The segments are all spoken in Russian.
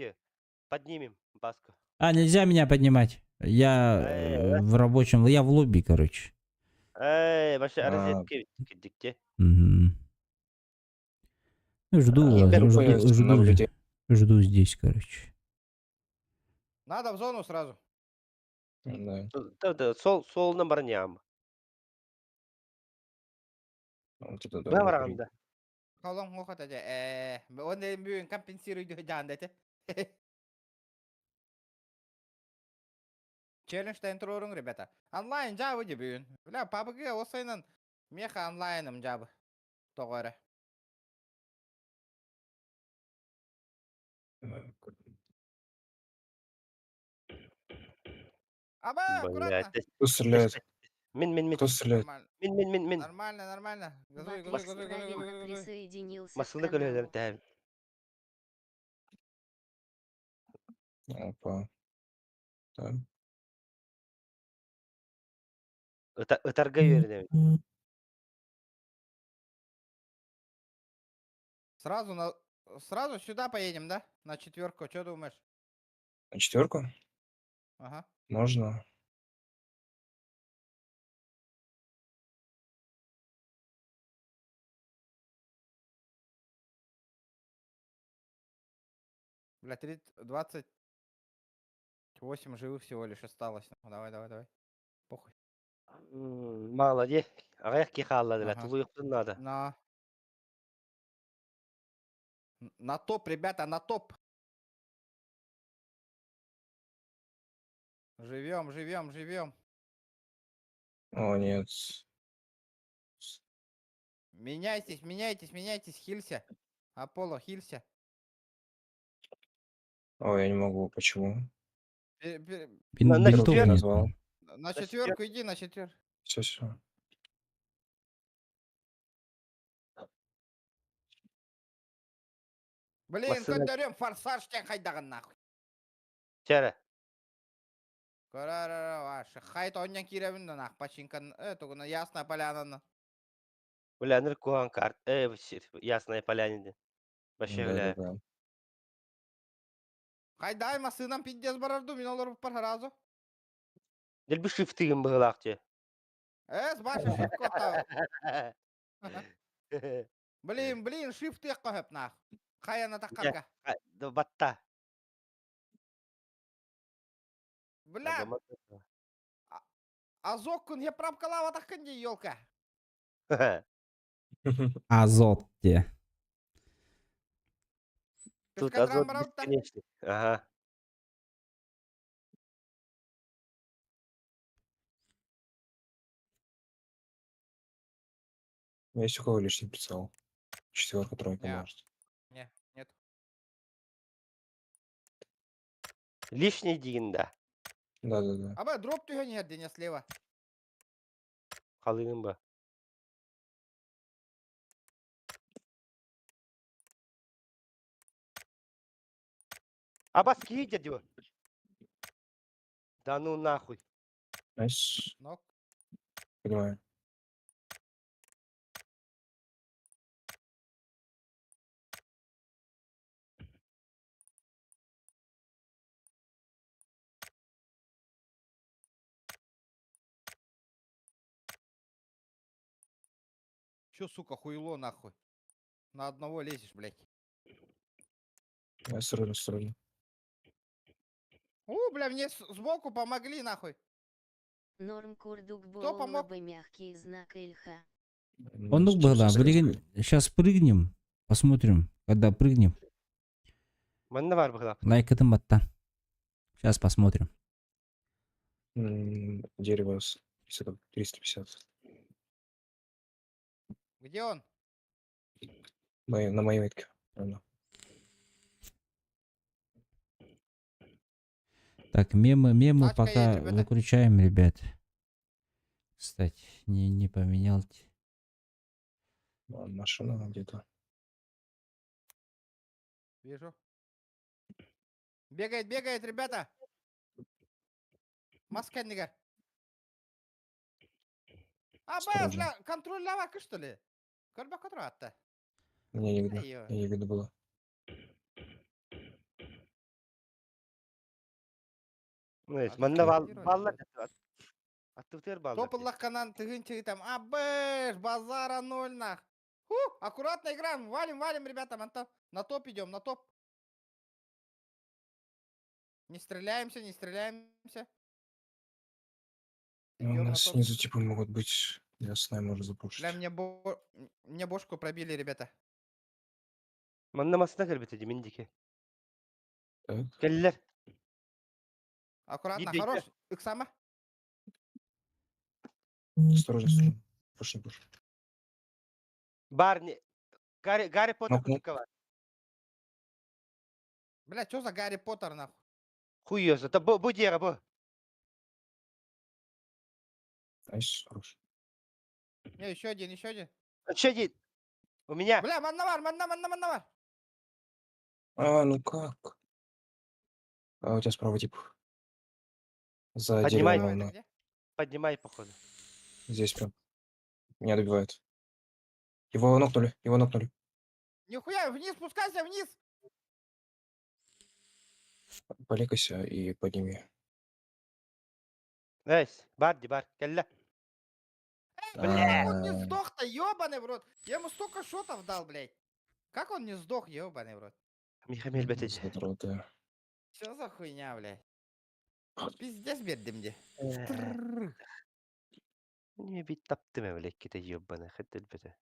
Давайте поднимем Баска. А, нельзя меня поднимать. Я Э, в рабочем, я в лобби, короче. Вообще А, розетки дикте. Мгм. Ну, жду вас, Гипер появится наблюдение. жду здесь, короче. Надо в зону сразу. Да. Да, солна барням. Вот это да, Баваранда. Колон хохот aja. Он büyüğün компенсирует жандете. Челленджтен турурун, ребята. Онлайн жабы же büyüğün. Бля, PUBG осайнан меха онлайным жабы. Тоғыры. Аба, аккуратно. Блядь. Кто стреляет? Мин. Кто стреляет? Нормально. Мин. Нормально. Газуй. Присоединился к Масылы көлелер каналу. тәб. Опа. Так. Ытарга вердем. Сразу сюда поедем, да? На 4. Что думаешь? На 4? Ага. Можно. Бля, 28 живых всего лишь осталось. Давай. Похуй. Молодец. Аяқ ки халладыла. Ага. Тулуйықтын надо. На топ, ребята, на топ. Живем. О, нет. Меняйтесь, хилься. Аполло, хилься. Ой, я не могу. Почему? На Бинтов четвёрку нет. назвал. На 4 иди, на 4. Все. Блин, Масына- көндөрем форсаж тен хайдаган нахуй. Чәрі. Хайт оннян киребин да нах. Пачинкан, тугуна ясная поляна. Уляныр куған карт. Ясная поляниде. Вообще гля. Да. Хайдай масынам пиздец барарду, мин олар бар сразу. Дел бір шифтігін бұғылақ же. Баша шифт кота. Блин, шифт яққа хөп нах. Хаяна таккарга. Батта. Бля, азоккун я прапкалава такканде, ёлка. Азот те. Тут Пешкадрам азот барабытта. бесконечный. Ага. Есть у кого лишний прицел? 4, 3, Не. может. Нет. Лишний дегенда. Да. Аба, дроп түйен ердене слева. Қалығын ба. Абас кейде дио. Да ну нахуй. Найс. Нок. Понимаю. Чё, сука, хуйло нахуй? На одного лезешь, блядь. Я сразу. Бля, мне сбоку помогли нахуй. Норм курдук Кто помог? бы мягкий знак Ильха. Он был, да, сейчас прыгнем, посмотрим, когда прыгнем. Манна бар бұғылақ. Лайкатым батта. Сейчас посмотрим. Дерево 350. Где он? На моей ветке. Правильно. Так, мемы Тачка пока едет, ребята. выключаем, ребят. Кстати, не поменял. Машина где-то. Вижу. Бегает, ребята. Масканнига. Осторожно. Бля, контроль лавака, что ли? Кольба контроль-то. Мне не видно. Ай-ё. Мне не видно было. Нес, Азыр манна кайдыр балла ойнады. аттыктыр балла. Топыллакканан тыгын чигитам. Абыш, базара ноль нах. Аккуратно играем. Валим, ребята, на топ идем, на топ. Не стреляемся. Ну, у Идем на нас топ. снизу типа могут быть. Я снайм может запушить. Бля, мне бошку пробили, ребята. Манна масына кирбете мендики. Так. Келлер. Аккуратно, Идите. хорош. Иксама. Осторожно. Пуш не пуш. Барни. Гарри Поттер Ну, кутика var. Бля, что за Гарри Поттер, нахуй? Хуёза. Это бу дера, бу. Найс, хорош. Не, еще один. Что дед? У меня. Бля, мannавар. А, ну как? А у тебя справа тип. За Поднимай. деревом Это говно. где? Поднимай, походу. Здесь прям. Меня добивают. Его нокнули. Нихуя, вниз, спускайся вниз. Поликайся и подними. Нес. Бар. Келлер. Как он не А, сдох-то, ебаный в рот? Я ему столько шотов дал, блядь. Как он не сдох, ебаный в рот? Михамил бетеди. задроты. Что за хуйня, блядь? Пиздец бердим де. Не бит таптым эвлек ките ёббаны хеттел бете.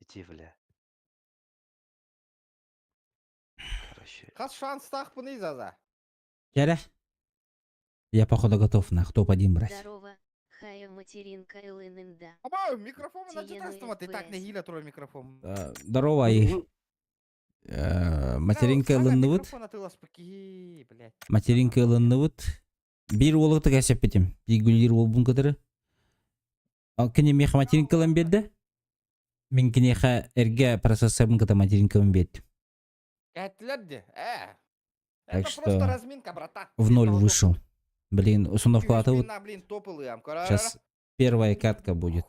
Иди, бля. Короче. Хас шанс тахпын изаза. Яря. Я походу готов на топ-1 брать. Здорово, хая материнка ЛННД. Аба, микрофон на Тиену 14 ты так не FPS. гиля трой микрофон. Здорово, и материнка ылынныбыт. Микрофон атылас пыки, блядь. Материнка ылынныбыт. Бир олықты кәсеп бетем. Бигүлер болбун кадыры. Кене меха материнка ылын берді. Мен кенеха эрге процессорын ката материнка ылын берді. Кәтлер де, Так Это что просто разминка, братан. В ноль вышел. Блин, установку атывыт. Блин, топовый Сейчас первая катка будет.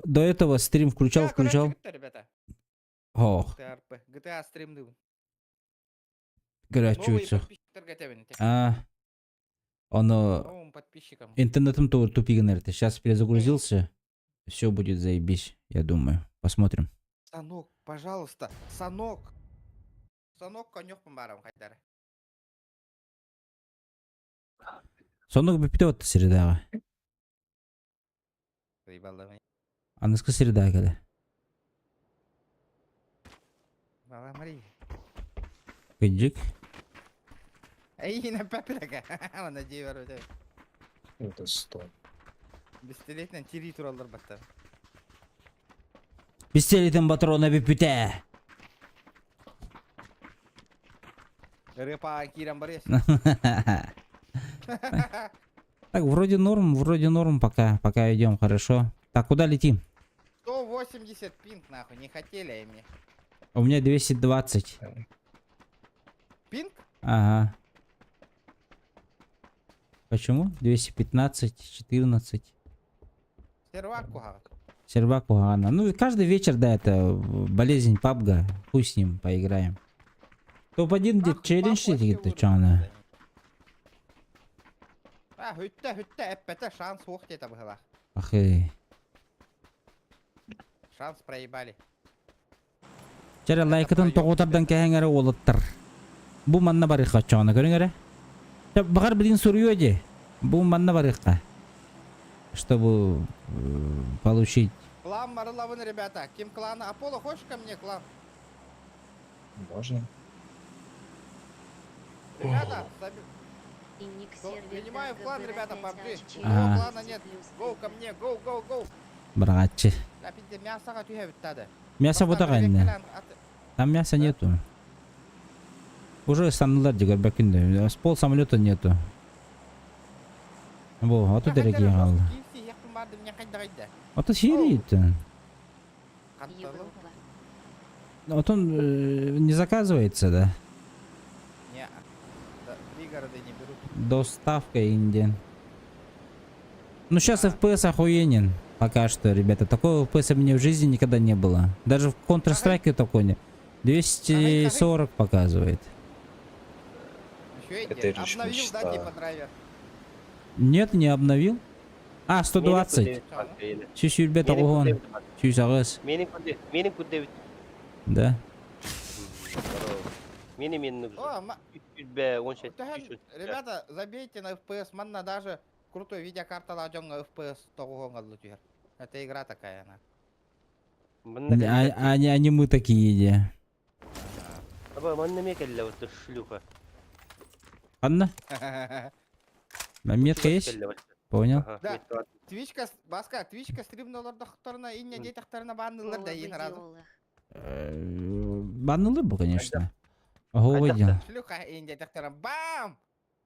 До этого стрим включал. Ребята. Ох, GTA стримды. Новый горячуется. подписчиктер готовен. Оно Новым подписчикам. интернетом то тупик, наверное. Сейчас перезагрузился. Все будет заебись, я думаю. Посмотрим. Санок, пожалуйста, Санок. Санок конек помарам хайдары. Сонук бипитет среда. Заебалдамай. Аныска среда когда. Мала Мари. Кыджик. Эй, на папирага. Она девер. это 100. Бестелетнен тири туралдар баттар. Пистолетом патрона бипите. Репа кирам барес. Так, вроде норм пока идем хорошо. Так, куда летим? 180 пинг, нахуй, не хотели они мне. У меня 220. Пинг? Ага. Почему? 215, 14. Сервак куга. Сервак погано. Ну, каждый вечер, да, это болезнь пабга. Пусть с ним поиграем. Топ-1 где челлендж где-то, чё она? Хүтте, эппете, шанс ух это было. Ах и. Шанс проебали. Чара лайкатын тоғутардан кәһәңәрі олыттыр. Бу манна барыққа чоғына көріңәрі? Бағар білін сұрıyor де. Бу манна барыққа. Чтобы получить. Клан Марлавын, ребята. Ким клана? Аполло, хочешь ко мне клан? Можно. Ребята, И ник Go, сервер принимаю в клан, ребята, PUBG. Ага. Клана нет. Гоу ко мне, гоу. Братче. Лапите мясо, тюхе виттады. Мясо бұта қайынды. Там мяса нету. Уже станылар дегер бәкінде. С пол самолета нету. Бұл, аты дәреге қалды. Аты сирейді. Европа. Вот он не заказывается, да? Не, пригороды не берут. Доставка индиан. Ну сейчас FPS охуенен. Пока что, ребята. Такого FPS у меня в жизни никогда не было. Даже в Counter-Strike такой не. 240 показывает. Еще иди. 4 Обновил, да, часа. типа драйвер? Нет, не обновил. А, 120. Чуть юрбет оғуын. Чуть ағыз. Менің күнде Да. мен О, 16 Тахен, ребята, забейте на FPS. Манна даже крутой видеокарта на FPS того года. Это игра такая, она. А не мы такие, да. Манна мекелле вот шлюха. Ладно, метка есть? Понял. Да. Твичка, Баска, Твичка стримнолар дохторна, и не детахторна баннылар да ин разу. Баннулы бы, конечно. Ого, выдел. Шлюха ин детахторна. Бам!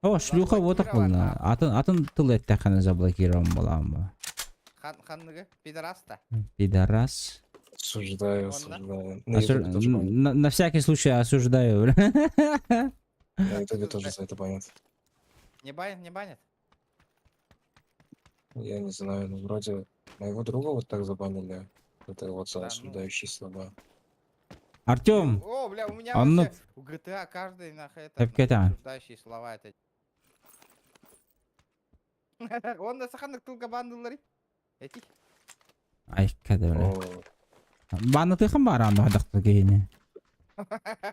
О, шлюха вот так было. Атын тыл таханы заблокирован балам бы. Ханныгы, пидораста. Пидорас. Осуждаю, Он, да? осуждаю. На ютубе тоже банят. На всякий случай осуждаю. На ютубе тоже за это банят. Не банят, не банят. Я не знаю, ну вроде моего друга вот так забанили. Это вот за Да, ну. осуждающие слова. Артем, О, бля, у меня А ну- вообще в GTA каждый нахуй это Так это. осуждающие слова это. Он на саханных тылга бандылары. Эти. ай, кәдімлі. О, Баны тыхым бар аны адықты кейіне.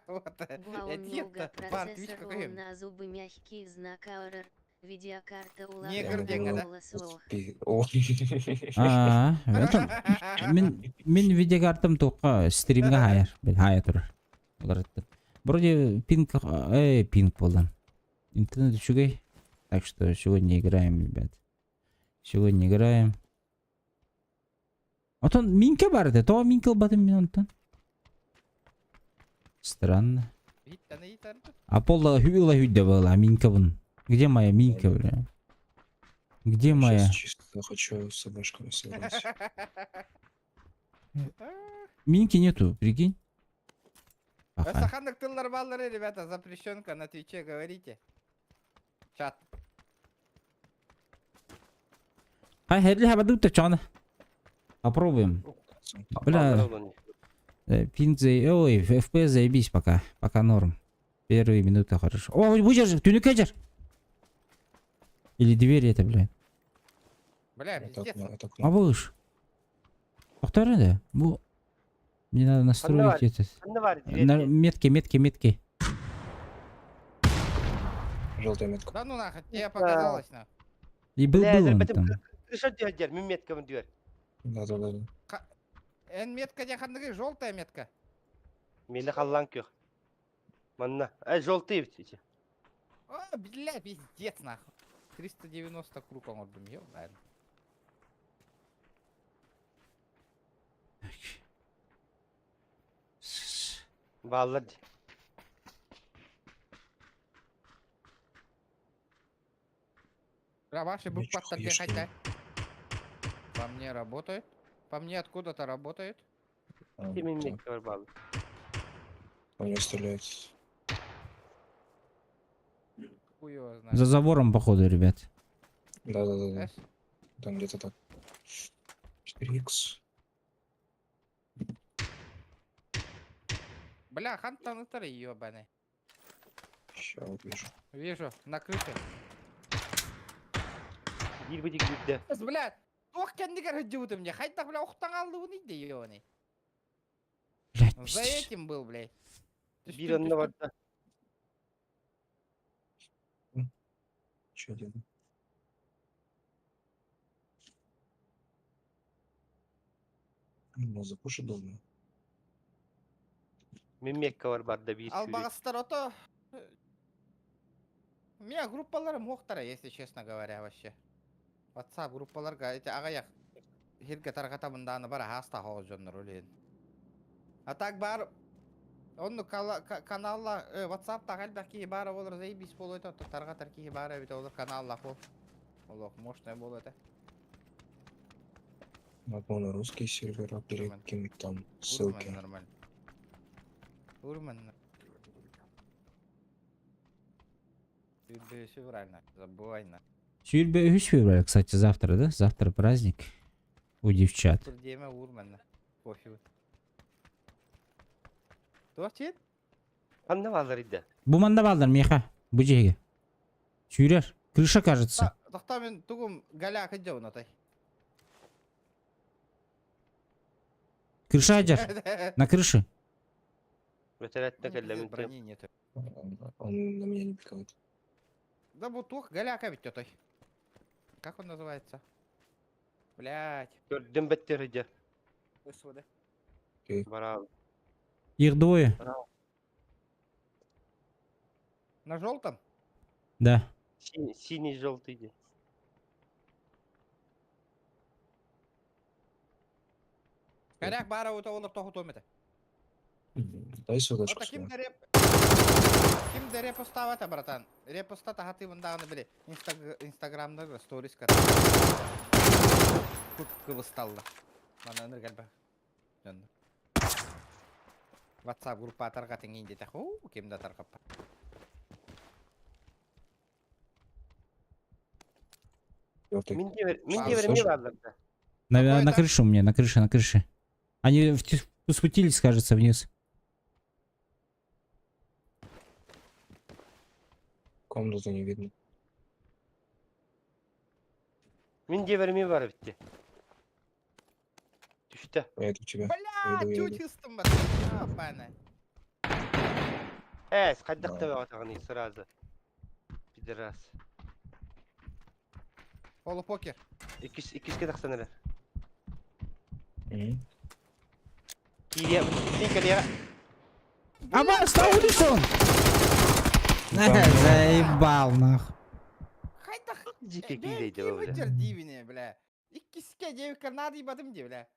Вот. Вау, Эти много это, бар, Твичка процессор каким? на зубы мягкие, знак Auror. Видеокарта Не улажена горденько, да? голос ох. О. Мен видеокартам тоққа стримға хая тұр. Вроде пинг болдан. Интернет үшігей. Так что сегодня играем, ребят. Сегодня играем. Отон минка бар еді. То минка бадым мен онтан. Странно. А полда хүйде была минка бун. Где моя минка, бля? Где моя? Сейчас чисто хочу с собачками сыграть. Минки нету, прикинь. Пока. Саханных тыллар баллары, ребята, запрещенка на Твиче, говорите. Чат. Хай, херли хабадут чана. Попробуем. Бля, пинг ой, FPS заебись пока. Пока норм. Первые минуты хорошо. О, выдержи, тюникаджер. Или двери это, бля. Бля, Это пиздец. окно, это А окно. выш. Повтори, да? Мне надо настроить этот. Метки. Желтая метка. Да ну нахуй, тебе показалось, на. И был он там. Что делать? Мен меткамын дүйер. Да. Метка де ханныгы, желтая метка. Мені қаллан кök. Манна. Желтый ведь. О, бля, пиздец, нахуй. 390 круг он ордым, ё, наверное. Баллар. Бля, ваши Ничего, букпаттар я что ли? хотя. По мне работает. По мне откуда-то работает. Мен метка бар баллар. Он не стреляет. Хуй его знает. За забором, походу, ребят. Да. Знаешь? Там где-то так. 4х. Бля, хантанытары ёбаный. Сейчас вот вижу. Вижу, на крыше. Ел бөтек үйді. Бля, ох, кендигер хыджуты мне. Хайта, бля, ухтан алды уны иди, ёбаный. Блядь, За пиздец. этим был, блядь. Bir anına var da. Что делаю? Ну, запушить должен. Мен mekka var barda bir Ал sürü. багастар ото. У меня группаларым оқтара, если честно говоря, вообще. WhatsApp группаларга эти агаяк. Хирге таргатабынданы бара хаста хоз жоннор олен. А так бар онну каналла WhatsApp та галбаки бара болор заебис болот ото таргатар ки бара бит олор каналла хол. Олох мощный болот. Могу на русский сервер перекинуть там ссылки. Нормально. Урман. Ты все правильно, забывай. Сюрбе 3 февраля, кстати, завтра, да? Завтра праздник у девчат. Турдема Урман. Пофиг. Кто чит? Anna varlar idde. Буманда балдар, меха. Бу жерге. Сүйрер. Крыша, кажется. Тохта мен тугум галя кыджа унатай. Крыша ажар. На крыше. Вертолетте келлемин тем. Брони нет. Он на меня не пикает. Да бутух галяка ведь той. Как он называется? Блять. Gördüm betterice. СВД. Bravo. Их двое. На желтом? Да. Синий желтый. Коряк бара ута олар тоху томете. Дай сюда, Вот что таким да реп. Ким да репостава-то, братан? Репоста-то хаты вандавны били. Инстаграмда сторис кат. Тут кывысталла. Мана ныр галба. Жонда. WhatsApp группа таргатын инде таху. Ким да таргаппа. Min А, diye слушай. varlar da. На Какой-то- крыше у меня, на крыше, на крыше. Они спустились, кажется, вниз. Комнату не видно. Min diye verimi var bitti. Düştü. Я иду к тебе. Бля, Иду, чуть иду. чистым, братан. Опана. Скаддак да ватаганы сразу. Пидорас. Полупокер. İkisi kadaksanlar. Мгм. Кирия, ты коллега. Абас, на улицу он! Заебал, нахуй. Хайда. Дикий гилейdi Belki o bile. Ваджар дивине, бля. İkisi девка надо ебатым де, бля.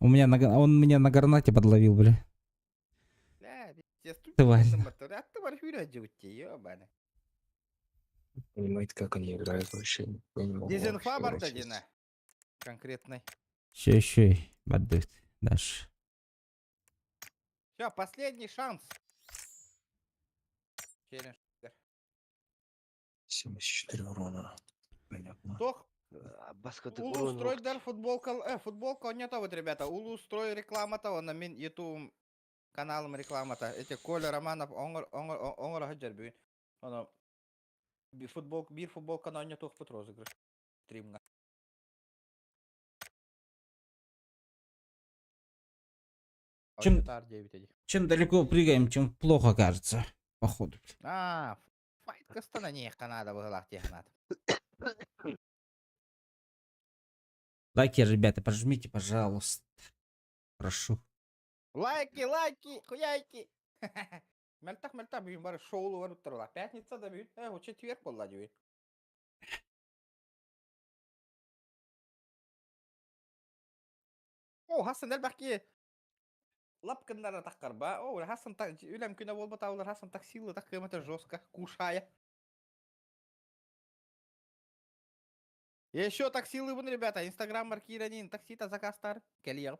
Он меня на гранате подловил, бля. Бля, я Тварь. ступил на мотор. А ты варь хюра джути, ёбана. Понимаете, как они играют вообще? Я не могу Дезинфа вообще барда играть. дина. Конкретной. Ще, баддык. Дальше. Все, последний шанс. Челлендж. 74 урона. Понятно. Тох, Баскоты Улу строй дар футболка. Футболка не то вот, ребята. Улу строй реклама-то, на мин ютуб каналом реклама-то. Эти Коля Романов, оңыр хаджар бүйін. Оны, bir футболка на не тох пут розыгрыш. Стримга. Чем- Тар 9 иди. Чем далеко прыгаем, чем плохо кажется. Походу. Файт кастана не Канада выглах технат. Лайки, ребята, пожмите, пожалуйста. Прошу. Лайки, хуяйки. Мельтах, бүйін бары шоулы бар ұттырла. Пятница да бүйін. О четверг болла бүйін. О, Хасан дәл бәкке. Лапкандара таққар ба. О, Хасан үләм күні бол ба таулар. Хасан так силы так кымыты жестко. Кушая. Еще так силы вон, ребята. Инстаграм маркиранин. Такси-то закастар. Келиер.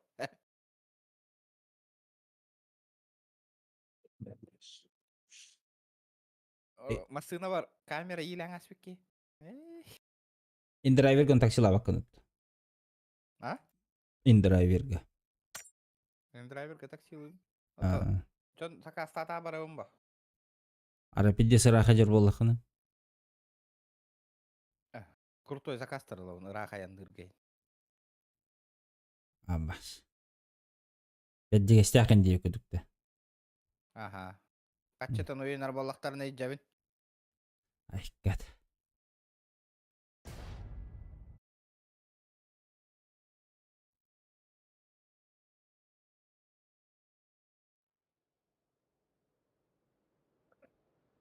Масына бар. Камера иләң аспекке. Индирайверген таксила баккын. А? Индирайверге. Драйверға таксилы. А, Жон закастата барабын ба. Арапиде сыра хажар боллақыны. Крутой закастырылы оны рахаян дыргай. Аббас. Бәддеге стяқын дейі көдікті. Ага. Качетан ойынар боллақтарына ейджабын. Айкат.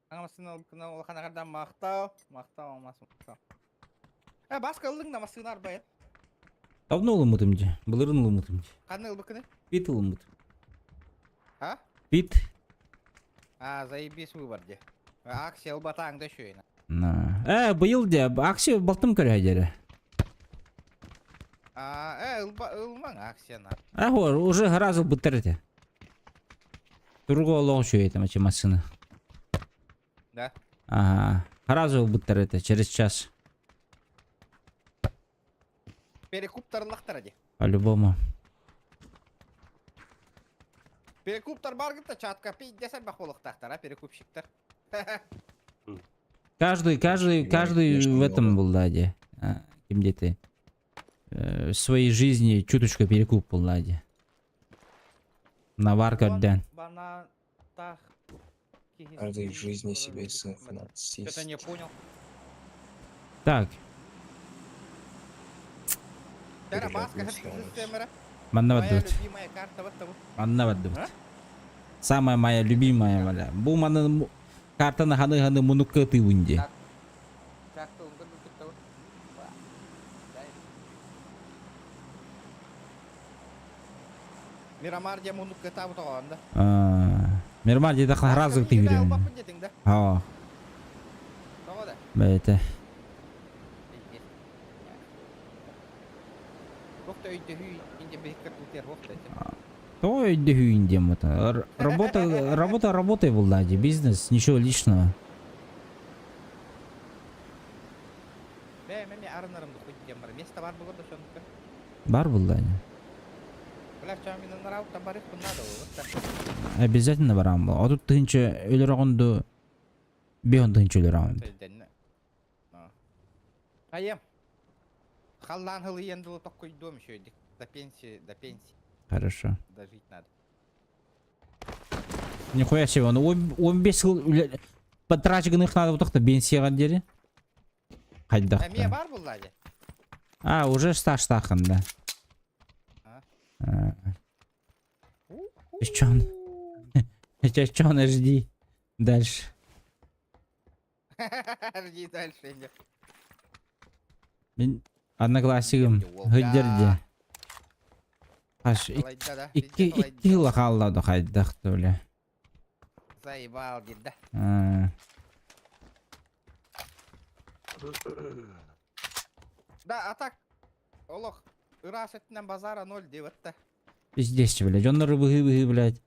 Аңамасын олқанағардан мақтау алмасын. Басқа ұлың да масын арбайын. Давно ұлымытымды. Бұлырын ұлымытымды. Қаны ұлбықыны? Пит ұлымыт. А? Пит. Заебес выбор де. Аксия ұлбатаңды шөйіні. Бұйыл де аксия балтым көрі әдері. Ұлмаң аксияна. Уже разу бұттырды. Турго олоғы шөйеті мәче масыны. Да. Разу бұттырды через час. Перекуптарлықтар де. По-любому. Перекуптар бар гітті чатка 50 бақылықтақтар, перекупщиктар. Каждый Конечно, в этом много. был, ладе. Кимде-то. В своей жизни чуточку перекуп был, ладе. Наварка Вон ден. бана так. Каждый в жизни себе сын Что-то финансист. не понял. Так, Тера Переживаю, маска слышишь? системера. манна Моя ваддут. любимая карта вот того. Манна ваддут. А? Самая моя любимая, валя. Бу манна карта на ханы мунукка ты вунде. Так. Так то он говорит того. Мирамар dia mundur ke tahu tahu anda. Мирмар деда разык ты Udah берем. apa penting dah. Ха, Tahu dah. бәйті. Waktu itu ini berikut utir waktu itu. Ой, да хюиндем это. Работа был, ладе. Бизнес, ничего личного. Memang arnarım da kujjam bar. Место var burada şu anda. Бар был, ладе. Ular çaminin narau tabarik bunda da olur. Обязательно барам. А тут тынча өлөр оғынды. Беон тынча өлөр оғынды. Tölden. Ayem. Халлан хыл енді вот такой дом еще до пенсии, Хорошо. дожить надо. Нихуя себе, он 15 жыл потратчигін надо вот так-то бенсияға дері. Мия Қайдақта. бар бұл ладе? Уже стаж тақын, да. А. Ты чё, жди. Дальше. Жди дальше енді. Мен одноклассигім хүддерде. Қаш, Қалайда да. икки жылы қаллады қайдақта, бля. Заебал дейді. Да, а так, олох, ырашетінен базара 0 деп отта. Пиздец, бля. Жонлары бұғы, блядь.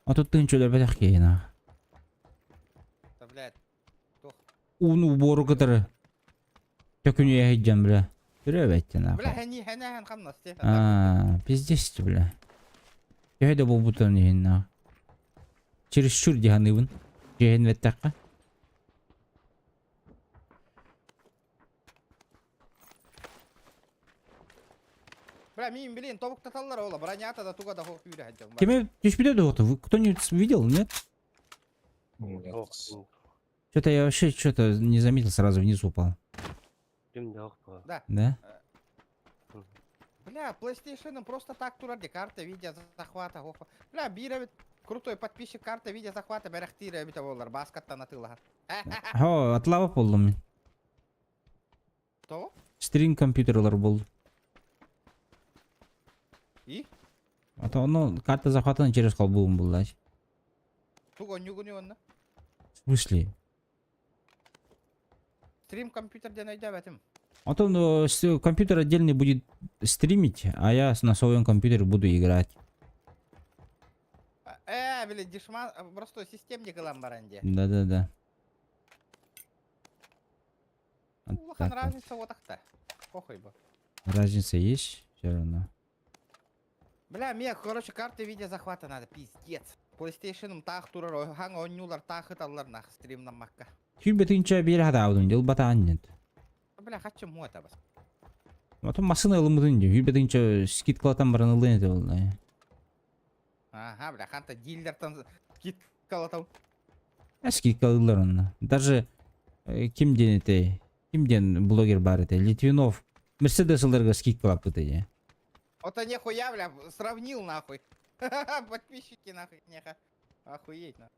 А тут тынчөлер бәтақ кейін, а. Да, блядь. Un убору кытыры. Төкүнү яхиджан, бля. Түрі бәттен, Бля, а. хәнәһен қамнас те. Пиздец, бля. Яхида бұл бұтын ейін, а. Чересчур диханыбын. Жейін бәттаққа. Бля, мен білейін, тобық таталар ола, бронята да туға да хоқ үйрі хәджан. Кеме түшпеде доқты? Кто-нибудь видел, нет? Нет. Что-то я вообще что-то не заметил, сразу вниз упал. Да. Да? Бля, PlayStation просто так турарди, карта видео захвата хоқ. Бля, бирәбит, крутой подписчик карта видео захвата бәрәхтирә бит олар, баскаттан атылар. Хо, атлава болдым мен. То? Стрим компьютерлар болды. И? А то ну карта захватынан через қалбуым болды. Туго нюгуни онна. В смысле? Стрим компьютерде найдя бәтім. А то ну, компьютер отдельный будет стримить, а я на своем компьютере буду играть. Бля, дешман, просто системде кылам баранде. Да. Вот Улахан так вот. разница вот так-то. Похуй бы. Разница есть все равно. Бля, мне, короче, карты видео захвата надо, пиздец. PlayStation'ым тақ турар, хаң ойнулар тақ хыталар нах стримнан макка. Күл бетінче бері хатаудың, дел батаған нет. Бля, хочу мота бас. А то масына ылымыдың де, күл бетінче скидкалатан баран ылын еті болды. Ага, бля, ханта дилдертан кит калатау. Скидкалылар оны. Даже кимден блогер бар еті, Литвинов. Мерседесыларға скидкалап бітеді. Это нихуя, бля, сравнил нахуй. Подписчики нахуй, неха. Охуеть нахуй.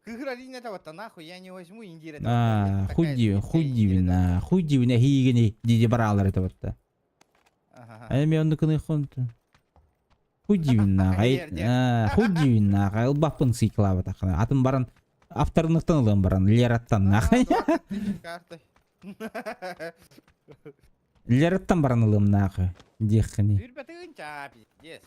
Кыгралин этого-то нахуй я не возьму индира. Худдивина хигени диди баралар это вот. А мен онды кыны хонту. Худдивина ылбаппын сыйкылап атакана. Атын баран авторлыктан ылым баран, Лераттан нахуй. Лераттан баран ылым нахуй. Дихни. Үрбәтігін чапи, дес.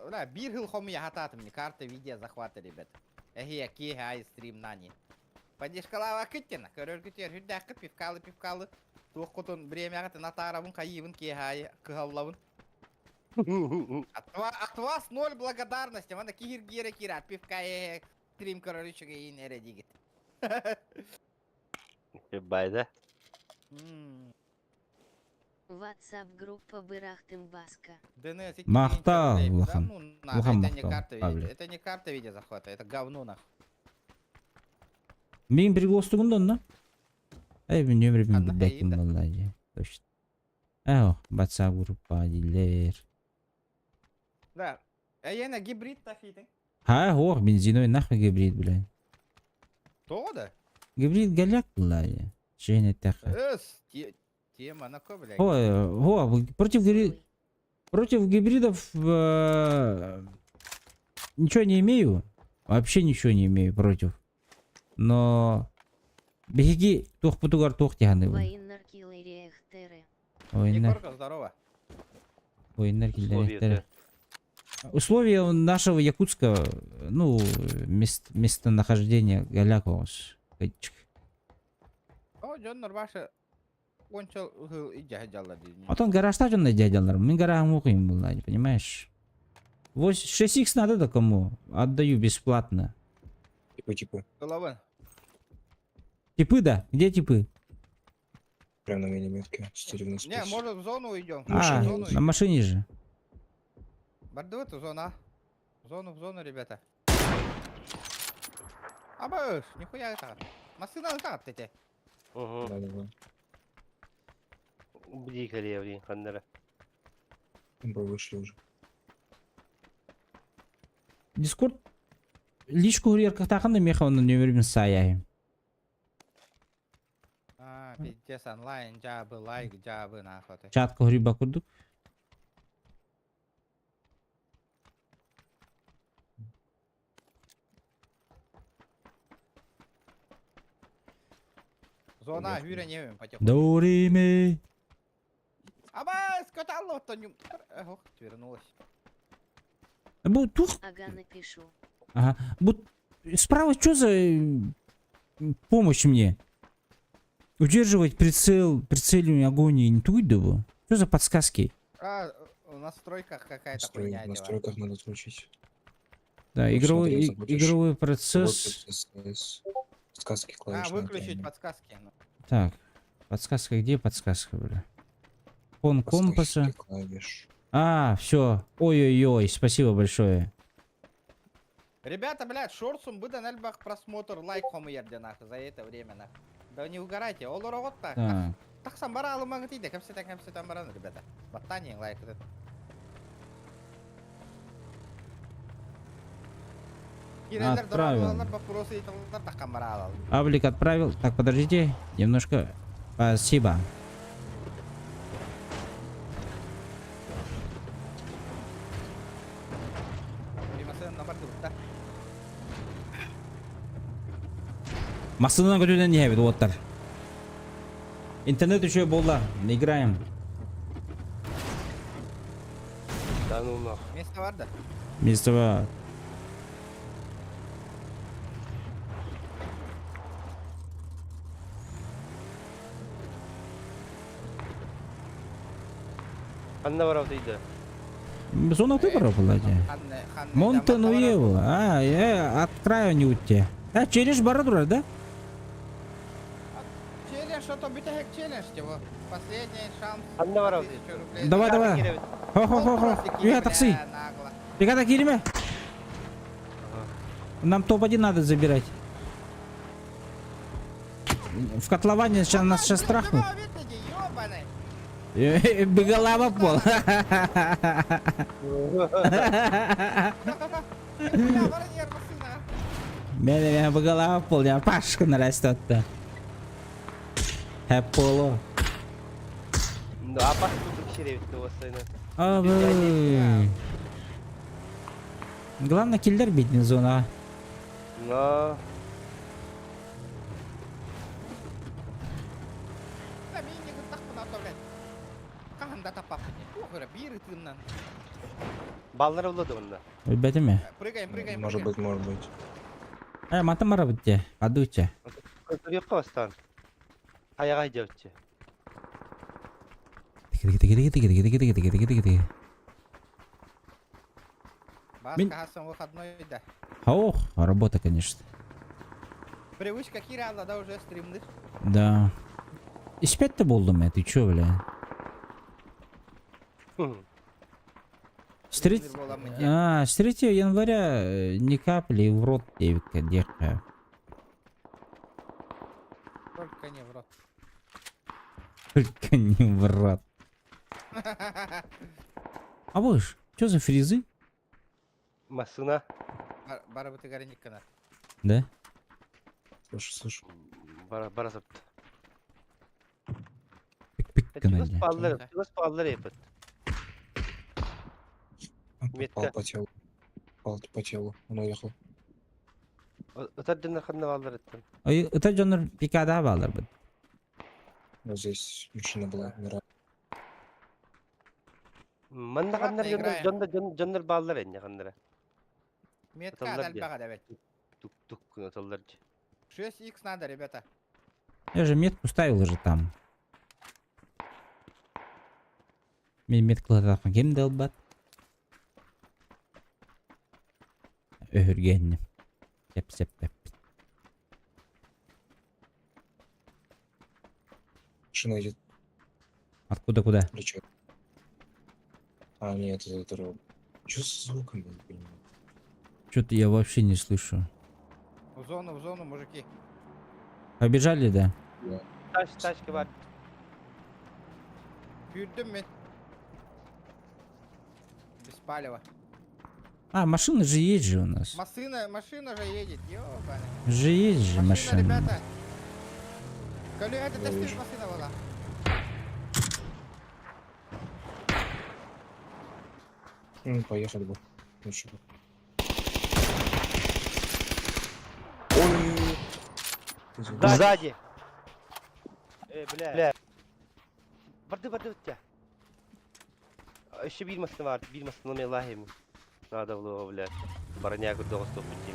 Бля, бір хыл хомия хататым, не карта видео захвата, ребят. Эхи, аки, хай, стрим, нани. Падишкалава кыттена, көрөр күтер, хүрдәқі, пивкалы. Туқ құтын, бремяғыты, натаравын, қайыбын, ке, хай, кығаллавын. От вас 0 благодарности, мана кихир гира кира, пивка, стрим, короче, и не редигит. Bayda. WhatsApp группа Бырахтым Баска. ДНС, идти Махта, перенчер, блядь. Да Лохан. ну нахуй, Лохан это не махта, карта Павел. видео. Это не карта видеозахвата, это говно нахуй. Мен bir dostum da. Ay ben ömrü bin Anla, bildim iyi de. vallahi. Точно. Ah, WhatsApp группа дилер. Да. Я гибрид тафитин. Ha, ho, benzinoy nahme gibrid bilen. То да? Gibrid galak vallahi. Şeyine takı. Тема на ко, блядь. Ho, против гибридов ничего не имею. Вообще ничего не имею против. Но беги тух путугар тух тяны. Воиннар киллериях тере. Ойнар, Егорка, здорово. ойнар Условия, килдер. Условия нашего якутского, ну, местонахождения Галякос. О, Джоннор, ваша... Кончил и дядяла. Потом гаражда жондай дядялар. Мен гаражым окуйм булай, понимаешь? 6х надо да кому? Отдаю бесплатно. Типа, Головын. Типы, да? Где типы? прям на миниметке. Стеревный Не, спуск. может в зону уйдем. А, В зону на машине же. Бардовый зона. В зону, ребята. Абыш, нихуя это. Машина так, эти. Угу. Да. Бликали евреи, хандера. Мы вышли уже. Дискорд личку гурьерка тақында механың нөмірімін саяйым. Пиздец, онлайн, жабы, лайк, жабы, нахуй. Чатқа гурьер бакурдук. Зона, Понятно. Юрия не потихоньку. Дориме. Абай, скотало-то не... Ох, вернулась. Бу тух. Ага, напишу. Ага. Бу справа что за помощь мне? Удерживать прицел, прицеливание агонии не туйда бы. Что за подсказки? В настройках какая-то хуйня В дела. настройках надо отключить. Да, Ну, игровой, смотри, заходишь. игровой процесс. Сказки клавиши. Выключить подсказки. Так, подсказка, где подсказка, бля? Фон компаса. Клавиш. А, все. Ой-ой-ой, спасибо большое. Ребята, блядь, шорсум бы на альбах просмотр лайк хомуерде нахуй за это время нахуй. Да не угорайте, олорогот так. Так, Так самбара алымагы тиде, кемсе бараны, ребята. Баттани лайк этот. Отправил. Вопросы и так камбара. Аблик отправил. Так, подождите, немножко. Спасибо. Масынын көтөдөн не бит оттар. Интернет еще болда. Играем. Да ну нахуй. Место var da. Место var. Ханна барау дейді. Зона выбора была. Монтануево. А, я от края не уйти. А, челлендж бара турар, да? Челлендж, что-то битахек челлендж, его. Последний шанс. Ханна барау. 1000 рублей. Давай, давай. Хо-хо-хо-хо. Я такси. Нагло. Ребята, килиме. Нам топ-1 надо забирать. В котловане сейчас нас сейчас страхнут. Беголава пол. Меня беголава пол. Я пашка нарастет-то. Хэполо. Ну, а пас тут черевит того сына. Главное киллер бить не зона. Но... Баллар болады онда. Ребята ме. Прыгаем. Может быть. Мата мара битте. Адуйте. Көтөбек қостан. Аяға айдауытчы. Баска Хасан выходной, да. Ох, работа, конечно. Привычка Кирилла, да, уже стримных. Да. İspet de buldum ya. Ты чё, бля? Хм. С 3... Стример была мы с 3 января ни капли в рот девка дерка. Только не в рот. Только не в рот. А вы что за фризы? Масына. Бары ты горник канат. Да? Слушай. Бара запты. Пик-пик Чугас каналде. паллар епет. Попал Метка. по телу. Попал по телу. Он уехал. Отардынар ханна баллар еттен. Ой, это жонор пикада балар бит. Вот здесь машина была. Мира. Манна Аккуратно ханнар играем. жондар баллар энне ханнара. Метка Аталар дальбага давай. Тук күн аталар. 6х надо, ребята. Я же метку ставил уже там. Мен меткалар таққан кем дел бат. Өһіргенне. Сеп. Машина идет. Откуда куда? Плечо. А, нет, это дорога. Что с звуком? Я не понимаю. Что-то я вообще не слышу. В зону, мужики. Побежали, да? Тачка бар. Büyüttüm ben. Без палева. А, машина же есть же у нас. Машина же едет, ёбаный. Же есть же машина. Ребята. Коли это Я тестит вижу. машина была. Поехали бы. Лучше бы. Ой. Извини. Сзади. Бля. Барды өтті. Еще bilmasın vardı. Bilmasın olmaya lahim. Надо было, бля. Баранягу до 100 путей.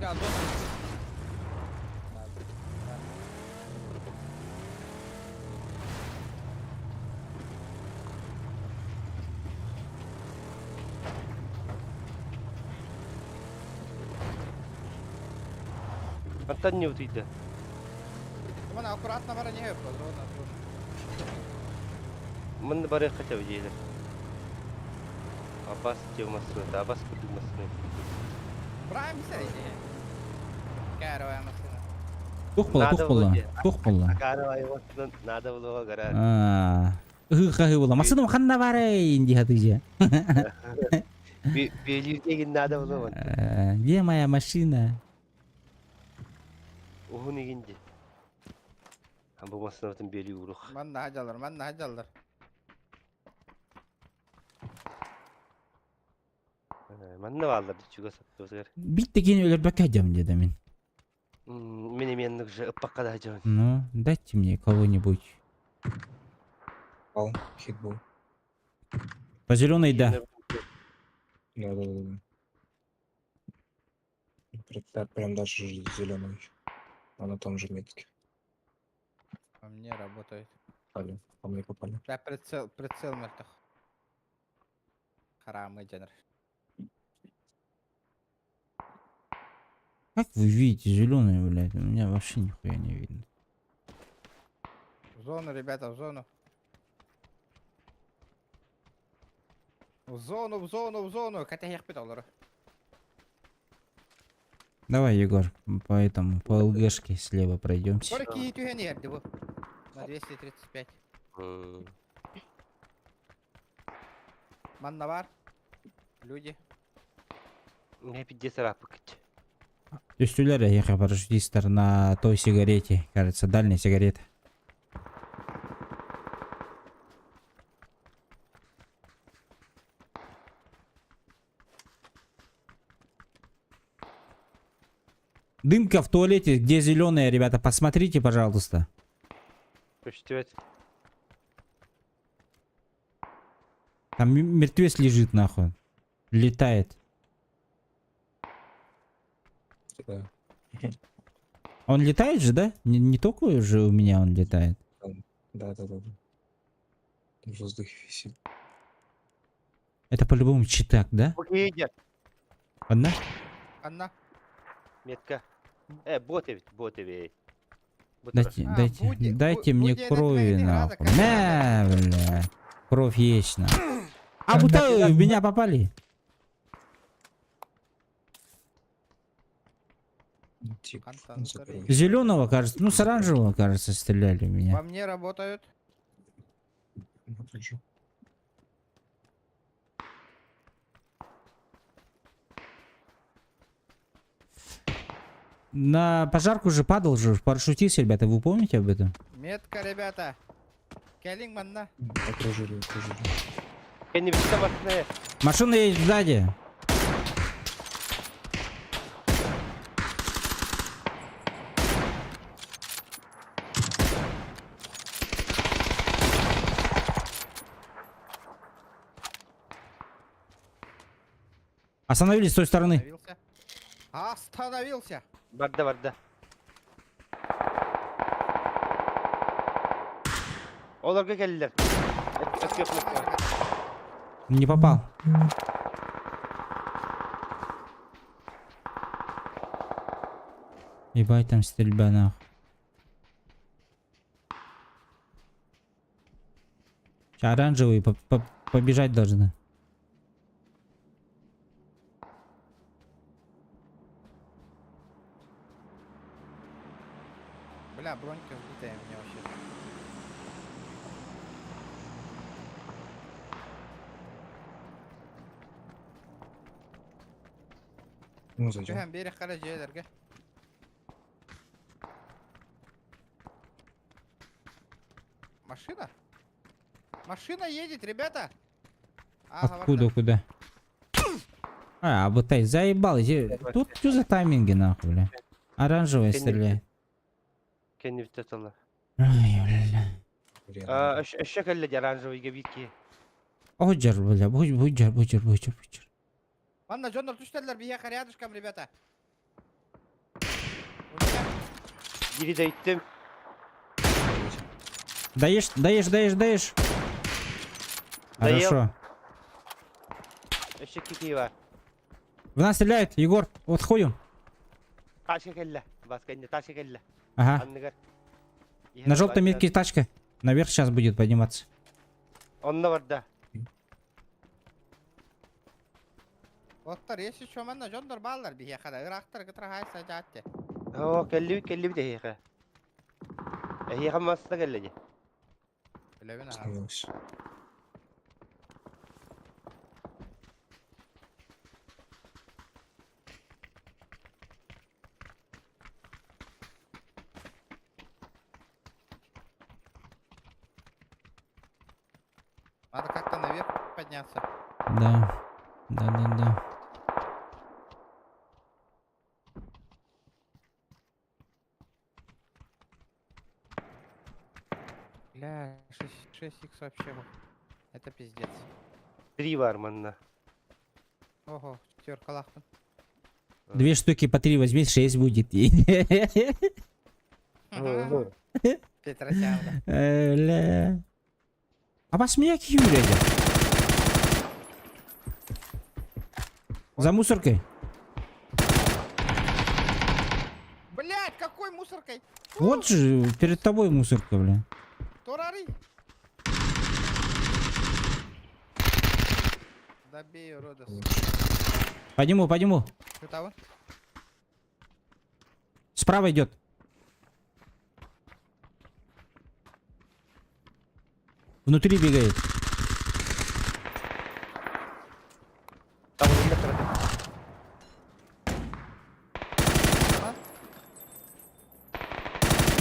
Ya zona. Антон не утыйды. Бана аккуратно баранягу. Зона. Мен бары хотя бы дейді. Абас темасы, да абас кудумасы. Браемся иди. Каровая машина. Тух болла. Агарова его надо было гора. Хы болла. Машина ханна барай инди хатыжа. Белюдегин надо было. Где моя машина? Уху негенде. Bu masrafın beli uğruk. Ben de hacalır. Ben ne varlar çuga sattı Bitti gene өлөрбөккө жам деди мен. Мен же ıppakka da hacam. Ну, дайте мне кого-нибудь. Пал. Хит был. По зеленой, да. Да. Прям дальше зеленый. Она там же метки. По мне работает. Попали. По мне попали. Да, прицел мертв. Харамы дженер. Как вы видите зеленые, блядь? У меня вообще нихуя не видно. В зону, ребята, в зону. В зону. Хотя я питал. Давай, Егор, по ЛГшке слева пройдемся. Сколько тюгени ерді bu? На 235. Манна бар. Люди. Ne pidesi rapık. Üstüler я парашютистер на той сигарете. Кажется, дальняя сигарета. Дымка в туалете, где зеленая, ребята, посмотрите, пожалуйста. Пусть Там мертвец лежит, нахуй. Летает. Да. Он летает же, да? Не только уже у меня он летает. Да. В воздухе висит. Это по-любому читак, да? Bok yiyecek. Ладно? Анна. Метка. Bot evet. Bot evet. Bu taraf. Дайте, А, дайте, дайте мне Буди крови, это нахуй. как На, бля. Кровь есть, нахуй. А вот в меня попали. Тип. Антон, закрой. Зеленого, кажется, ну с оранжевого, кажется, стреляли в По меня. мне работают. Напряжу. На пожарку же падал же парашютист, ребята, вы помните об этом? Метка, ребята. Келлинг манна. Окружили. Kendi bir şey bakmaya. Машина едет сзади. Остановились с той стороны. Остановился. Остановился. Varda. Olarga geldiler. Metka. Не попал. Ебать там стрельба нахуй. Сейчас оранжевые побежать должны. Бля, бронька сбитая у меня вообще. Ну зачем? Hem beri kara C'lerge. Машина? Машина едет, ребята. Ага, Откуда, вот куда? А, вот так, заебал. Тут что за тайминги нахуй, бля? Оранжевая стреляет. Kendi vites alır. Ай, бля. Реально. Eşek elle oranjevый gabitki. Буджер, бля, буджер. Ладно, Джоннер, туштерler bir yakar рядышком, ребята. Biri de ittim. Даешь. Даем. Хорошо. Eşek kiki var. В нас стреляют, Егор, отходим. Taşa kelle. Bas kendi taşa kelle. Ага. Anlıgar. На желтой метке тачка. Наверх сейчас будет подниматься. Onda var da. Otlar yeşil çomanla Jondor bağlar bir yakada. Iraktar gıtıra haysa cahatte. Kelli bir de hiyaka. Hiyaka masada kelleci. Bilevin abi. Остановился. Надо как-то наверх подняться. Да. Бля, 6х вообще. Это пиздец. 3 var manna. Ого, четверка лахман. Две штуки по 3 возьми, 6 будет. Петросян, да. Бля. А посмеяки Юрия. За мусоркой. Блять, какой мусоркой? Вот же перед тобой мусорка, бля. Торары. Добей, уродос. Подниму. Что того? Справа идет. Внутри бегает. Tam önünde kırdı.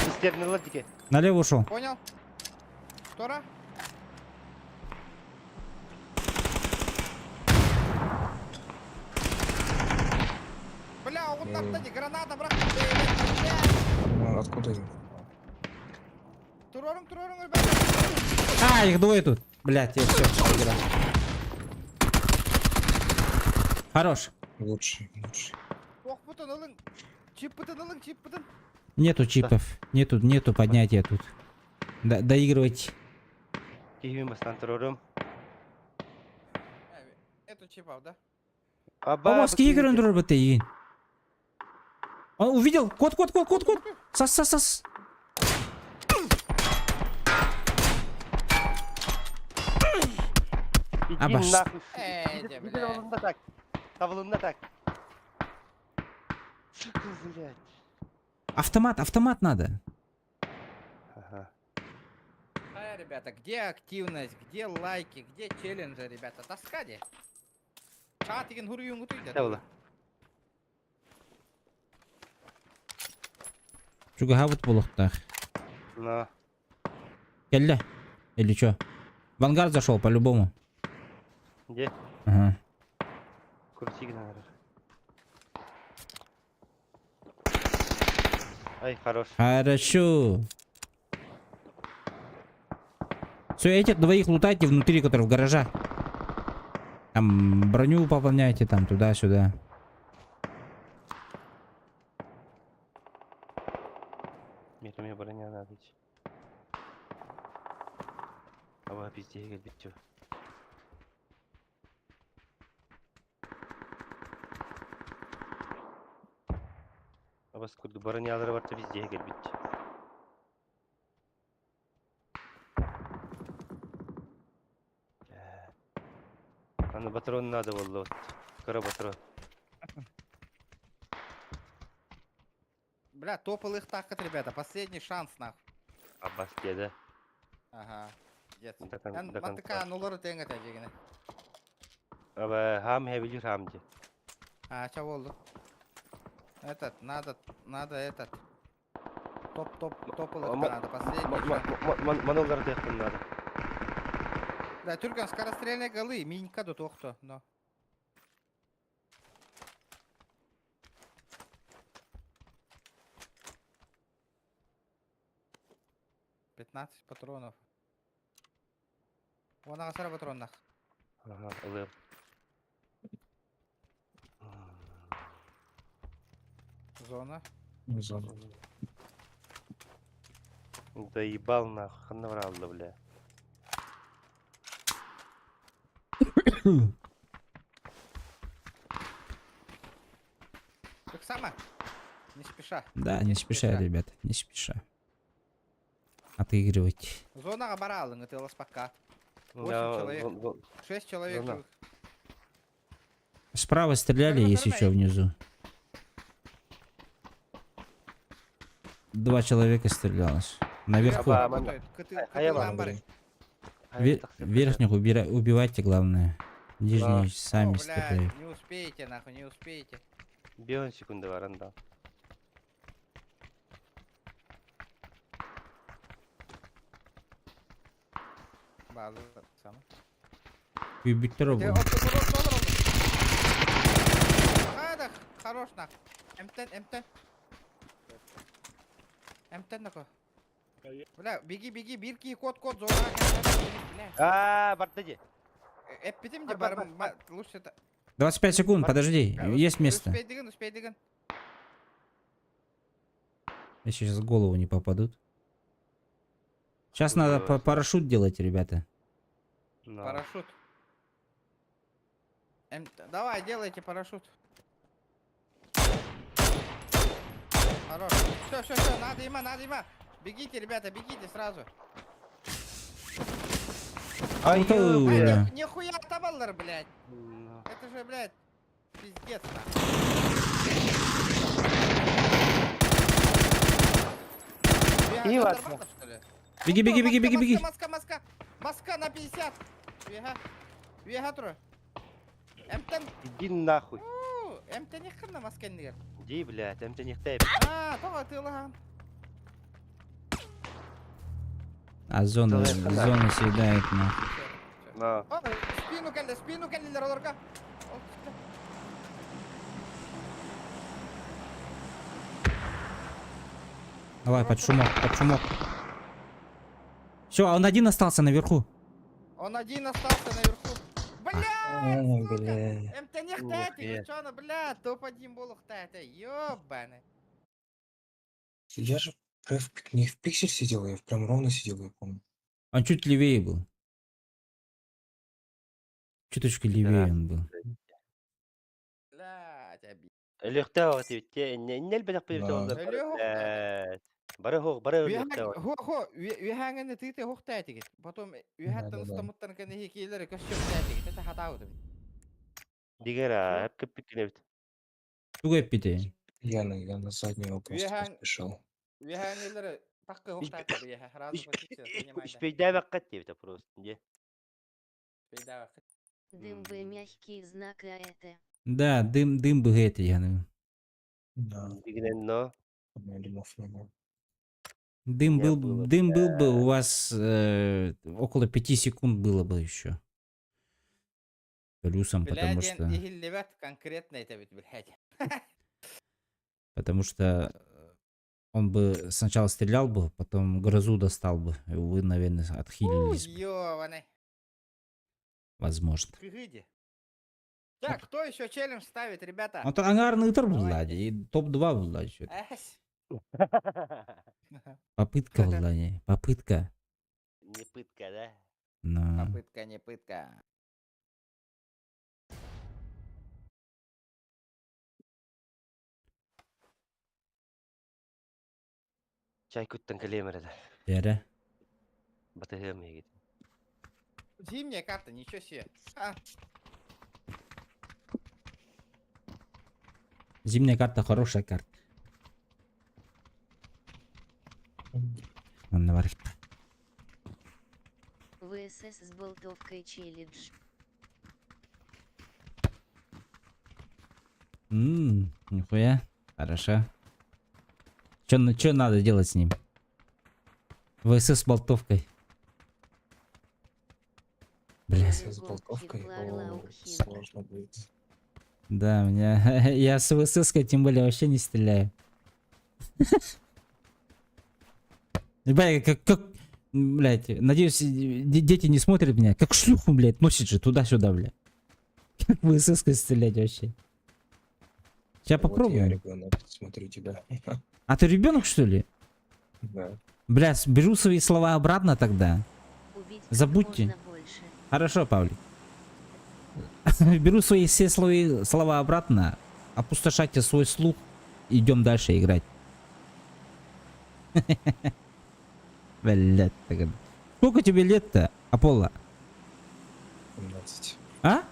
İsterini alır dike. Налево ушел. Понял? Тора? Бля, он на стаде граната, брат. Ну, откуда я? Турорум, ребята. А, их двое тут. Блять, я все проиграл. Хорош. Лучше. Ох, бутын, ылың. Чип бутын. Нету чипов. Нету поднятия тут. Доигрывать. Киюмастан тұрырым. Эту чипов, да? Бабаски игры он дробит и. Он увидел. Кот. Сас. Иди Абаш. нахуй. Эйди, Иди бля. тавылында так. Тавылында так. Сука, блядь. Автомат надо. Ага. Ребята, где активность, где лайки, где челленджи, ребята? Таскади. Чатыгин хуруюнгу туйда. Тавыла. Чуга хавут булыхтах. На. Келли. Или чё? В ангар зашел по-любому. Где? Ага. Курсик, наверное. Ай, хорош. Хорошо. Все, этих двоих лутайте внутри, которые в гаража. Там броню пополняйте, там туда-сюда. Мне броня надо идти. Ава пизде келбейт жо. Абас күрді бронялары барча пизде келбейт. Аны патрон надо болду вот. Скоро патрон. Бля, топовый тахат, ребята. Последний шанс, нахуй. Аббас деді. Ага. Дед. До конца. Матыка нулары теңге тәжегіне. Аба хам хевилер хамди. А, чё болду? Этот, надо этот. Топовый надо. Последний шанс. Монолар тектен надо. Да, Түркан, скорострельные голы. Минька до тохто, но. $15 патронов. Вон ағасара патроннах. Ага, ылым. Зона. Не зона. Доебал нахуй, хана вралды, бля. Так само? Не спеша. Да, не спеша, ребята, не спеша. Отыгрывать. Зона оборала, ты лоспака. 8 Я- человек. 6 человек Зона. живых. Справа стреляли, Нормально, есть еще нормально. внизу. 2 человека стрелялось. Наверху. Аба, Работает. а я Ламбары. Верхних убивайте, главное. Нижние сами О, стреляют. блядь, не успеете, нахуй, не успеете. Bir 10 sekunde var anda. Bazı sana. Büyüktür o bu. $30 oldu. Hadi, хорош нахуй. М10. М10 нахуй. Бля, беги, бирки, код, зона. Бля. Aa, Bartacı. Эппетим де барым, лучше это. 25 секунд, подожди. Есть место. Успей дыган. Если сейчас в голову не попадут. Сейчас надо парашют делать, ребята. No. Парашют. Давай, делайте парашют. Хорош. Все, надо има. Бегите, ребята, бегите сразу. Ay, Ото, yuh, бля. Нихуя табаллар, блядь. No. Это же, блядь, пиздец, И вас, Беги. Маска на 50. Вега тұр. Эмтен. Иди нахуй. Эмтен ехқырна маскендер. Иди, блядь, hem не хтеп. Тоға тылған. А зона съедает на. No. Спину кәлділер оларға. Давай, под шумок. Все, он один остался наверху. Он один остался наверху. Блядь, сука! Бля. Эмтен не Ух, хтәті, е. чона, блядь, топ-1 болу хтәті, ёбаны. Я же не в пиксель сидел, я прям ровно сидел, я помню. Он чуть левее был. Чуточку левее он был. لا تبي اليختاوغ تبتي إن البدق بيفتح Да. اللي هو البرلات برهو ويهاج اليختاوغ هو ويهاجن تيتي هو تاتيك потом ويهاتن Да-да-да. استمتن كان هي كيلر كشوف تاتيك تتا هتعود ديجرا هبكب بكنبت Тугай пите. Я на заднего просто ويهان поспешил. ويهان اللي بقى هو مش تاتي بيها رازو مش بسيطة понимаешь مش بيدافع قتي بروست بيدا Дым бы мягкий знак, а это. Да, дым бы это, я ну. Да, ديجرا إنه у меня дымов не было. не было, Дым был бы у вас около 5 секунд было бы еще. Плюсом, بلادين إيه اللي بات конкретно это بت بالحاجة потому что он бы сначала стрелял бы, потом грозу достал бы, и вы, наверное, отхилились бы, ёбаный возможно. кыгыди так кто еще челлендж ставит ребята Он ангарный тор был, Давайте. Ладя, и топ-2 был, Ладя, что-то. Эс. Попытка была, Ладя, попытка. Не пытка, да? Но... Попытка не пытка شاي كنت كلمة ده Яра. بتهم هيك зимняя карта ничего себе А, Зимняя карта хорошая карта. Он наверх. ВСС с болтовкой челлендж. Нихуя. Хорошо. Чё надо делать с ним? ВСС с болтовкой. Бля. С болтовкой его сложно будет. Да, у меня... Я с ВСС тем более вообще не стреляю. Бля, как... Блядь, надеюсь, дети не смотрят меня. Как шлюху, блядь, носит же туда-сюда, блядь. Как ВСС стрелять вообще? Сейчас Вот я попробуем. ребенок, смотрю тебя. А ты ребенок, что ли? Да. Бля, беру свои слова обратно тогда. Убить как Забудьте. можно больше. Хорошо, Павлик. Беру свои все слова обратно. Опустошайте свой слух. Идем дальше играть. Блядь. Сколько тебе лет-то, Аполло? 17. А?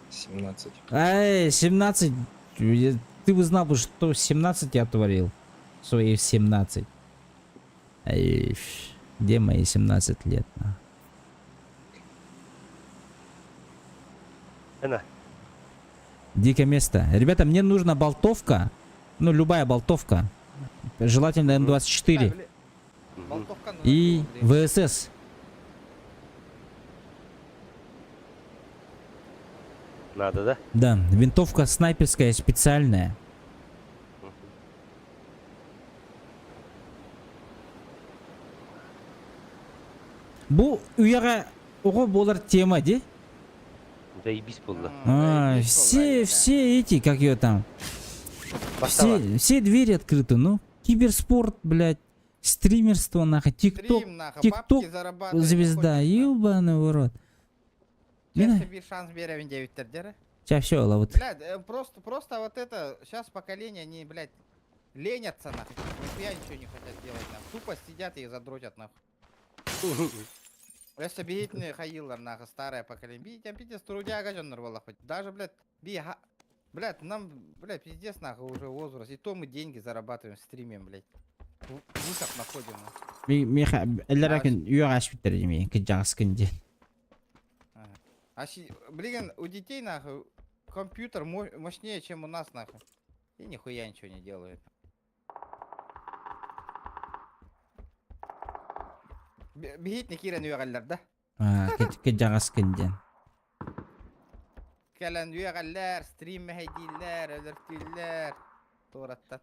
17. Ай, 17. Ты бы знал бы, что 17 я творил. Свои 17. Ай, где мои 17 лет? أنا Дикое место. Ребята, мне нужна болтовка. Ну, любая болтовка. Желательно М24. так, болтовка нужна И было, блин. ВСС. надо, да? Да, винтовка снайперская специальная. Бу уяга ого болар тема, де? Заебись было. Заебись Все, было, да. все эти, как ее там, все двери открыты, ну. Киберспорт, блядь, стримерство, нахуй, тикток, Стрим, нахуй, тикток, бабки зарабатывать, звезда, хочешь, нахуй. ебаный в рот. Сейчас тебе шанс берем 9 тердера. Сейчас все, ловут. Блядь, просто вот это, сейчас поколение, они, блядь, ленятся, нахуй. Нихуя ничего не хотят делать, нахуй. Тупо сидят и задротят, нахуй. Если бегитные хаилар, нахуй, старое поколение. Бить, пиздец, трудяга жоннор была хоть. Даже, блядь, блядь, нам, блядь, пиздец, нахуй, уже возраст. И то мы деньги зарабатываем, стримим, блядь. Выход находим, нахуй. Миха, эллеракин юга ашвиттер деме, кыджаскынде. Ага. Блин, у детей, нахуй, компьютер мощнее, чем у нас, нахуй. И нихуя ничего не делают. Бегитник кирен үйәгәлләр, да? Кыджаскынде. Кәлән үйәгәлләр, стрим мәһәйдилләр, өлөртүлләр. Тураттан.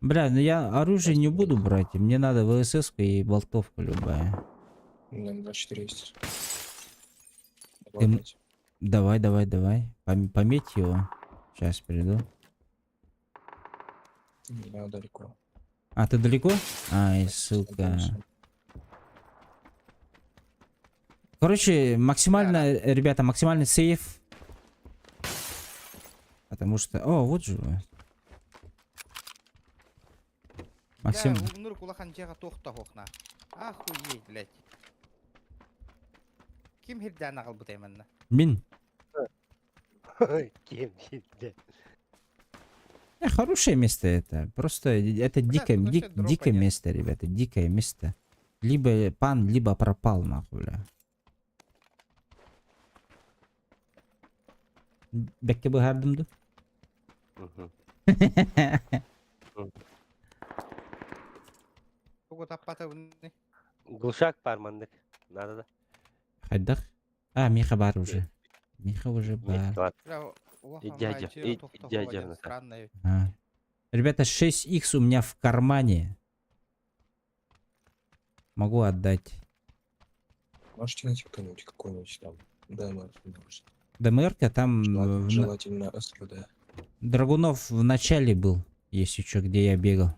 Бля, ну я оружие не буду брать, мне надо ВСС и болтовка любая. У меня М24 есть. Ты м- Ладно. Давай. Пометь его. Сейчас приду. Я далеко. А, ты далеко? Ай, Я сука. дальше. Короче, максимально, ребята, максимальный сейф. Потому что... О, вот же. Максим... Бля, Нур кулахан жеға тоқта қоқна. Охуеть, блядь. Ким хирдяна қал бұтайманна? Мин. Кем блядь. Хорошее место это. Просто это дикое, ну, вообще дропа дикое нет. место, ребята. Дикое место. Либо пан, либо пропал, нахуй, бля. Бәкке бұғардымды? Мгм. Бұғы таппаты бұны. Глушак пармандык. Надо да. Хайдақ? А, Миха бар уже. Миха уже Нет, бар. ладно. Бля, улахан дядя, жеға и тоқта дядя қоғадан на-ка. странный. А. Ребята, 6х у меня в кармане. Могу отдать. Можете найти кто-нибудь какой-нибудь там ДМР? ДМР-ка там... Желательно СКД. Драгунов в начале был. Если что, где я бегал.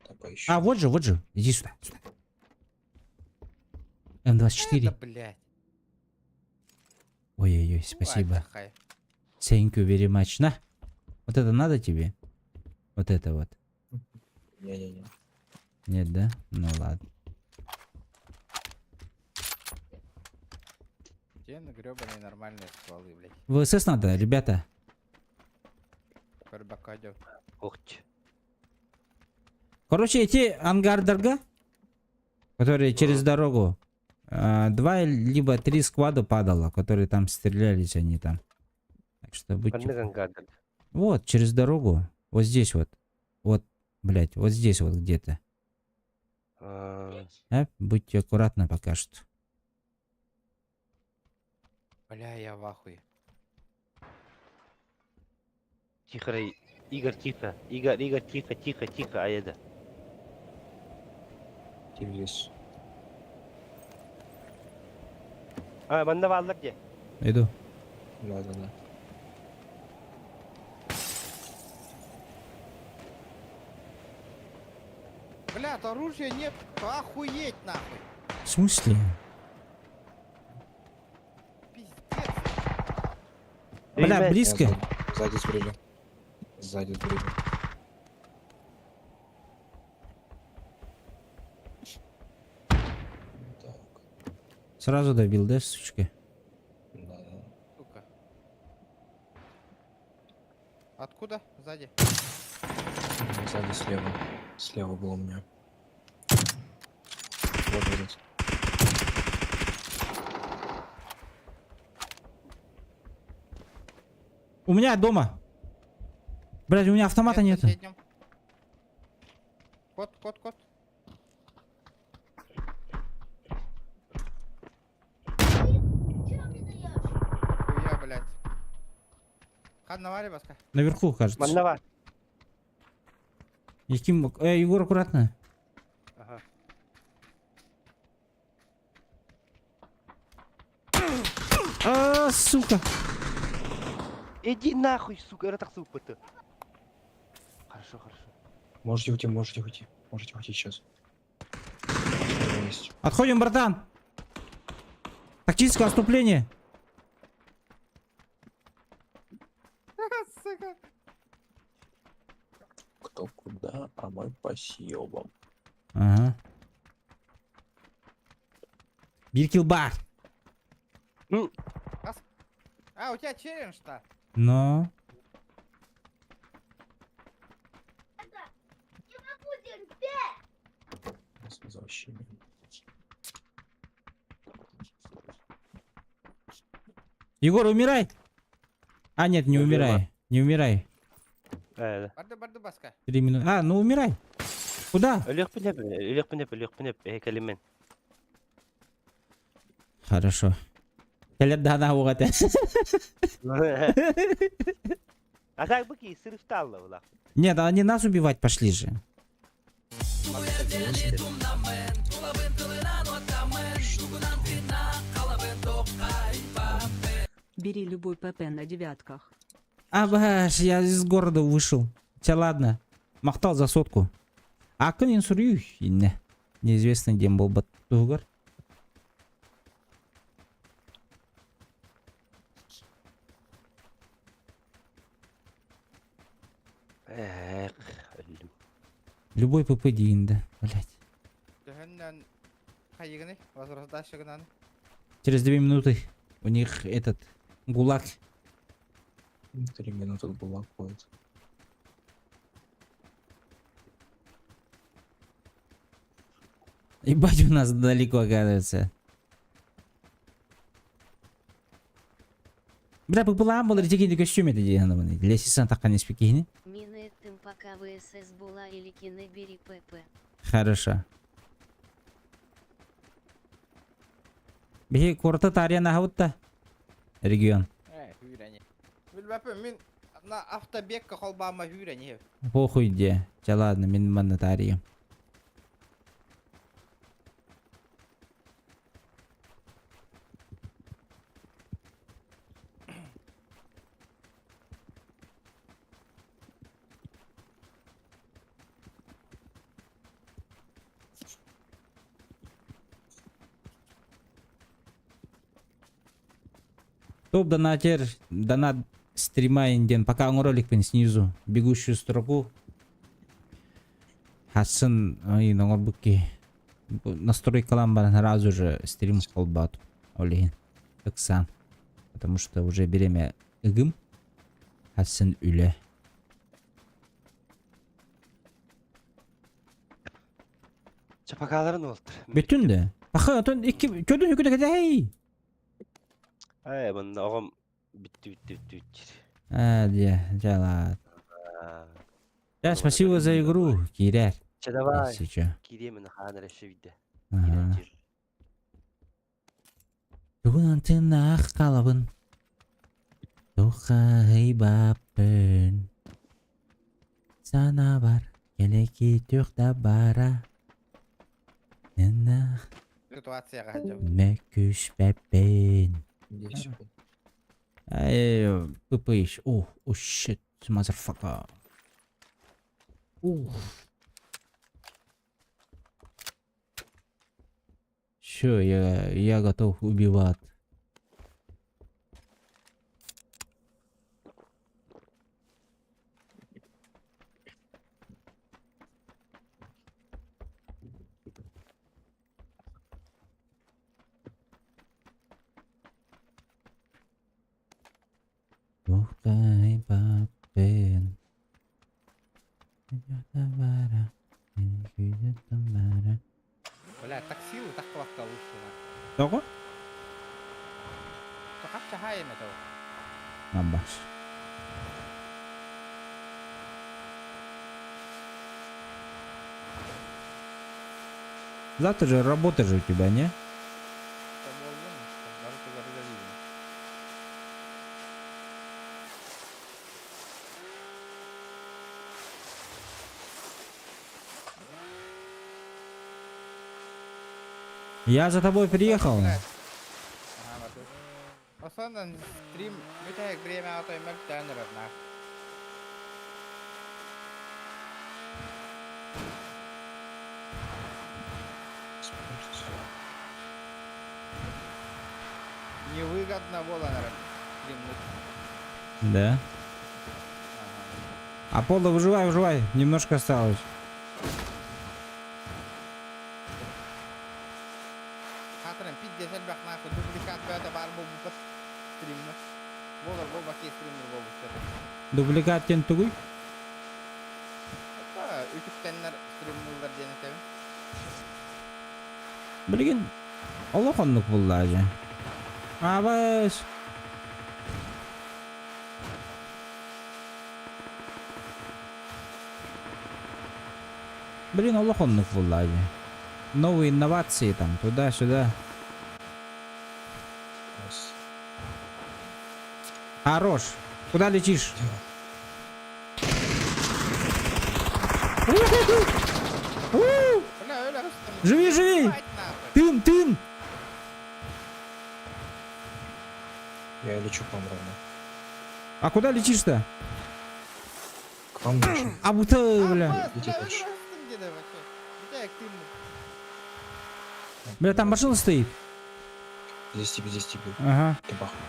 Да, поищу. А, вот же, вот же. Иди сюда. сюда. М24. Это, блядь. Ой-ой-ой, спасибо. Ай, Thank you very much. На. Вот это надо тебе? Вот это вот. Не-не-не. Нет, да? Ну ладно. Где гребаные нормальные стволы, блядь. ВСС надо, ребята. Көрбәк идет. Ух ты. Короче, эти ангардерга, которые через дорогу, 2 либо 3 сквада падало, которые там стрелялись они там. Так что будьте... Панныган гадал. Вот, через дорогу. Вот здесь вот. Вот, блять, вот здесь вот где-то. А, Будьте аккуратны пока что. Бля, я в ахуе. Тихо, Игорь, тихо. Игорь, тихо, тихо, тихо, Аеда. Тильвис. А, банда баллар где? Иду. Да-да-да. Блядь, оружия нет. Охуеть нахуй. В смысле? Пиздец. Бля, Ребят, близко. Сзади сбрили. Сзади сбрили. Так. Сразу добил, да, сучка? Да-да. Сука. Откуда? Сзади. Сзади слева. Слева был у меня. Вот этот. У меня дома. Блять, у меня автомата Я в нету. соседнем. Кот. Хуя, блядь. Ханна баска. Наверху, кажется. Мандава. Яким... Егор, аккуратно. Ага. А, сука. Иди нахуй, сука, это так сука. Хорошо, хорошо. Можете уйти, можете уйти. Можете уйти сейчас. Есть. Отходим, братан. Тактическое отступление. Сука. Кто куда, а мы по съебам. Ага. Биркилбар. А, у тебя челлендж-то? Но. Возвращение. Егор, умирай. А, нет, не Я умирай. Не умирай. Да. Барды баска. 3 минуты. А, ну умирай. Куда? Лег пнеп, калимен. Хорошо. Теледана угад. А как бы ки сырыв талла ула. Нет, они нас убивать пошли же. Бери любой ПП на девятках. А, баш, я из города вышел. Че, ладно. Мақтал за сотку. Акын инсурю, инне. Неизвестный дем был бат тугар. Эх, өлім. Любой ПП дейінді, блядь. Жөһөннөн кайыгыны, возвращашыгынан. Через 2 минуты у них этот гулаг. 3 минуты была ходит. Ебать, у нас далеко оказывается. Бля, бұлам болыр текенде костюм еді дегені мұны. Лесесен таққан еспекейні. Мины тым пока ВСС була или кине бери ПП. Хорошо. Бехе корты тарияна хавытта. Регион. Hüyreni. Bilmepim min na автобекка холбама hüyreni. Похуй де. Че, ладно, мен манна тариям. Топ донатер, донат стрима инден. Пока он роликпен снизу. Бегущую строку. Хасын, ой, ногор букки. Настройкалам бар сразу же стрим колбат. Олейн. Иксан. Потому что уже береме игым. Хасын үле. Çapakaların oldu. Bütün de. Bakın, iki, kötü hüküde kede hey. Ay, bunda oğlum bitti. Hadi, jalat. Да, спасибо за игру, Киряр. Че давай. Если чё. Gireyim ханere şu video. Ага. Бүгін антын ақ қалабын. Тухай бапын. Sana бар, келеки төқта бара. Нына Ситуацияга хажып. мәкүш бәппен. 10. Эй, пыпыш. О, shit, motherfucker. Всё, я готов убивать. Тухай баппен. Бля, таксил тахтавакка ушуна. Того? То капча хайме то. Набаш. Завтра же работа же у тебя, не? Я за тобой приехал. Осондан стрим бүтек время атой мөлтөнөр на. Невыгодно было, наверное, стримнуть. Да. Аполло, выживай. Немножко осталось. Хатырын пиддесел бак нахуй дубликат бөтө бар болуп стримне. Болор болбаки стримнер болуп. Дубликаттен тугуй. Ütüktеннер стримнер денетеби. Билген. Олохонлук булду ажы. Абаш. Блин, олохонлук булду ажы. Новые инновации там, туда-сюда. Хорош. Куда летишь? Бля, öyle Живи! Тын! Я лечу к вам ровно. А куда летишь-то? К Вам машина. Абута, бля. Иди дальше. Где-то вообще. Где активный? Бля, там машина стоит. Здесь тебе. Ага. Ты бахнул.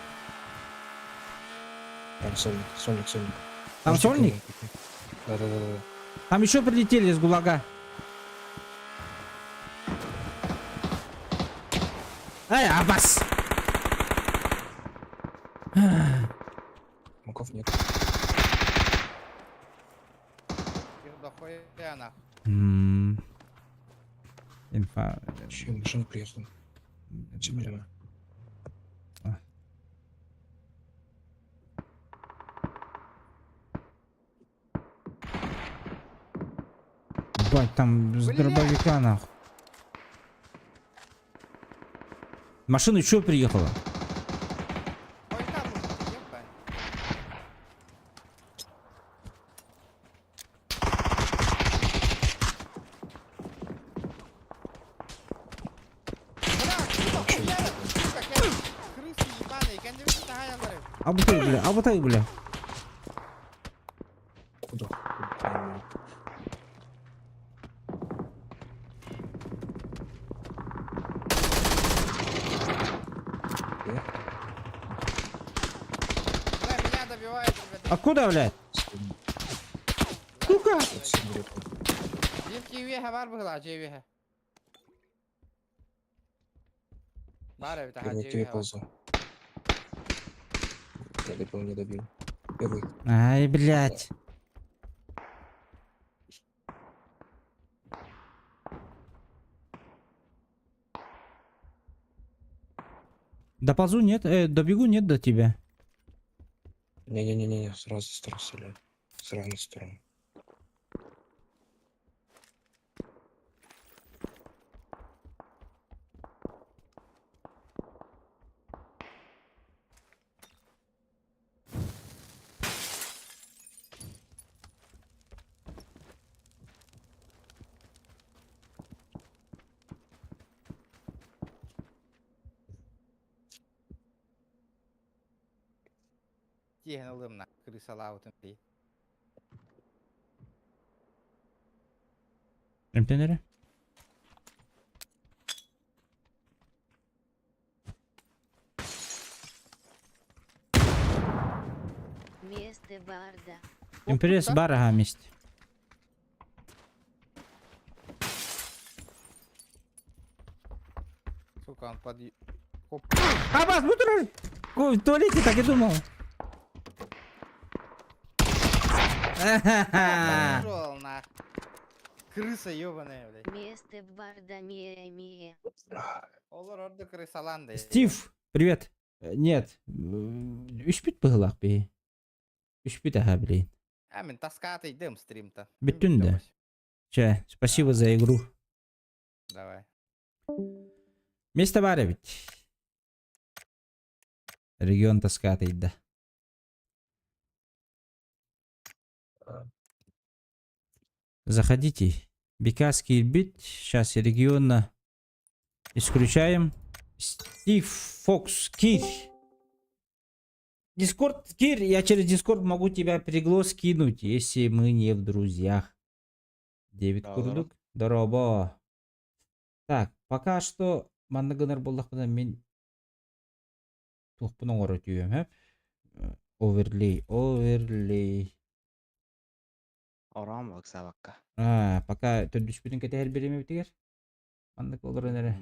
Там сольник. Там Можете сольник? голову купить? Да. Там еще прилетели из ГУЛАГа. Эй, Аббас! Маков нет. Их дохуя нахуй. Инфа. Еще машина приехала. Все прямо. Бать, там с Бля! дробовика нахуй. Машина еще приехала. Ой, там уже, ебать. Бля, хуя, сука, крысы ебаные, кандидаты тагаялары. Абутай, бля. Куда? Бля, меня добивают, ребята. Откуда, блядь? Сука! Девки веха var mı la cevihe? Var evet ha Первый к тебе cevihe var. ползу. Не добил. Первый. Ай, блядь. Доползу нет, добегу нет до тебя. Не, сразу стреляю. С разных сторон. Тихо налым на крыса лаутын пи. Эмтенери? Место барда. Имперес барага месть. Сука, он под... Хоп. Аббас, бутер! Ой, в туалете так и думал. Ахаха. Пошёл на. Крыса ебаная, блядь. Место барда мия. Олар орды крысаланды. Стив, привет. Нет. Үч бит быгылак бе. Үч бит аха, блин. А, мен таскаты идем стримта. Бүтүн да. Ча, спасибо за игру. Давай. Место бар бит. Регион таскатый, да. Заходите. Бекасский бит. Сейчас региона исключаем. Стив, Фокс, Кир. Дискорд, Кир, я через Дискорд могу тебя приглас скинуть, если мы не в друзьях. Девид Курдук. Здорово. Так, пока что мандагынар болдақпыдан мен тухпының оры түйем, Оверлей. Орам бак сабакка. Пока төндүшпүтүн кетер береме битигер. Мандак болор энере.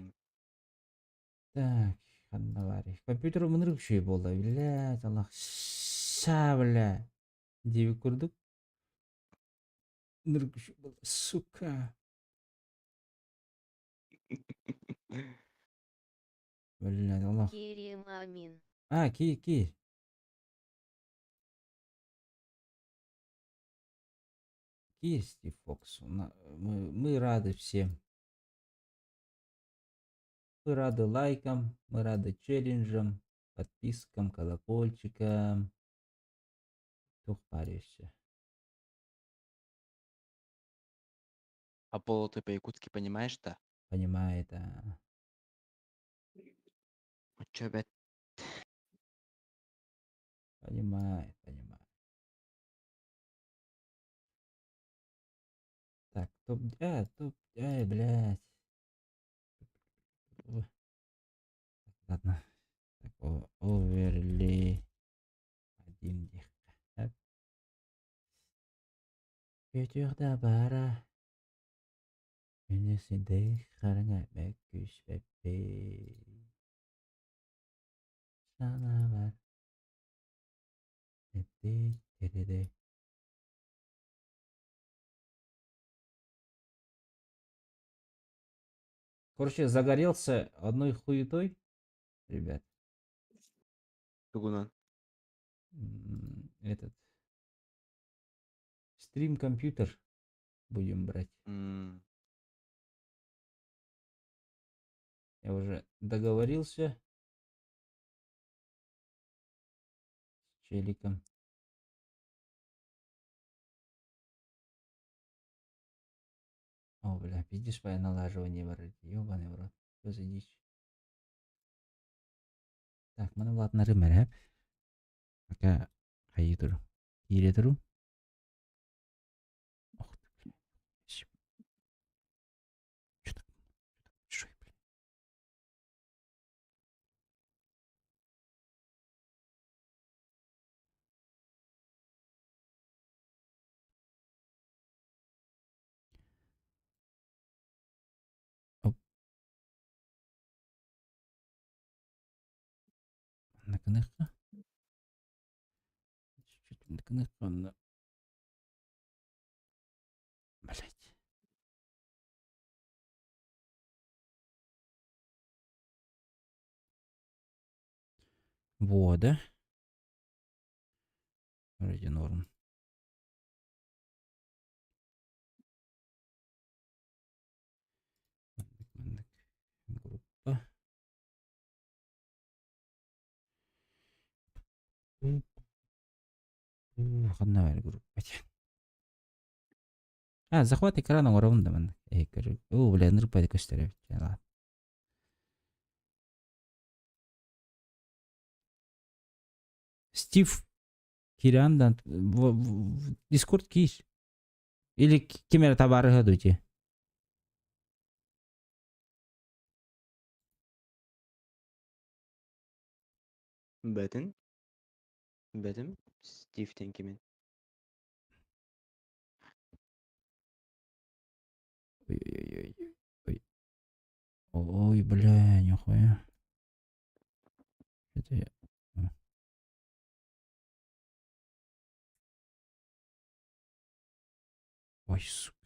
Так, қанда бар. Компьютер мыныр күшей болды. Блядь, Аллах. Ша, бля. Девид Курдук. Мыныр күшей болды. Сука. Блядь, Аллах. Кирим Амин. Ки. Есть Стив Фокс. Мы рады всем. Мы рады лайкам, мы рады челленджам, подпискам, колокольчикам. Тух паришься. А Поло ты по-якутски понимаешь-то? Понимает, Ну чё, опять? Понимает. блядь. Ой, ладно. Так, оверли. Один дих. Көтүрдө бара. Үнесиндей хараңа мәккүс бәппе. Sana var. Тереде. Короче, загорелся одной хуетой, ребят. Тугунан. Этот стрим-компьютер будем брать. Я уже договорился с челиком. О, бля, пиздишь, моя налаживание ворот. Ёбаный в рот. Что за дичь? Так, mana bulatları merhab. Maka kayu turu. Kiri turu. Ох ты, бля. Что-то. Что, бля. Оп. На-ка. Чуть-чуть на-ка. Блять. Вот, да? Вроде норм. Группа. Одна группа. Захват экрана уровня, man. Бля, нырпайды көстеріп. Ладно. Стив Кирандан в Дискорд киш. Или кемера табары гадуйте. Бәтін. Бәтім. Стивтен кемен. Ой. Ой, бля, нихуя. Это я. Ой, сука.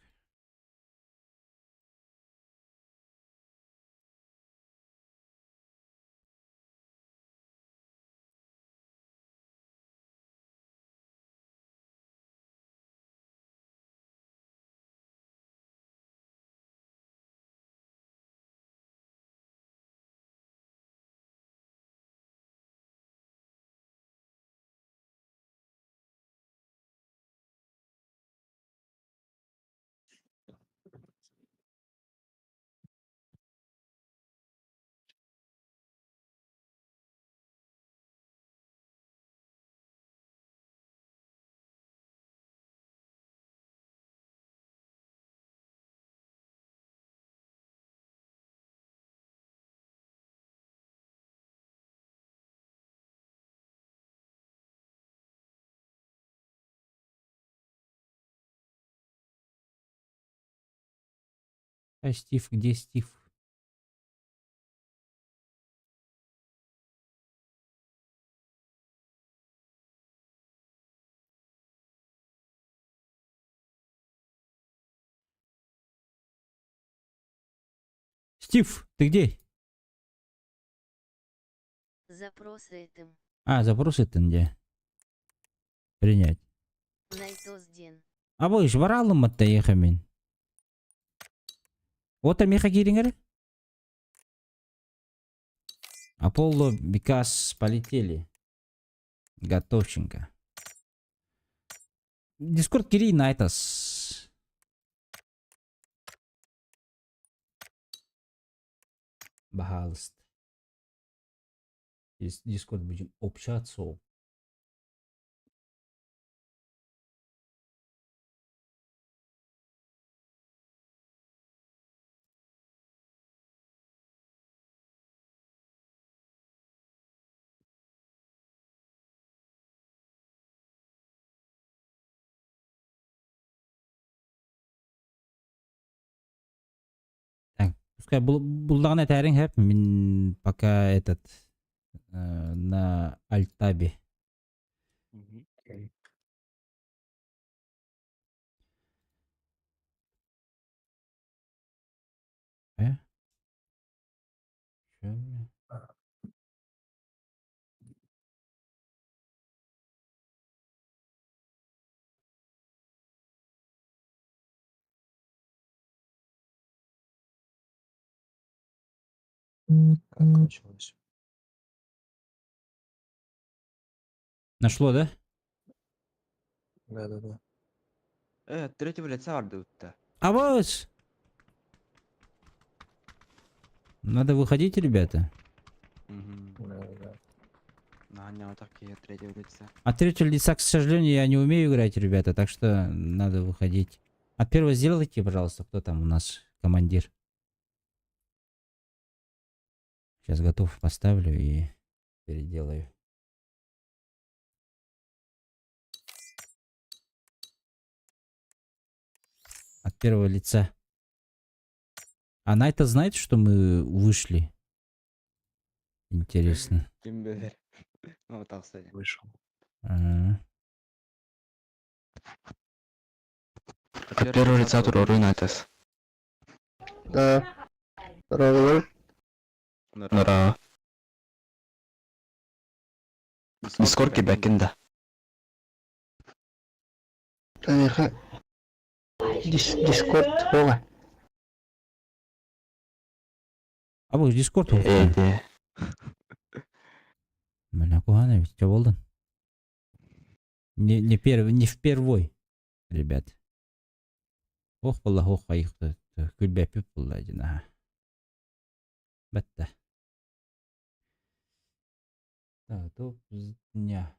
А Стив, где Стив? Стив, ты где? Запросы этим. Запрос это где? Принять. Найтозден. Абой, жваралым атта ехамин. Ота меха кирингер? Аполло, Бекас, полетели. Готовченко. Дискорд кири найтас. Пожалуйста. Дискорд будем общаться. Пускай булдаган этәрин хэп, мин пока этот на альтабе. Мгм. Чё? Как началось? Нашло, да? Да-да-да. Третьего лица варды. Авось! Надо выходить, ребята. Да-да-да. На такие третьего лица. От третьего лица, к сожалению, я не умею играть, ребята, так что надо выходить. От первого сделайте, пожалуйста, кто там у нас командир. Сейчас готов, поставлю и переделаю. От первого лица. Она это знает, что мы вышли? Интересно. Ким bilir? Ну, так сказать. Вышел. А, От первого лица турорун айтасыз. Да. Здорово. Нора. Дискордке бәкінді. Конечно. Дискорд. Ой. А вы дискорд болдун? Эйде. Мына куана ведь, что болдун? Не впервой, ребят. Ох, балла, ох, айықты. Күлбәпіп болла, жина. Бәтті. Так, топ дня.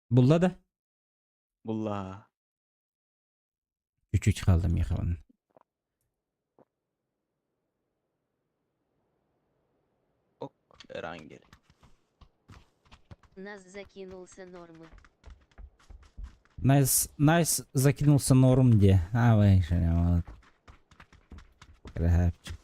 Булла да? Булла. Чуть-чуть қалдым, яхаван. Ок, Эрангель. Нас закинулся нормы. Найс закинулся норм где. А, вы, вот. Красавчик.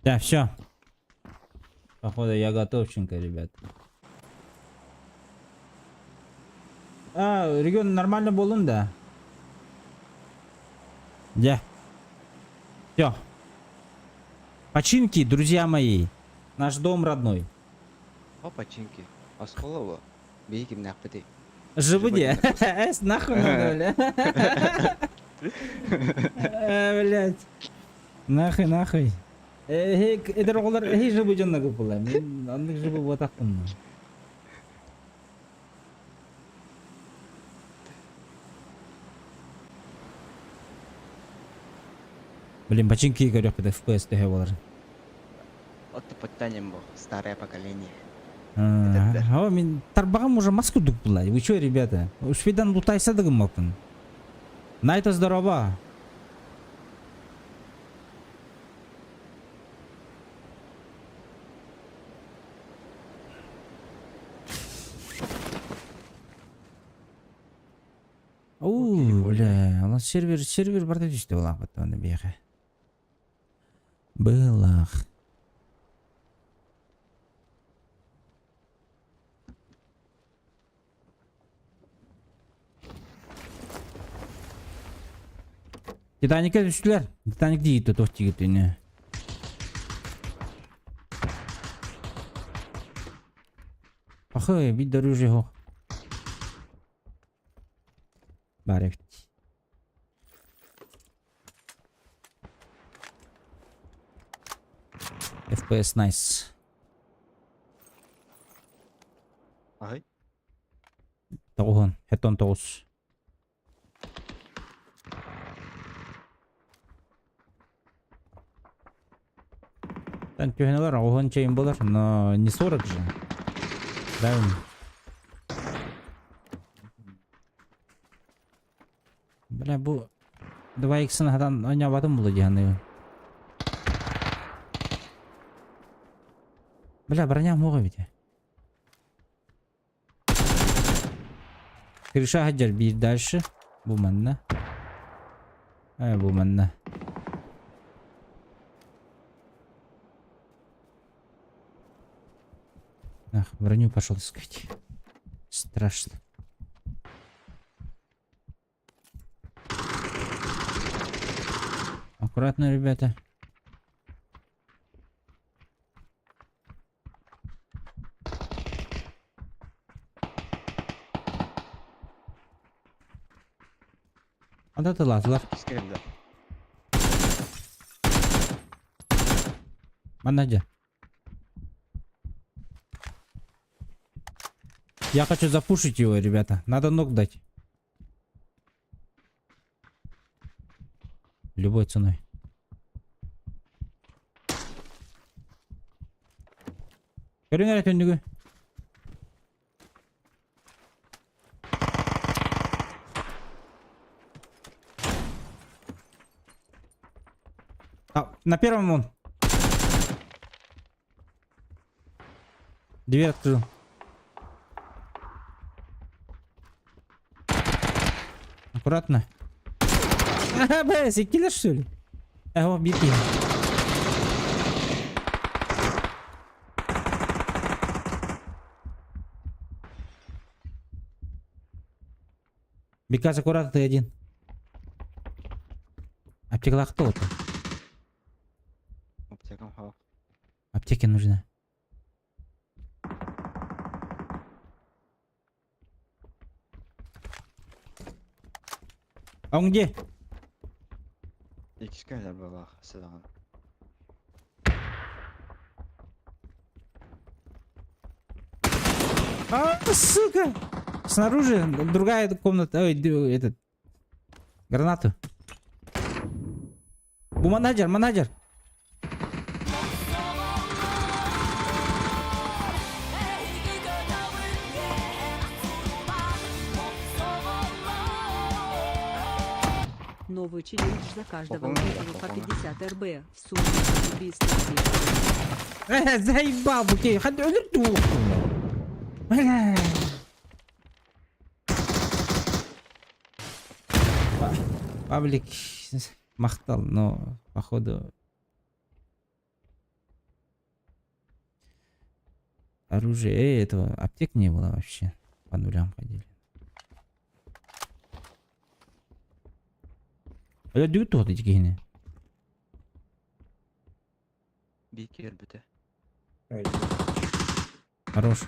Да, все. Походу, я готовченко, ребят. А, регион нормально болын, да? Да. Все. Починки, друзья мои. Наш дом родной. Опачинки. Осколово. Бейким нахпыты. Живы где? Эс, нахуй надо, бля. Блять. Нахуй. Это оголар живы жонна көп була. Мен андык живы батакпын. Блин, починки говорю, под FPS ты говоришь. Отто подтянем бо. Старое поколение. А, мен тарбагам уже маску дук була. Вы чё, ребята? Ушвидан лутайса дагым мапын. Найта здорова. Бля, у нас сервер барда düştü ulan потом беха. Было. Titanic'e düştüler. Titanic değil gitti tohti gitti ne. Ахы, bir de уже ho. Bari bitti. FPS nice. Ай. Тоғын, хеттон тоғыз. Там тюхнелер, оған чейін болар, но не 40 же. Правильно. Бля, bu 2x'ini hadan oynayabadım bulu yani. Бля, броня много ведь. Крыша хаджар bir дальше. Bu manna. Bu manna. Ах, броню пошел искать. Страшно. Аккуратно, ребята. Anda tılazlar. Geldi. Манаджа. Я хочу запушить его, ребята. Надо ног дать. Любой ценой. Көріңер әтөндігі. На первом он. Дверь открыл. Аккуратно. Ага, бля, секилер что ли? Ага, беги. Бекас, аккуратно, ты один. Аптека кто то? Аптекам хав. Аптеке нужна. А он где? İki geldi baba. Selam. А, сука! Снаружи другая комната. Ой, этот. Гранату. Bu manajer, manajer. Новый челлендж за каждого По-моему, выиграла по по-моему. 50 РБ в сумме за убийство всех. Заебал, букей. Hadi öldürdü bu. Бля. Паблик махтал, но походу оружие этого аптек не было вообще. По нулям ходили. Öyle düğüt oldu yine. Bir kere bite. Ай, Хорош.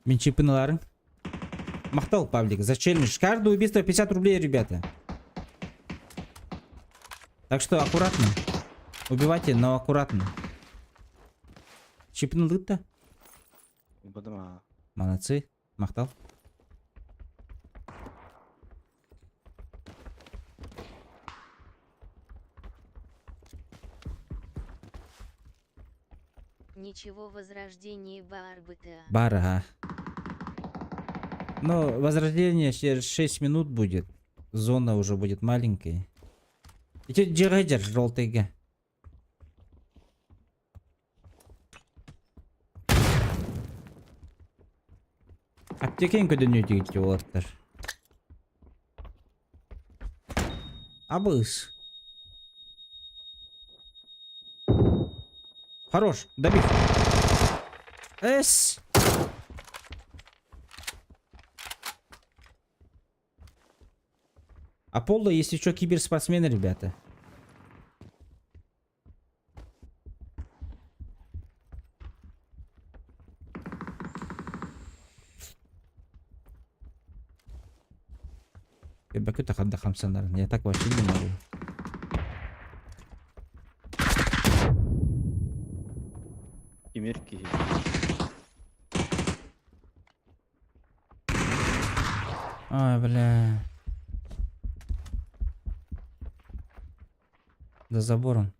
Мен чипыналарың. Мақтал, Павлик, за челлендж. Каждое убийство 50 рублей, ребята. Так что аккуратно. Убивайте, но аккуратно. Чипынылды-то? Buldum ha. Молодцы. Мақтал. Ничего возрождение Барбыта. Бара. Ну, возрождение через 6 минут будет. Зона уже будет маленькая. И че джерайджер желтыйга. Аптекең көдөнү жигитке болаттар. Абыс. Хорош, добив. Эс. Аполло, если что, киберспортсмены, ребята. Бакута хадда хамсандар. Я так вообще не могу. Имерки. Ой, бля. За забором.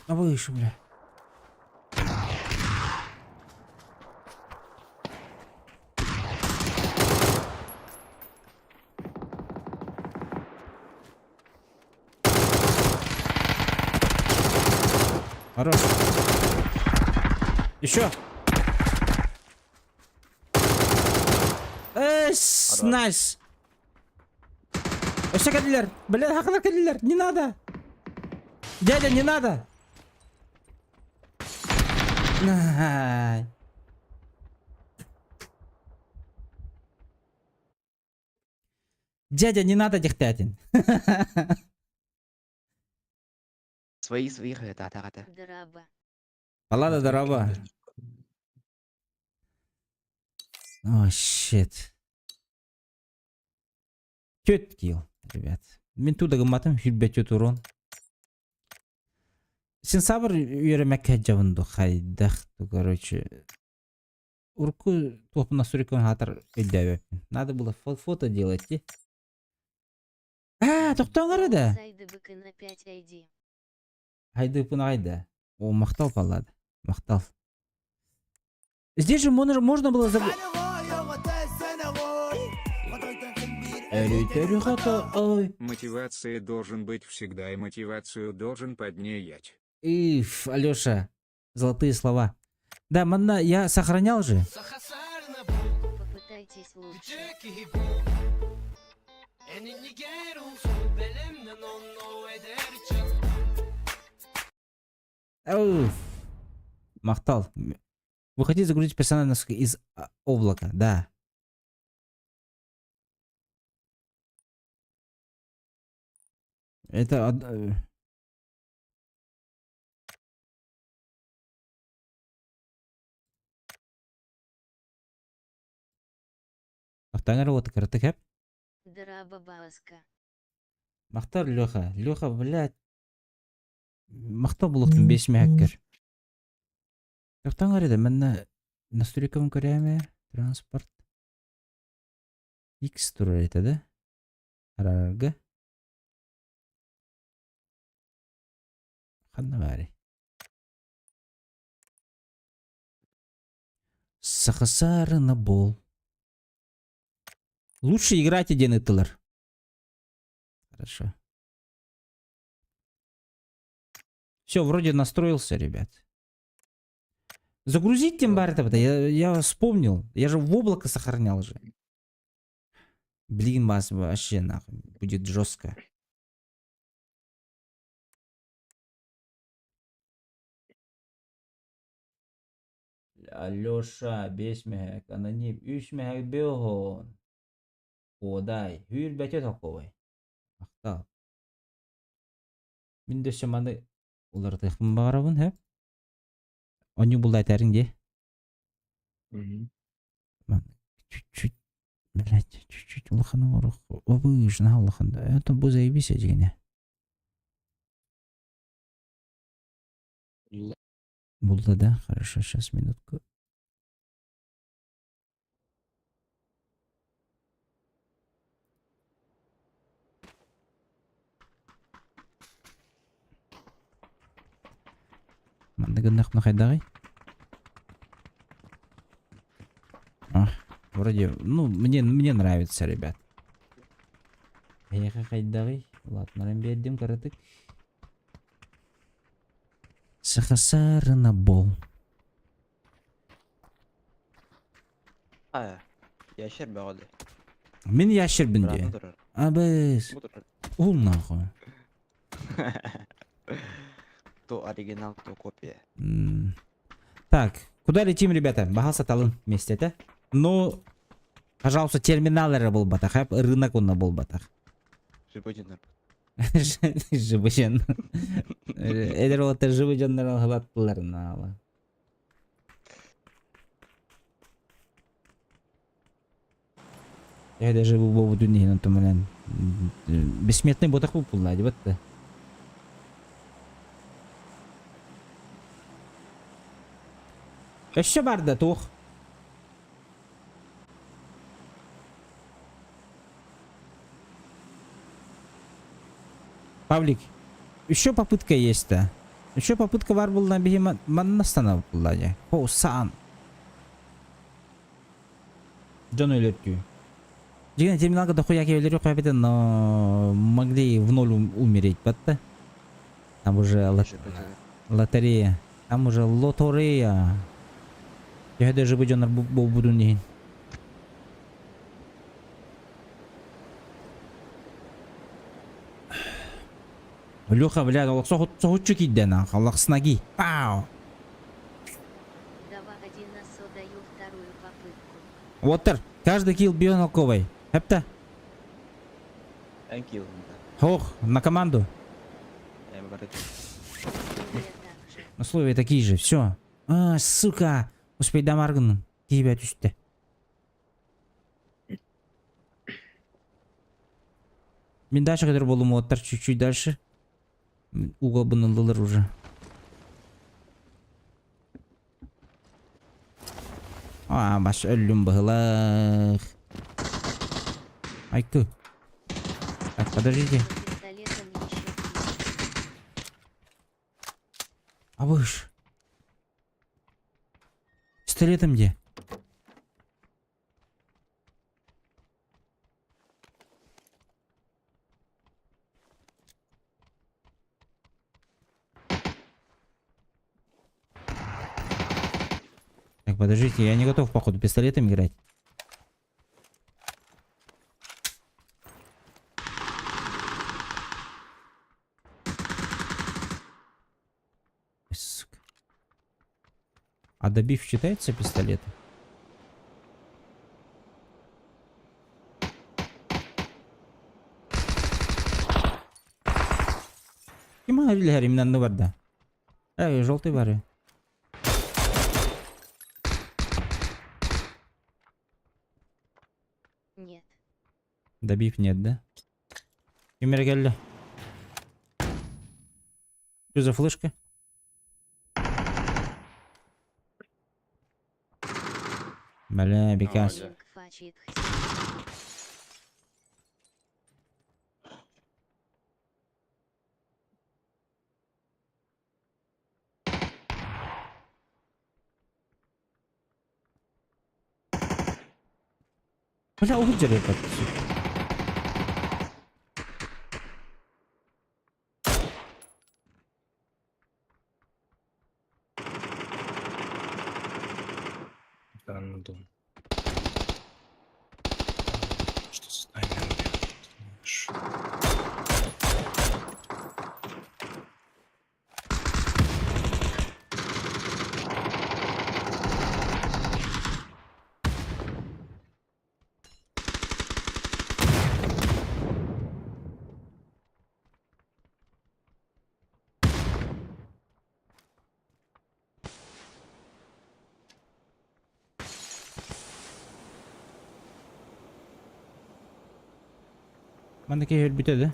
А выше, бля. Хорош. Еще. Найс. Все кадиллер. Бля, хакла кадиллер. Не надо. Дядя, не надо. Най. Дядя, не надо дихтятин. Свои это. Драба. Палада дорога. О, щит. Тет кил, ребят. Мен туда гаматым хүлбет урон. Сен сабыр үйремек жабынды хайдах, короче. Урку топына сурикон хатыр өйдәвеп. Надо было фото делать, де. Тоқтаңар еді. Сайды быка на 5 ID. Хайды пына айда. О, мақтал палады. Мақтал. Здесь же можно было забыть. Мотивация должен быть всегда, и мотивацию должен поднять. Иф, Алёша, золотые слова. Да, манна, я сохранял же. Попытайтесь лучше. Уф. Махтал. Вы хотите загрузить персонажа из облака, да. Это... Махтаңар вот карты кәп. Драба баласка. Махтар Леха. Леха, блядь. Махтал булыктың 5 мәккер. Махтаңар еді, мәнна настройкам көрәме? Транспорт. X турар етеді. Арарғы. Қанна бәрі. Сақысарына бол. Лучше играть один итылар. Хорошо. Все, вроде настроился, ребят. Загрузить тем бар это, я вспомнил. Я же в облако сохранял же. Блин, вас вообще нахуй. Будет жестко. Алёша, 5 мәк, аноним, 3 мәк беғон. Одай, үйір бәте тақуай. Мақтал. Мен дөсе маны олар тақым бағарабын, хә? Оны бұл айтарың де? Чуть-чуть, блядь, чуть-чуть улаханы орық. Обы жына улахында. Это бұл заебись әдегене. Болды да, хорошо, сейчас минутку. Мандагыннақ нахайдағай. Вроде, ну, мне нравится, ребят. Аяқа қайдағай. Латнарым бердім қаратық. Сақасарына бол. Яшер бағады. Мен яшер бінде. Абыз. Ол нахуй. То оригинал, то копия. Так, куда летим, ребята? Бағал саталын вместе, да? Ну, пожалуйста, терминалары был батах, а рынок он был батах. Живы жан. Эдер олар живы жандар алаттылар нала. Я даже живу в дүние онтон менен бессмертный ботак болуп булла деп атты. Еще бар да тух. Павлик, еще попытка есть-то. Еще попытка бар был на беге маннастана булла я. О, сан. Джон өлөттү. Деген терминалга дохуя кебелери коябеди, но могли в ноль умереть, батта. Там уже лотерея. Там уже лотерея. Я даже выйдёнар буду не. Лёха, блядь, ол соғытшы кейден, Аллах снаги. Пау! Дава 1 на СО даю вторую попытку. Отыр, каждый килл бьён алковой. Хепта? Ох, на команду. Условия также. Условия такие же, все. А, сука! Успей дамарган. Тебя түсті. Мен дальше kadar болуmu оттар чуть-чуть дальше. Угол бынылдылар уже. А, баш өлүм быгылах. Айку. Так, подождите. Пистолетом еще А вы ж. Пистолетом где? Так, подождите, я не готов, походу, пистолетом играть. Сука. А добив считается пистолет? Кем говорили, именно бар да? Желтый бар. нет. Добив нет, да? Кемер geldi. Что за флешка? Бля, бекас. Линк фачит. Бля, угодили как. Да, ну да. Что с нами? Bendeki her bitedi.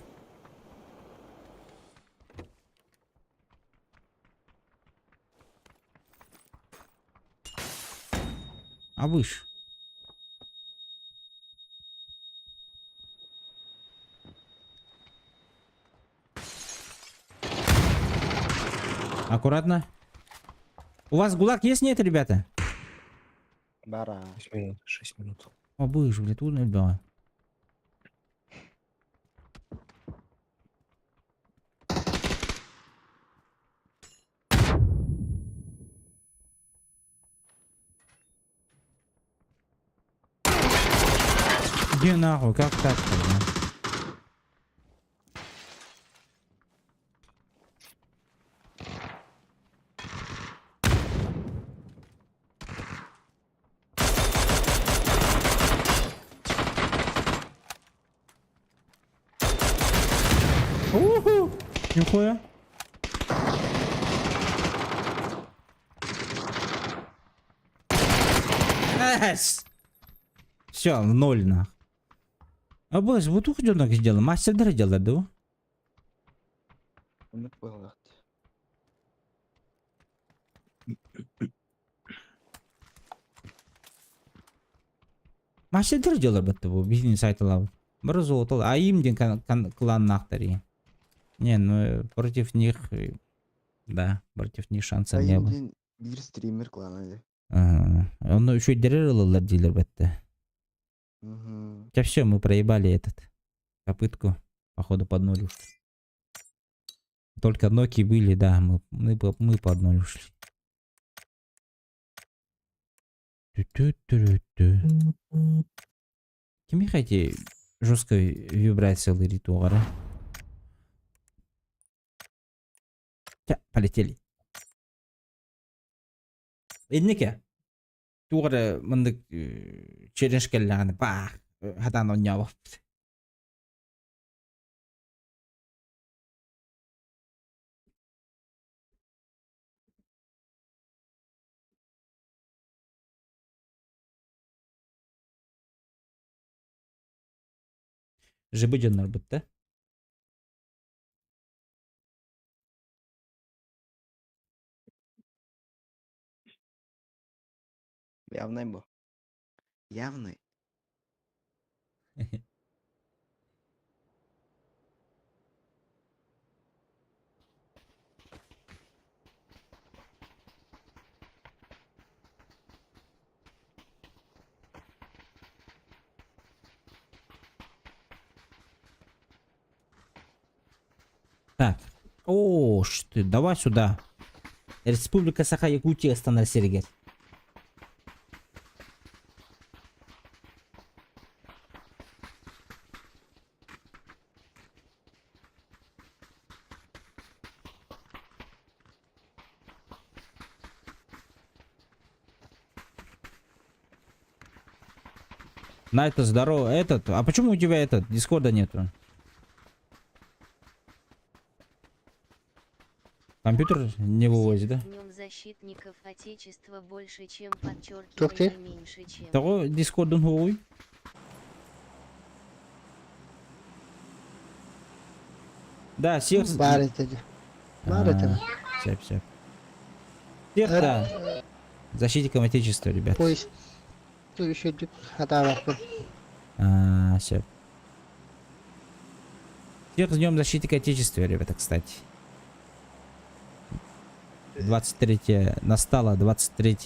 Abış. Аккуратно. У вас гулаг есть, нет, ребята? 6 минут, 6 минут. Абыш, блядь, тут да. Иди нахуй, как так-то, блядь? Уху! Нихуя. Все, в ноль нах. А бос, вот ух жонок сделал. Мастердер делал, да? Мастердер делал бетте bu бизнес айтылабы. Бір золото. А им ден клан нақтари. Не, ну против них, да, против них шанса не было. Bir streamer кланы. Он еще деревья дилер бетте. Хотя все, мы проебали попытку, походу под ноль ушли. Только ноки были, да, мы под ноль ушли. Кем хотите жесткой вибрациялы ритуала? Полетели. Иннеке. Тугары мындык черешкелланы бах хатан онябып. Жибы жоннор бутта. Явный bu. Явный. Так. О, что ты, давай сюда. Республика Саха-Якутия стандарт сергер. На это здорово. А почему у тебя Дискорда нету? Компьютер не вывозит, да? Днем защитников Отечества больше, чем Ух ты. подчеркивание меньше, чем. Того Дискордун вывой. Да, всех... Bari dedi. Bari dedi. Все. Всех, да. Защитникам Отечества, ребят. Polis. Görüşürdük. Hadi bakın. Все. Всех с Днем Защитника Отечества, ребята, кстати. 23 настало, 23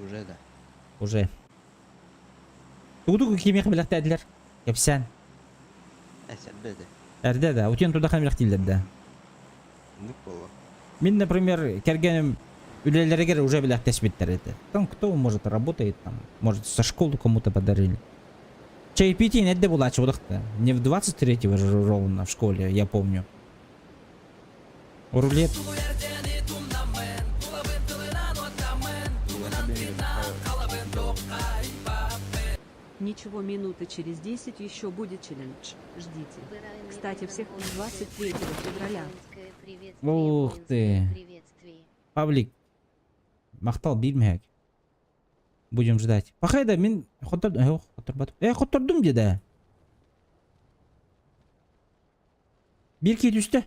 Уже да. уже. Тугу кеме хабилактадылар. Кепсен. Әсәбеді. Әрде да. Утен туда хабилактилер да. Нүк болу. Мен, например, кергенім үлелерге уже билактеспиттер это. Там кто может работает там, может со школы кому-то подарили. Чаепитие недде было чудо-то. Не в 23-го же ровно в школе, я помню. Рулет. Ничего, минуты через 10 еще будет челлендж. Ждите. Кстати, всех 23 февраля. Ух ты. Павлик. Мақтал билмек. Будем ждать. Пахайда мен хоттырдым деді. Bir kez düştü.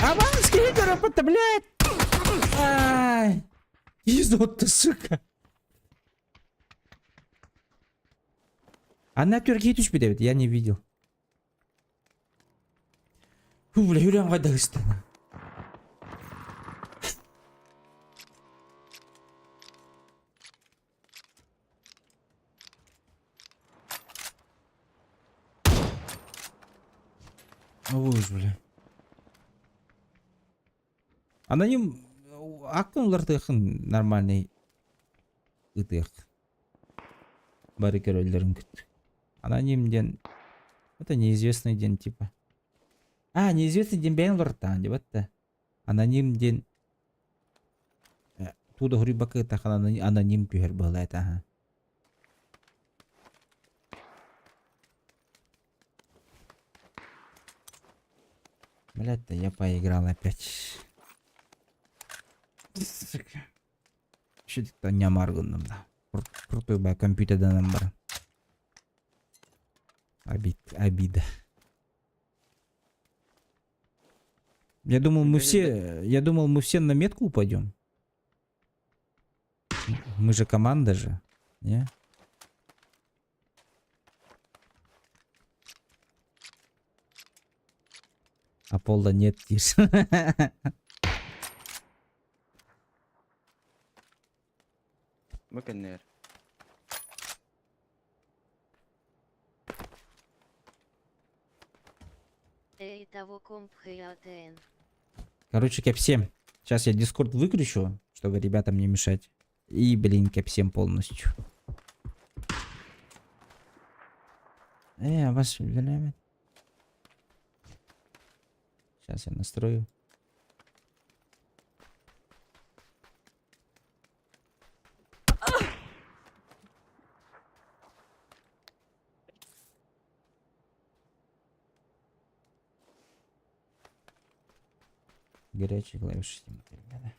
Aman скелетер работа, блядь! Ай! Изот-то, сука! Она тюрки düşmedi, Дэвид, я не видел. Фу, бля, Юлиан Вайдагыстана. Ой, бля. Аноним аккаунтларды нормальный ытык. Барикер өлдерін күт. Аноним ден. Это неизвестный ден типа. Неизвестный ден бәйін лұрттан деп атты. Аноним ден. Туда хури бакы тахан аноним пюхер была это, ага. Блядь-то я поиграл опять. Что-то не маргуном, да. Крутой бай компьютер да номер. Обида. Я думал, мы все на метку упадем. Мы же команда же, не? А пола нет, Тиш. مكنر Эй, того комп ХАТН. Короче, Кэп-7. Сейчас я Дискорд выключу, чтобы ребятам не мешать. И, блин, Кэп-7 полностью. А вас... Сейчас я настрою. Горячие клавиши снимать, ребята.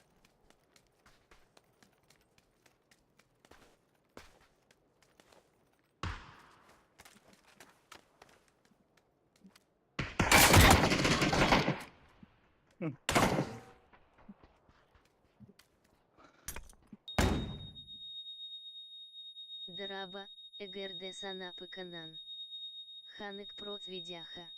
Драба, Эгерде Санапы Канан. Ханык прот видяха.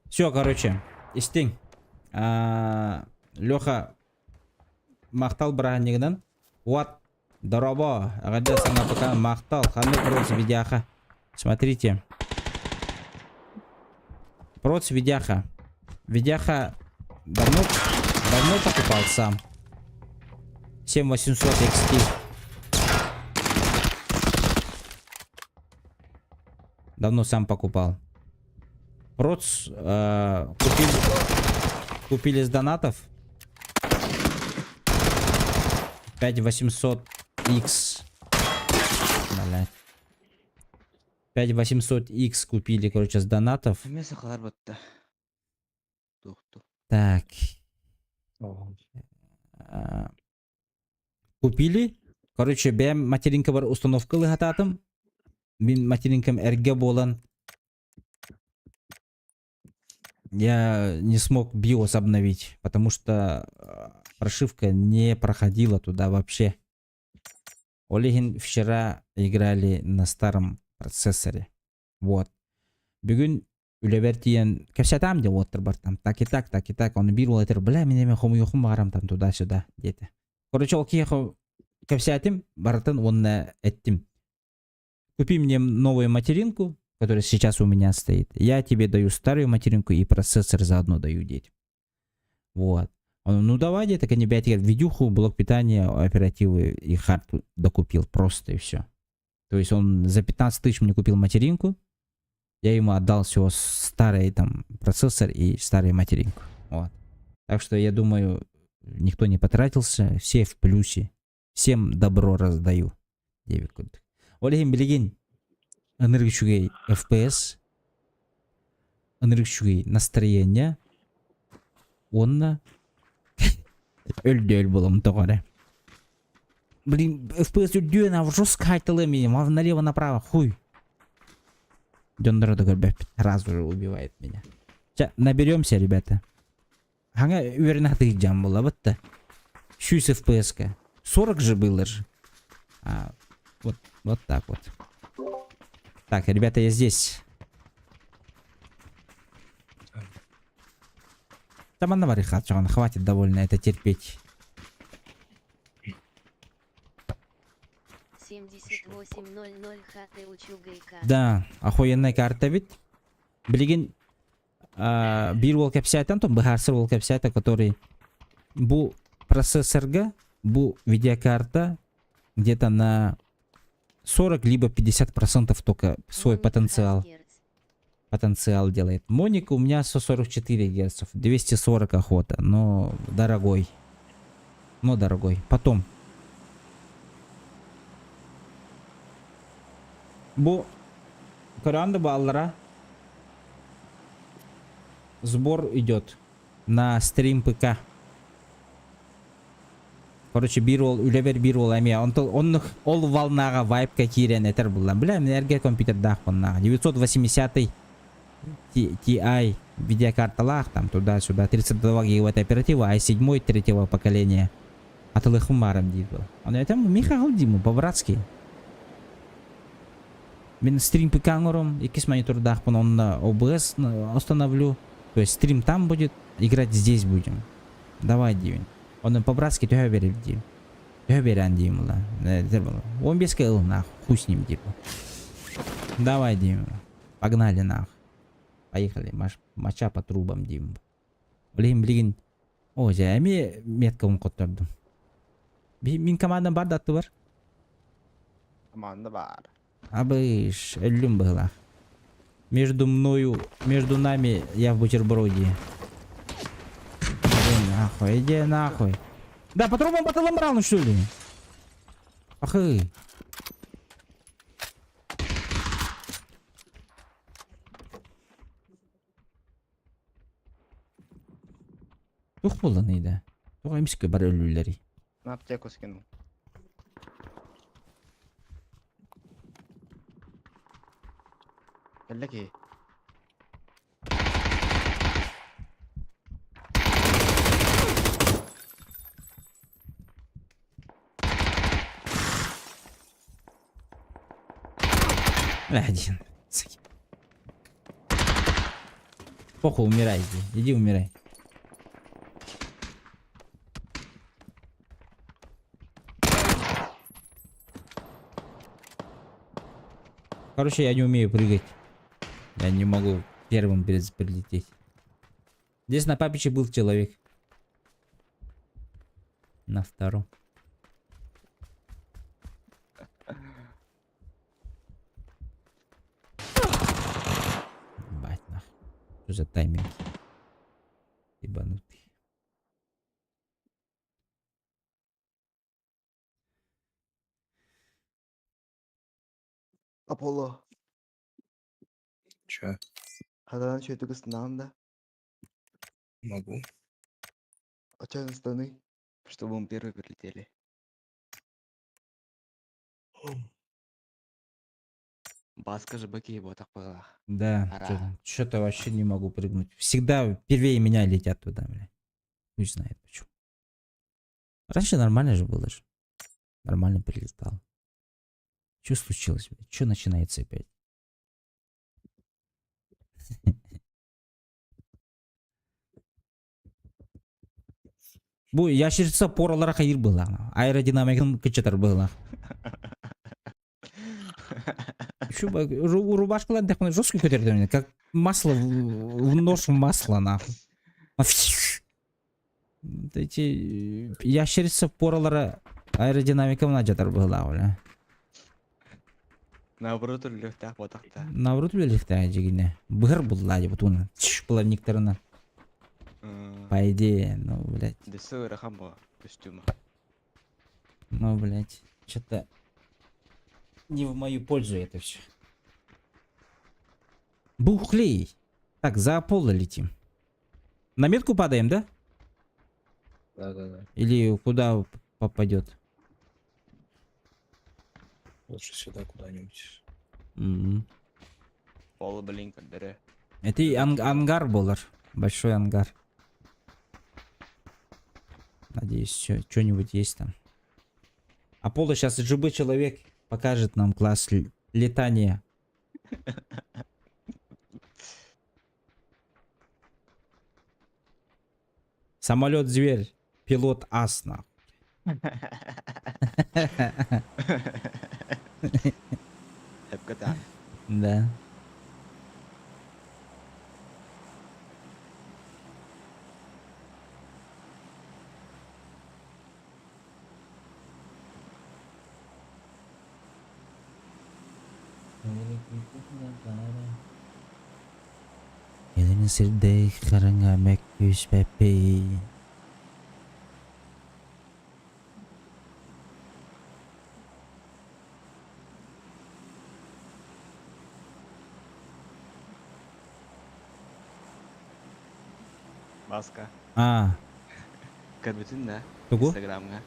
Все, короче, истин. Леха мақтал бранигдан. Вот, дроба, Эгерде Санапы Канан мақтал. Ханык прот видяха. Смотрите. Прот видяха. Видяха давно покупал сам. 7800 XT. Давно сам покупал. Проц купили с донатов. 5800X. 5800X купили, короче, с донатов. المسا خربت دوختو Так. Ого. Купили. Короче, бәм материнка бар установкалы хататым. Мен материнкам әрге болан. Я не смог BIOS обновить, потому что прошивка не проходила туда вообще. Олегин вчера играли на старом процессоре. Вот. Бүгін үлебер тиен кәпсетам деп отыр бар там. Так и так. Он бир ол айтыр, бля, мен хому йохум барам там туда-сюда, деді. Короче, ол киеху кәпсетим, бартын онна әттім. Купи мне новую материнку, которая сейчас у меня стоит. Я тебе даю старую материнку и процессор заодно даю детям. Вот. Он, ну давай, где-то не 5 лет, видюху, блок питания, оперативы и хард докупил. Просто и все. То есть он за 15 тысяч мне купил материнку. Я ему отдал всего старый там процессор и старую материнку. Вот. Так что я думаю, никто не потратился. Все в плюсе. Всем добро раздаю. Олегин билеген энергичугей FPS, энергичугей настроение, онна өлді болам тоғары. Блин, FPS өлден, а жестко айтылы менем, а налево-направо, хуй. Дёндора договор раз уже убивает меня. Сейчас наберемся, ребята. Ханга уверенно ты джам была, вот то. Щусь FPS-ка. 40 же было же. Вот так вот. Так, ребята, я здесь. Там она варихат, хватит довольно это терпеть. 7800 хаты учугайка. Да, охуенная карта ведь. Билеген бир ол кәпсәйтен, то бахарсыр ол кәпсәйті, который бу процессорга, бу видеокарта где-то на 40 либо 50% только свой Моник потенциал. Хаггерц. Потенциал делает. Моника у меня 144 Гц, 240 охота, но дорогой. Но дорогой. Потом. Бу Коранды баллара. Сбор идет на стрим ПК. Короче, бирол, үлебер бирол әме. Он ол волнага вайпка кирен этер булан. Бля, энергия компьютер дахпаннага. 980 Ti видеокарталах, там туда-сюда. 32 гигабайта оператива, i7 третьего поколения. Атылыхым барым дейді. Он айтам, Михаил Диму, по-братски. Мен стрим ПК аңырым, 2 монитор дахпан, он на OBS установлю. То есть стрим там будет, играть здесь будем. Давай, Дивин. Он по-братски төхө беріп дейм. Төхө берен дейм ұла. 15 кл нах, хуй с ним дейм. Давай, дейм. Погнали нах. Поехали, мача по трубам дейм. Білген. О, жа, әме метка ұн қоттырдым. Мен командам бар датты бар? Команда бар. Абыш, өлім была. Между нами я в бутерброде. Иди нахуй. Да, по трубам потолом брал, ну что ли? Ахы. Тух болды нейді. Тух емеске бар өлілері. На аптеку скинул. Леги. Один. Похуй, умирай. Иди умирай. Короче, я не умею прыгать. Я не могу первым прилететь. Здесь на папиче был человек. На втором. Бать нахуй. Что за тайминг? Ебанутый. Аполло, Че? когда начать только с да? Могу. Отчаянно стороны, чтобы мы первые прилетели. Баска же баки его так было. Да, Ара. что-то вообще не могу прыгнуть. Всегда первее меня летят туда, бля. Пусть знает почему. Раньше нормально же было же. Нормально прилетал. Что случилось, бля? Что начинается опять? Бу ящерица поралара кайыр была. Аэродинамикын кычытыр была. Еще рубашкалар так жестко көтерді, как масло в нож в масло, нахуй. Эти ящерица поралара аэродинамика мына жатар была, бля. Наоборот, легких вот так-то. Наоборот, бля, легтая жигине. Быр булла деп туна. Плавниктарына. По идее, ну, блядь. Десу рахамбо костюма. Ну, блядь, что-то не в мою пользу это все. Бухлей. Так, за Аполло летим. На метку падаем, да? Да. Или куда попадет? Лучше сюда куда-нибудь. Полу, блин, как дыре. Это и ангар был. Большой ангар. Надеюсь, что-нибудь есть там. Аполло сейчас ЖБ человек покажет нам класс летания. Самолет-зверь. Пилот Асна. Эпката. Да. Elini sirde karanga mekküs pepe. Баска. Кадбутин, да? Тугу? Инстаграмга.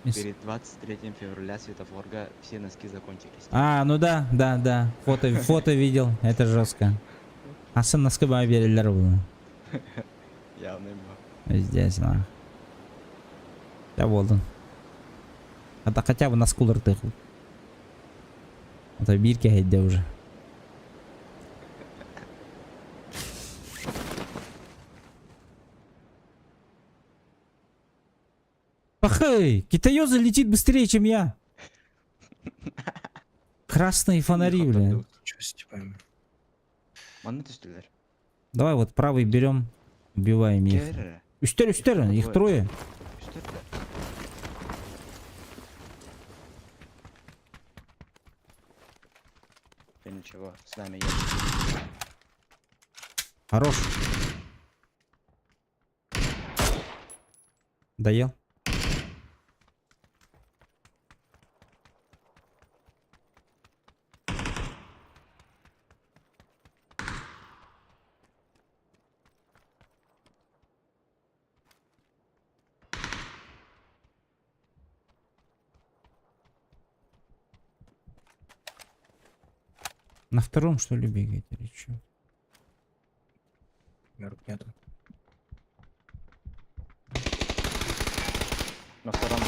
Перед 23 февраля светофорга все носки закончились. Ну да. Фото видел. Это жестко. Асан носки бана берилер bunu. Явный был. Здесь, на. Я болдун. Это хотя бы на скулер тыху. Это бирки хайде уже. Пахай! Китаёза летит быстрее, чем я. Красные фонари, блин. Что с типами? Маны түстілер. Давай вот правый берем, убиваем их. Кері. Үстер, их Ой. трое. Үстірді. Да ничего, с нами есть. Хорош. Доел. На втором, что ли, бегает или что? Мерк нету. На втором.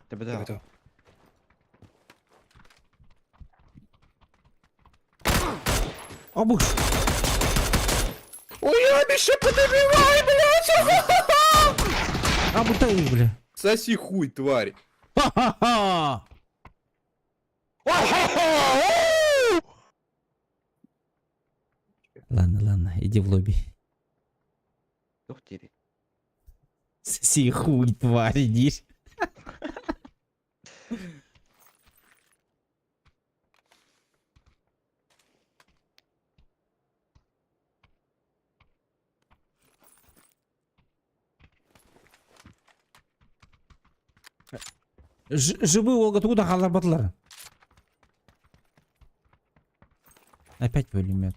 Ты бы Я дал. готов. Обуш! Ой, я еще подобивай, блядь! Абутай, бля. Соси хуй, тварь. Ха-ха-ха! Ладно, иди в лобби. Ух ты. Соси хуй, тварь, иди. Живы олга туда халар батлар. Опять пулемет.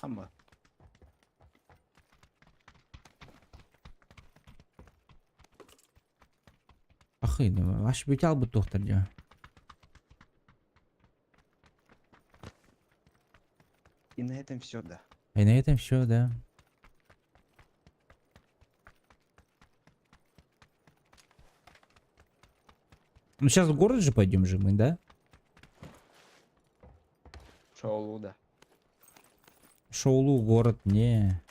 Там бы. Ахы, аш бит ал бу тоқтар жа. И на этом все, да. И на этом все, да. Ну сейчас в город же пойдем же мы, да? Шоу, да. Шоулу город, не.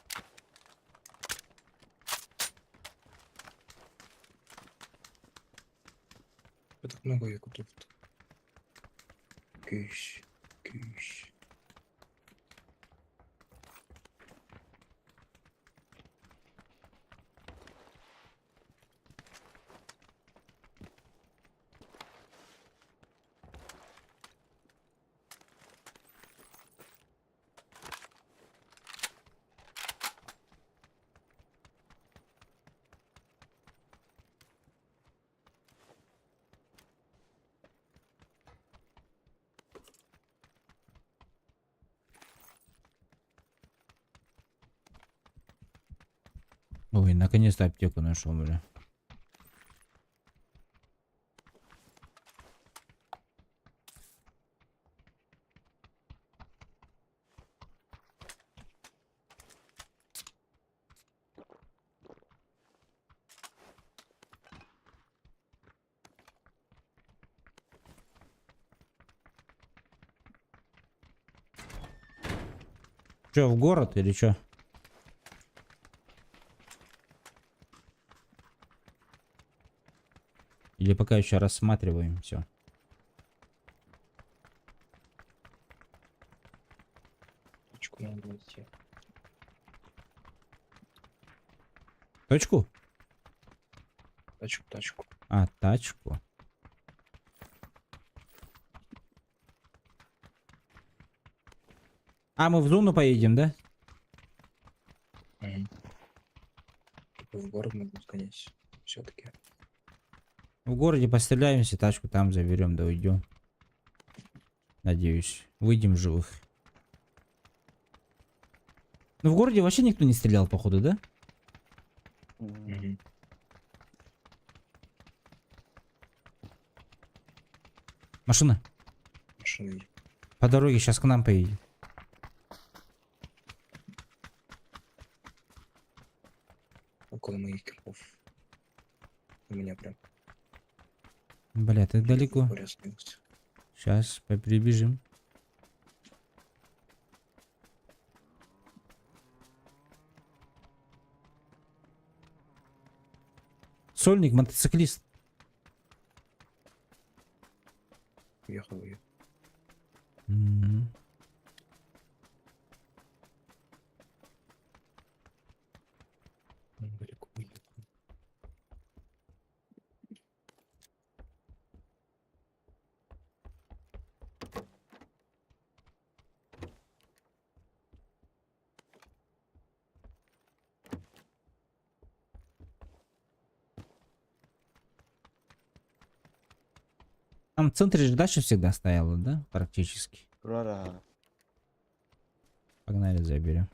Так много якутов. Кыщ, кыщ. Ой, наконец-то аптеку нашел уже. Че, в город или что? Или пока еще рассматриваем все. Точку надо найти. Точку? Тачку. А, тачку. А, мы в зону поедем, да? Мгм. В город могу сгонять. Все-таки. В городе постреляемся, тачку там заберем, да уйдем. Надеюсь. Выйдем живых. Ну в городе вообще никто не стрелял, походу, да? Машина. Машина едет. По дороге сейчас к нам поедет. Около моих кирпов. У меня прям. Бля, ты далеко. Горе остановился. Сейчас прибежим. Сольник, мотоциклист. Уехал, уехал. М. Он далеко уехал. Там в центре же дача всегда стояла, да? Практически. Ура. Погнали, заберем.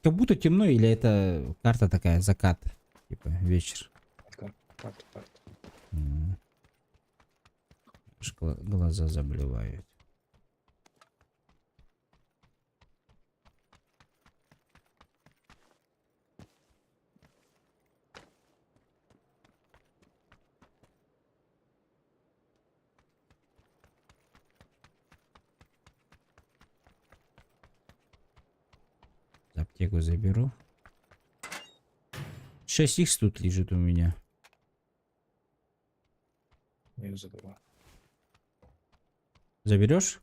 Как будто темно, или это карта такая, закат? Типа вечер. Карта. М. Аж глаза заблевают. Аптеку заберу. 6х тут лежит у меня. Я ее забрал. Заберешь?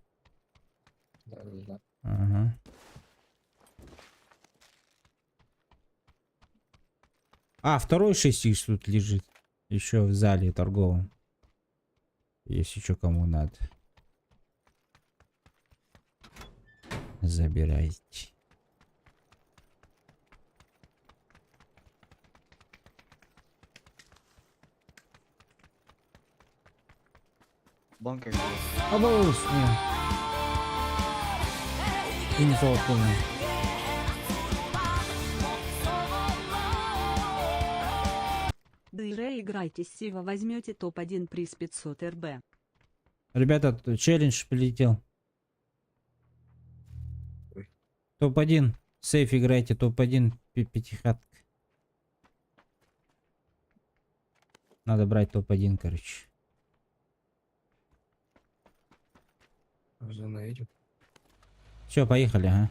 Да. Ага. А, второй 6х тут лежит. Еще в зале торговом. Если что кому надо. Забирайте. Банка где? Обалдеть. И не золотые. Дыре играйте с Сива, возьмете топ-1 приз 500 РБ. Ребята, тут челлендж полетел. Ой. Топ-1. Сейф играйте, топ-1. Пятихатка. Надо брать топ-1, короче. Зона едем. Все, поехали, ага.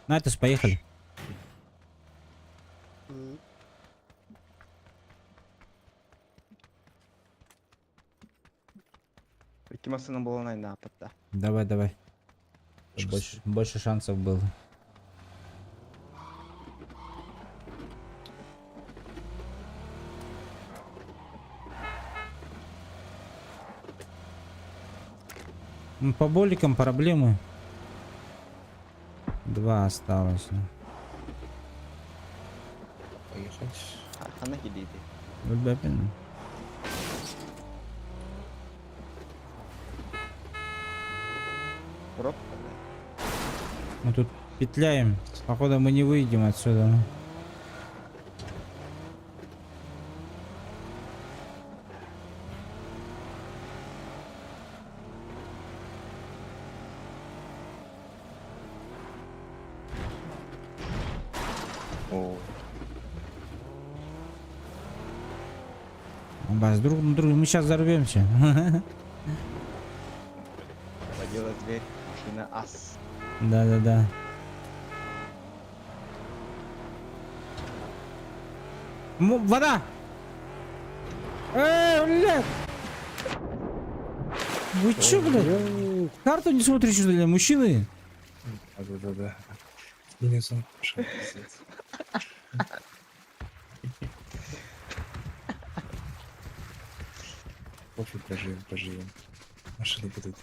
Натас, поехали. Ультимасына было на напад, да. Давай. Сейчас. Больше шансов было. Ну, по боликам проблемы. 2 осталось. Поехать. Хана гидиди. Любопытно. Пробка, да. Мы тут петляем. Походу мы не выйдем отсюда. О, Бас, друг на друга. Мы сейчас взорвемся. водила дверь, машина ас. Да. Вода! Блядь! Вы чё, блядь? Карту не смотрите, что ли, мужчины? Да. Меня сам. Пофиг, проживем, проживем. Машины будут.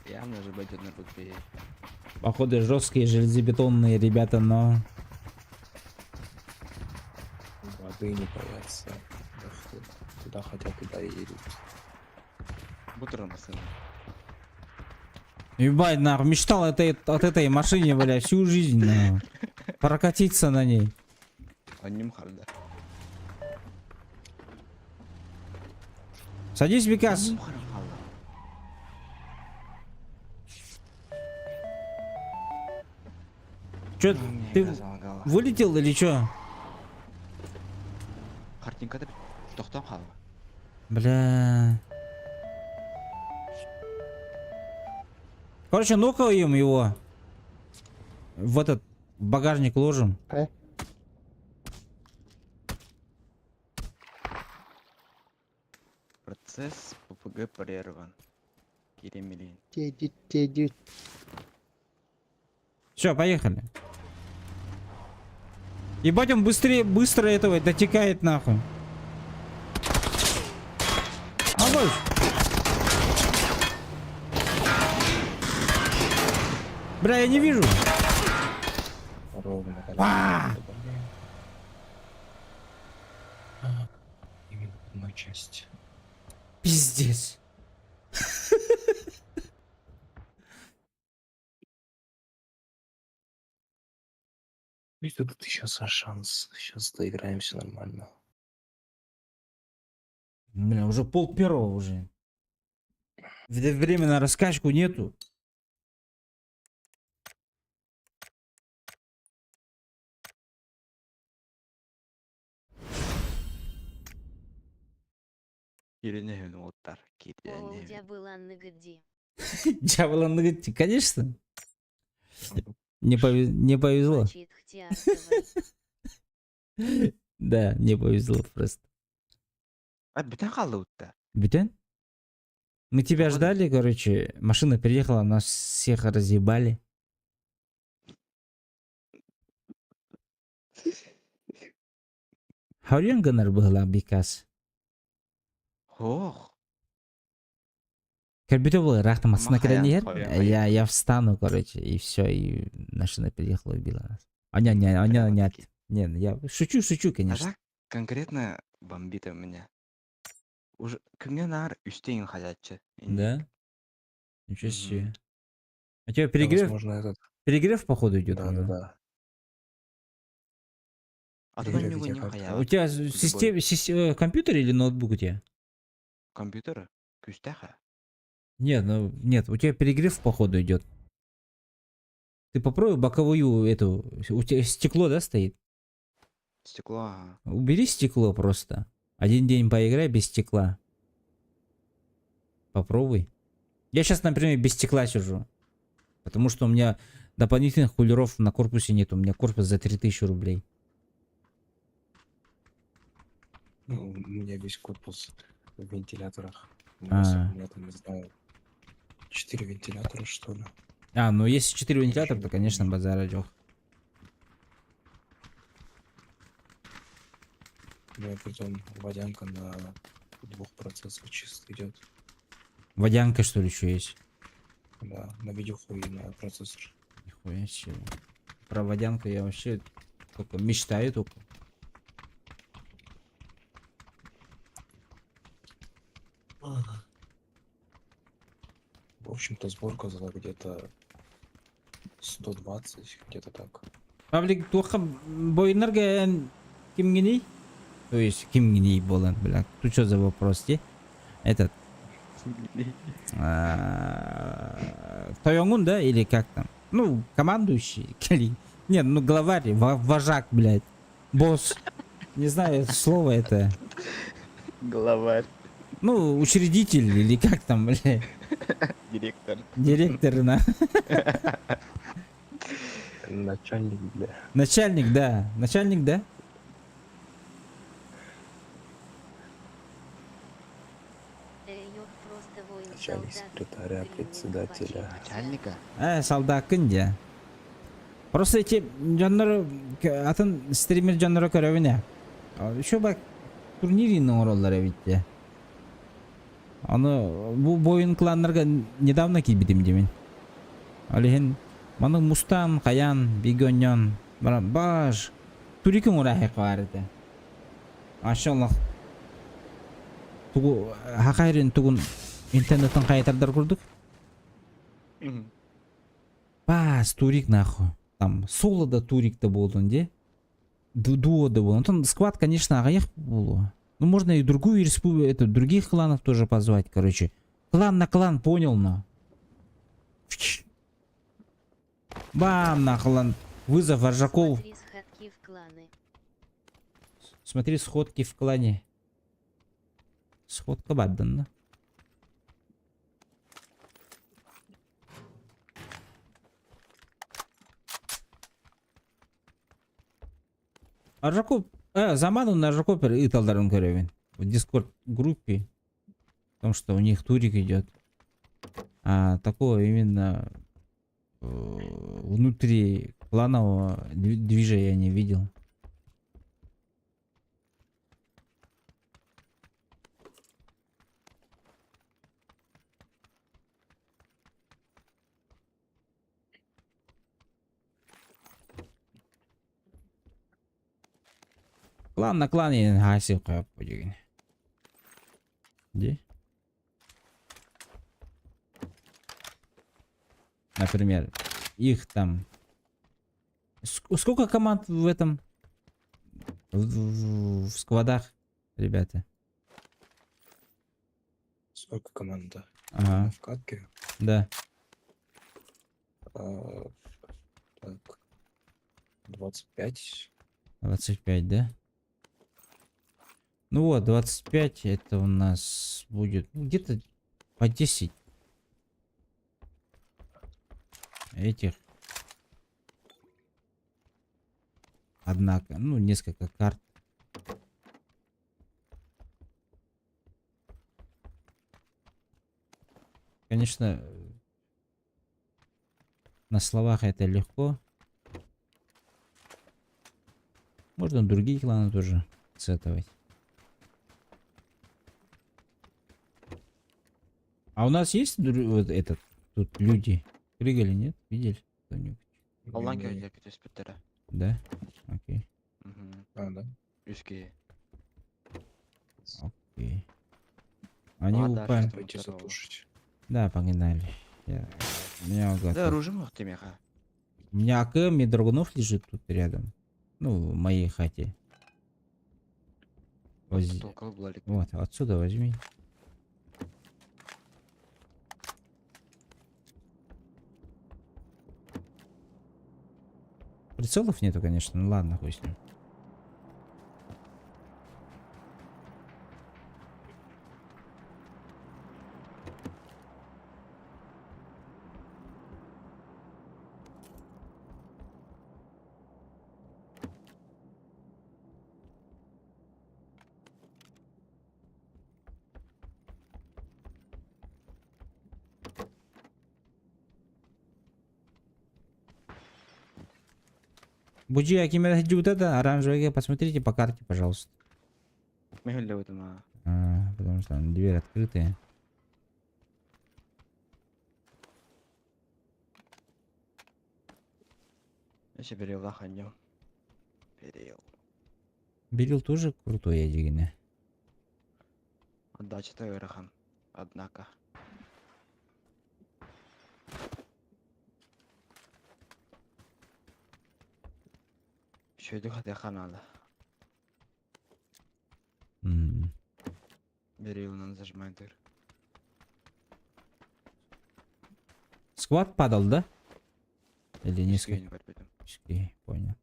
Явно же пойдет на букве. Походу жесткие железобетонные ребята, но... Воды не боятся. Эх, куда хотят, туда и едут. Бутером сына. Ебать, нахуй, мечтал от этой машине, бля, всю жизнь, нахуй. Прокатиться на ней. Анним харда. Садись, Бекас. Анним харда. Чё, ты вылетел или чё? Картинкада тоқтам қалды. Бля. Короче, нокаем его. В этот багажник ложим. Процесс ППГ прерван. Керемелин. Все, поехали. Ебать, он быстро этого дотекает нахуй. Авось. Бля, я не вижу. Ровно. А! Именно одна часть. Пиздец. И тут сейчас шанс. Сейчас доиграемся нормально. Бля, уже 1:30 уже. Время на раскачку нету. Керенеген оттар. Олдя была нагоди. Дьявола наготи, конечно. Не повезло. Мочит хтиартовой. Да, не повезло просто. А бітен қалды утта. Бютен? Мы тебя Походу. ждали, короче. Машина приехала, нас всех разъебали. Хаурен гонор была бикас. Хоох. Как будто было рахта масына Махаян кранер. қоя, Я встану, короче, и все, и машина приехала и убила нас. Нет. Не, я шучу, А конечно. так конкретно бомбит у меня. Уже кімге нар үстейін халятчы. Да? Ничего себе. Мгм. А у тебя Да, перегрев, возможно, этот. перегрев походу идет. Да. Атыдан Перегрев не я не как-то. У хаят. тебя Любой. компьютер или ноутбук у тебя? Компьютер күстәха. Нет, у тебя перегрев походу идет. Ты попробуй боковую эту. У тебя стекло, да, стоит? Стекло, ага. Убери стекло просто. Один день поиграй без стекла. Попробуй. Я сейчас, например, без стекла сижу. Потому что у меня дополнительных кулеров на корпусе нет. У меня корпус за 3000 рублей. Ну, у меня весь корпус в вентиляторах. У А. меня там, не знаю, 4 вентилятора, что ли. Ну если 4 вентилятора, то, конечно, базар идёт. У меня притом водянка на 2 процессах чисто идет. Водянка, что ли, еще есть? Да, на видюху и на процессор. Нихуя себе. Про водянку я вообще только мечтаю только. В общем-то, сборка была где-то 120, где-то так. Паблик туха бойнерга ким гиней? То есть ким гиней болан, бля. Тут что за вопрос, те? Этот. Тойонгун, да? Или как там? Ну, командующий. Нет, ну главарь, вожак, блядь. Босс. Не знаю, слово это. Главарь. Ну, учредитель или как там, блядь. Директор. Директор, на. Начальник, бля. Начальник, да. Начальник, да? Эйок просто воин Начальник солдат. секретаря, Длинный председателя. пачек. Начальника. Солдат кынде. Просто эти жаннары атын стример жаннары көрөбүнө. Еще бак турниринин ороллары битти. Аны бу боюн кланнарга недавно килбидим демен. Алихин маның Мустан, Каян, Бигоньон, баш турикин урахи кварыды. Машаллах. Тугу хакайрын тугун интернеттен кайтардар курдук. Бас турик нахуй. Там солода турик-то болдун, де? Дуода болдун. Там сквад, конечно, агаяк было. Ну, можно и другую республику, других кланов тоже позвать, короче. Клан на клан, понял, на. Бам, на клан. Вызов вожаков. Смотри сходки в кланы. Смотри сходки в клане. Сходка баддан, да? Аржаков, заману на Аржаков и талдарун көрөбүн. В Discord группе. Потому что у них турик идет. А такого именно внутри кланового движения я не видел. Клан на клане гасил коп деген. Где? Например, их там. Сколько команд в этом? В сквадах, ребята? Сколько команда? Ага, В катке? да. Так. 25. 25, да? Ну вот, 25 это у нас будет где-то по 10 этих. Однако, ну, несколько карт. Конечно, на словах это легко. Можно другие кланы тоже сетовать. А у нас есть вот этот тут люди прыгали, нет? Видели кто-нибудь? Аллан келе кетес биттері. Да? Окей. Да. Үске. Окей. Они Ладно, упали. что Пойти здорово. запушить. Да, погнали. Меня Да, готов. оружие мог темеха. У меня АКМ и Драгунов лежит тут рядом. Ну, в моей хате. Возьми. Толкал блалик. Вот, отсюда возьми. Прицелов нету, конечно. Ну ладно, хуй с ним. Буджи Акимеда Джудада, оранжевый, посмотрите по карте, пожалуйста. Мехелле в этом. Потому что там дверь открытая. Я себе берел лаханьо. Берел. Берил тоже крутой, я дигіне. Отдача-то Эрахан. Однако. Şöyle hadi kanala. Берег зажимает дыр. Сквад падал, да? Или несколько? Не подбитым. Окей, понял.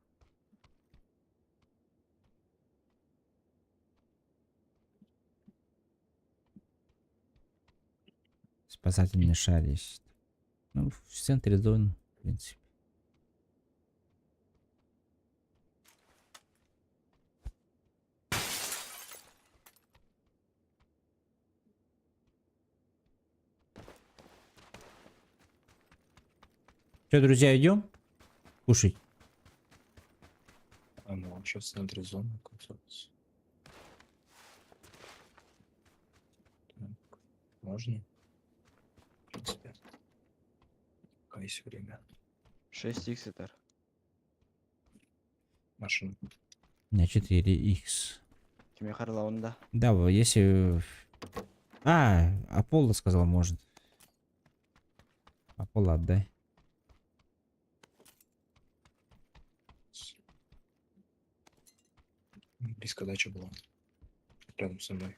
Спасательный шар есть. Ну, в центре зоны, в принципе. Что, друзья, идем кушать? сейчас в центре зоны оказалось. Так, можно? В принципе. Пока есть время. 6х етер. Машина. На 4х. Кеме қаралауында. Да, если... Аполло сказал, может. Аполло отдай. Близко дача была. Рядом со мной.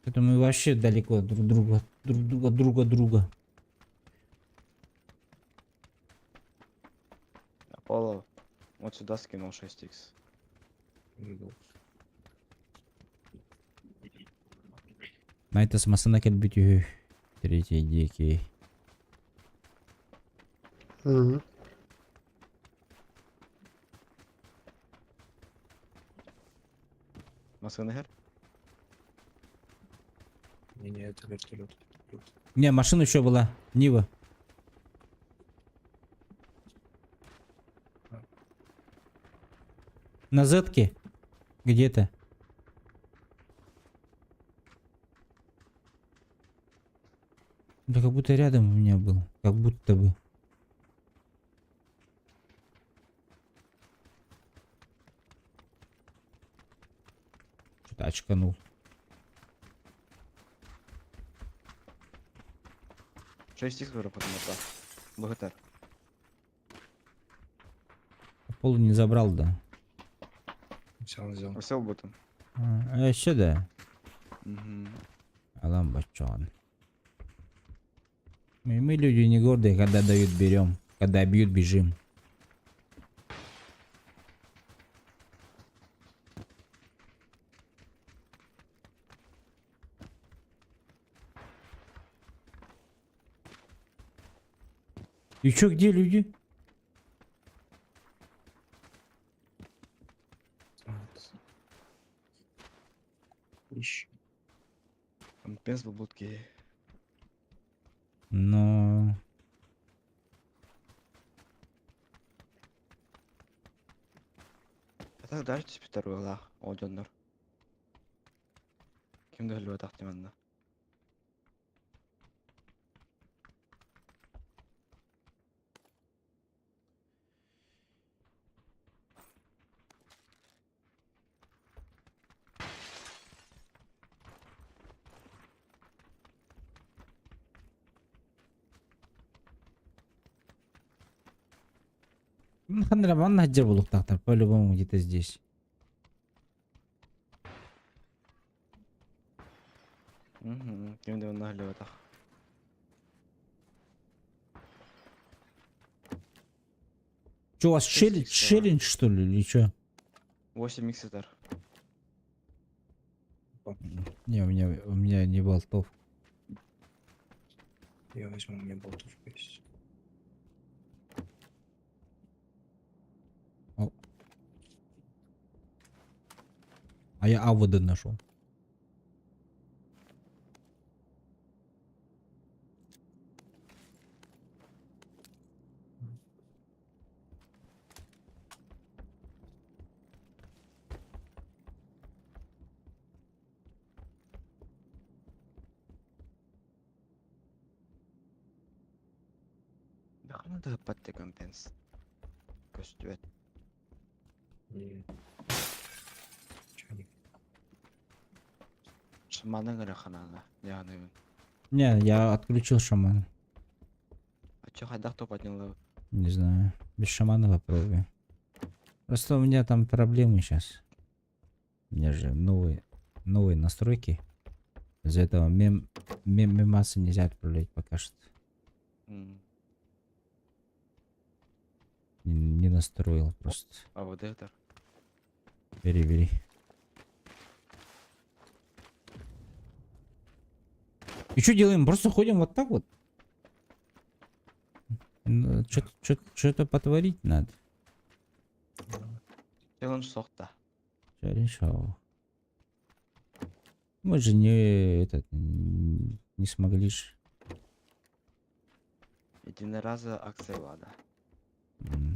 Это мы вообще далеко друга. Аполло вот сюда скинул 6х. Видел. Найта смасына келбит третий деки. Масыны хер? Не, это вертолет. Не, машина еще была. Нива. На зетке. Где-то. Да как будто рядом у меня был. Как будто бы. Что-то очканул. Шесть х говорю, потом это. БГТ. Полу не забрал, да. Взял. Усел бутом. Еще да. Угу. Алам бачон. Мы люди не гордые, когда дают берем. Когда бьют, бежим. И чё, где люди? Ищи. Без бабутки. Но... Это дальше второй лах. Оденнор. Кем дали вот так деманна? Хандраман наджа булуктактар, по-любому где-то здесь. Угу. Кем дали вот так? Че, у вас Шесть челлендж, что ли, или что? 8х етер. Не, у меня не болтов. Я возьму, у меня болтовка есть. А я АВД нашел. Бахана да патте компенс. Көстүет. И... Чайник. Шаманы гыра ханага. Яны. Не, я отключил шамана. А чё хайдах то поднял? Не знаю. Без шамана попробую. Просто у меня там проблемы сейчас. У меня же новые настройки. Из-за этого мемасы нельзя отправлять пока что. Не настроил просто. А вот это? Бери. И что делаем? Просто ходим вот так вот? Что-то потворить надо. Челлендж сохта. Решал. Мы же не смогли ж. Единоразовая акция ВАДА.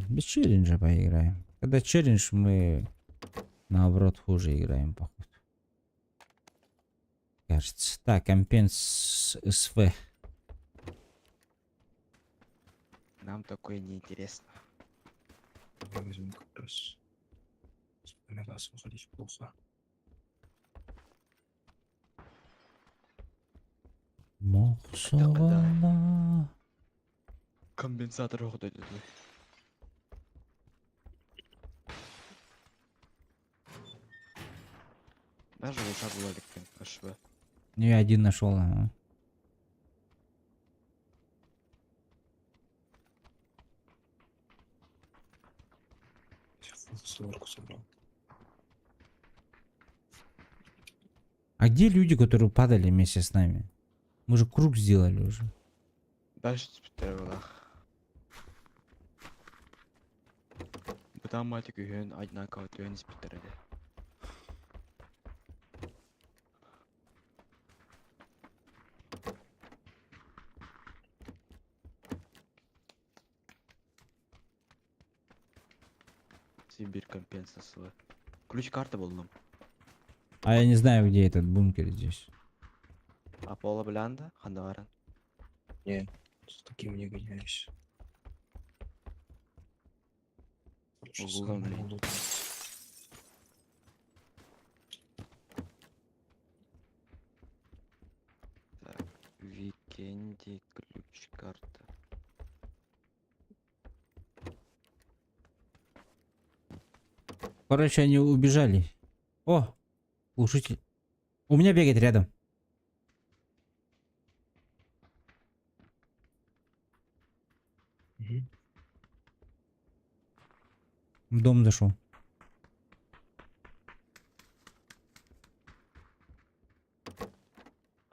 Без челленджа поиграем. Когда челлендж, мы наоборот хуже играем, походу. Кажется. Так, компенс СВ. Нам такое неинтересно. Я возьму как раз. На раз выходить плохо. Мохсована. Компенсатор уходит. Даже лучше было ШВ. Ну, я один нашел. Ага. Я сверху собрал. А где люди, которые падали вместе с нами? Мы же круг сделали уже. Дальше спитерлах. Бұдан матик үйен айднака өтуен спитерлді. Сибирь компенсасы. Ключ карты болдым. А я не знаю, где этот бункер здесь. Аполло Блянда, Хандаваран. Не, с таким не гоняюсь. Лучше Углом, самому блин. лучше. Так, Викенди, ключ карта. Короче, они убежали. О, глушитель. У меня бегает рядом. Мгм. В дом зашел.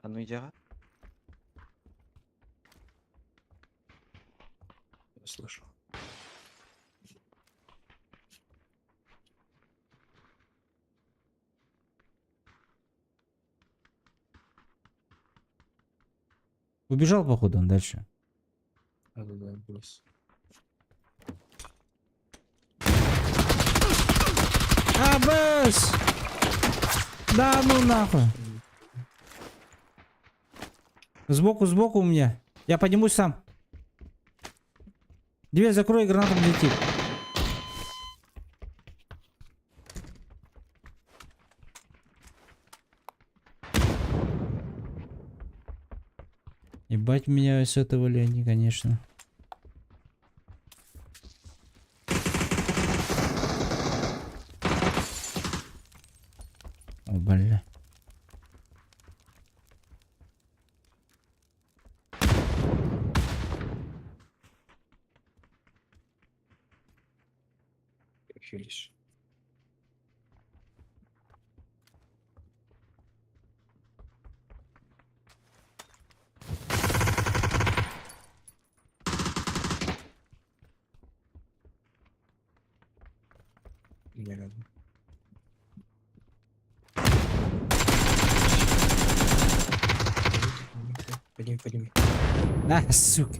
А ну иди. Я слышу. Убежал, походу, он дальше. Да, плюс. Абас! Да ну нахуй. Сбоку у меня. Я поднимусь сам. Дверь закрой, граната летит. Ебать меня с этого лени, конечно. О, бля. Хились. Не рядом. Подними. На, сука.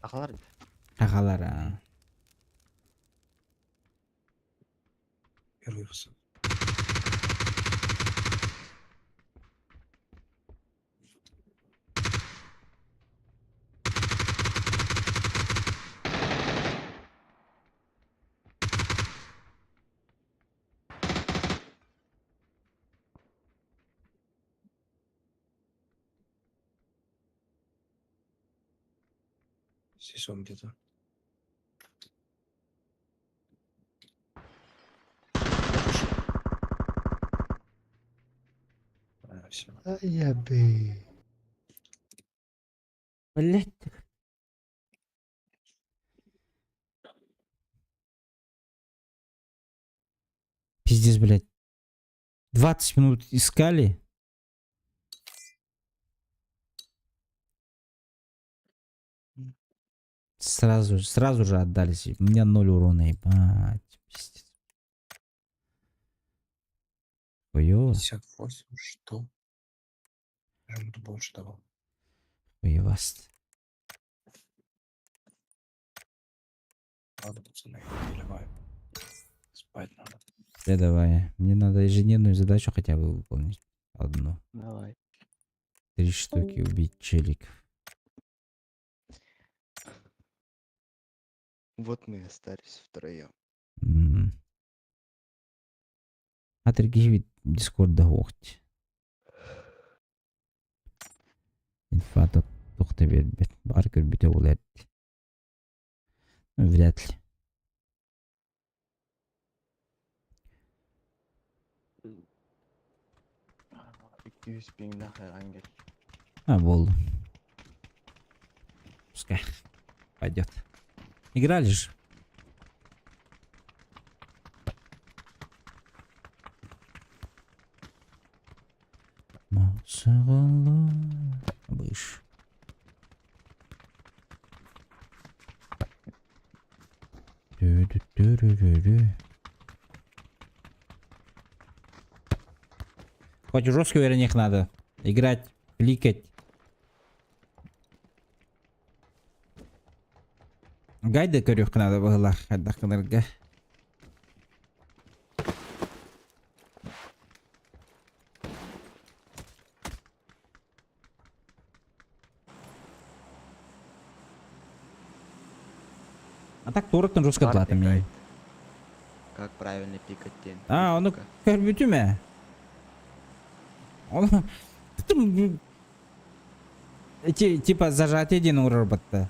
Ақалар. Ағалар, а. Первый высот. Здесь он где-то. Все. Блять. Пиздец, блядь. 20 минут искали. Сразу же отдались. У меня 0 урона, ебать. Пиздец. Хуёво. 58, что? Я ему больше давал. Хуёваст. Ладно, пацаны, я переливаю. Спать надо. Давай. Мне надо ежедневную задачу хотя бы выполнить. Одну. Давай. 3 штуки убить челиков. Вот мы и остались втроем. М. Хәзерге бит Discord'да вакыт. Инфа тукта бербет. Бар көрбүтө болот. Вряд ли. 200 пиңден кайган кел. Болды. Пускай. Пойдет. Играли же. Махсагала. Выше. Тю-тю-тю-рю-рю-рю. Хоть жесткий вернее надо. Играть, кликать. Гайды көрөк надо было. Хаддакынырга. А так турактан жестко Бар плата мне. пикает. Как правильно пикать тен? Onu Ютубка. körбүтүмө. Onu типа зажатие ден урар батта.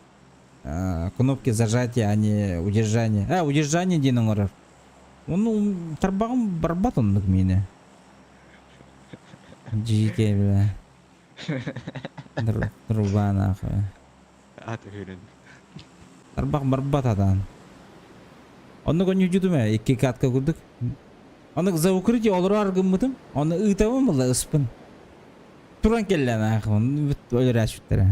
Кнопки зажатия, а не удержание. Удержание ден урар. Onu тарбагым барбат ондук мени. Жике бля. Труба нахуй. Ат үйрен. Тарбак барбат адан. Onu коню жудуме, 2 катка курдук. Onu за укрытие олар аргымытым. Onu ытабым бала ыспын. Туран келле нахуй. Өлөрәшүттер.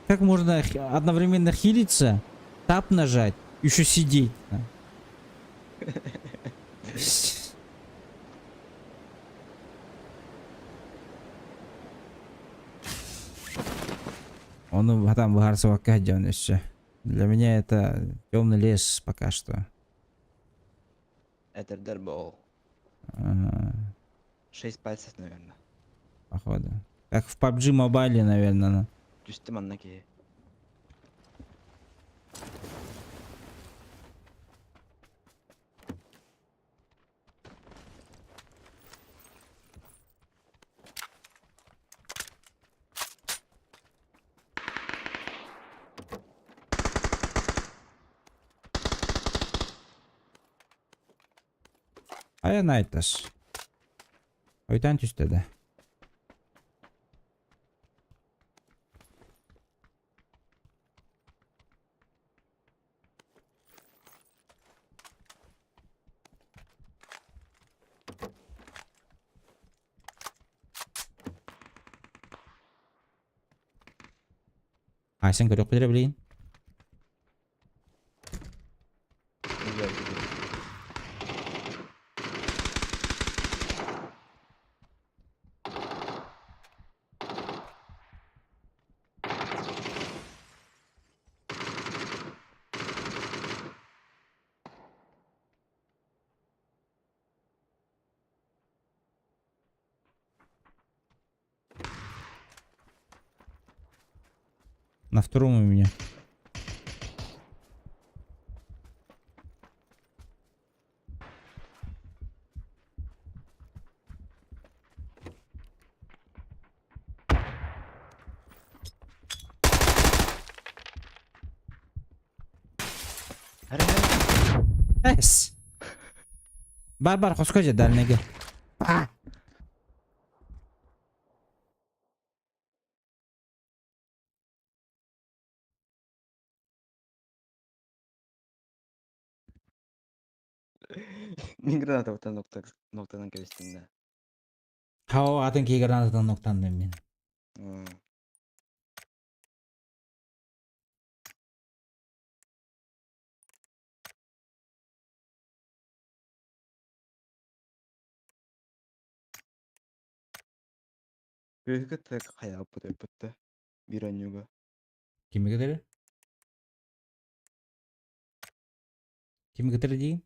Как можно одновременно хилиться, тап нажать, еще сидеть? Он там Гарсовака еще. Для меня это темный лес пока что. Это дербол. 6 пальцев, наверное. Походу. Как в PUBG Mobile, наверное. Түстім аннакей. Аян айтас. Ойдан түстеді. Айсен көрөк білдіре білейін. На втором у меня. Эс. Бар, хоскожа дальнеге. Мен граната бұтан ноқтадан кірістім да. Хао атын кей гранатадан ноктандым мен. Кыыскытта каяаппыт өппүттэ. Бир оннуга. Кими кетери? Кими кетери дейин?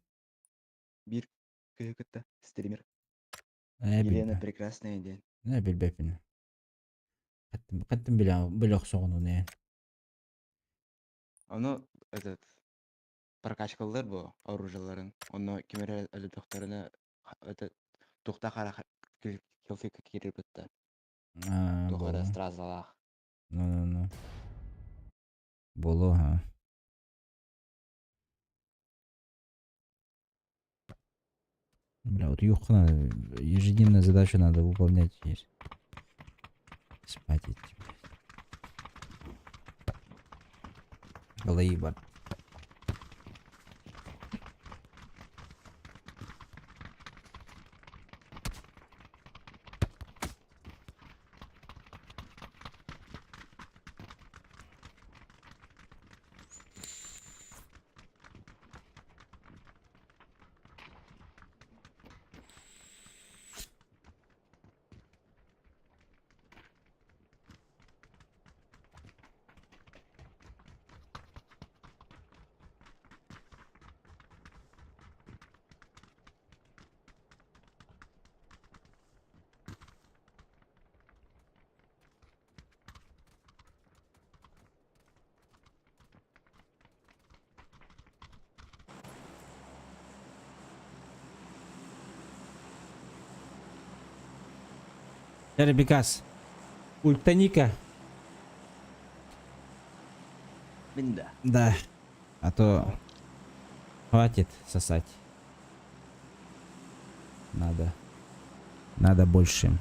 Бир кыыскытта стример. Билбейм. Елена Прекрасная ден. Билбейм. Каттым биле оксогону не. Оно этот прокачкалар бу оружияларын. Оно кимере элдокторуна этот тухта кара келфик кирир битта. Тухара Боло. стразалах. Ну. Боло, ха. Бля, вот юх надо, ежедневную задачу надо выполнять. Спать идти. Лаибар. Бекас. Ультаника. Минда. Да. А то хватит сосать. Надо больше.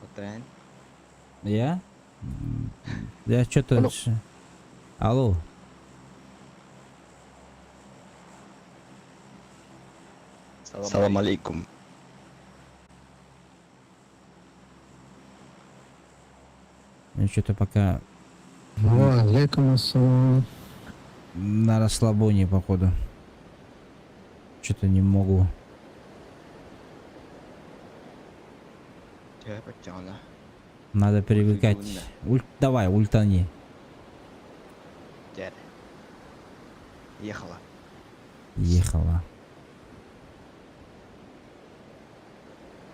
Отрайн. Я? Я что-то... Алло. Алло. Салам алейкум. Я что-то пока Алейкум ассалам. на расслабоне, походу. Что-то не могу. Чё, пачана. Надо привыкать. Давай, ультани. Дед. Ехала. Ехала.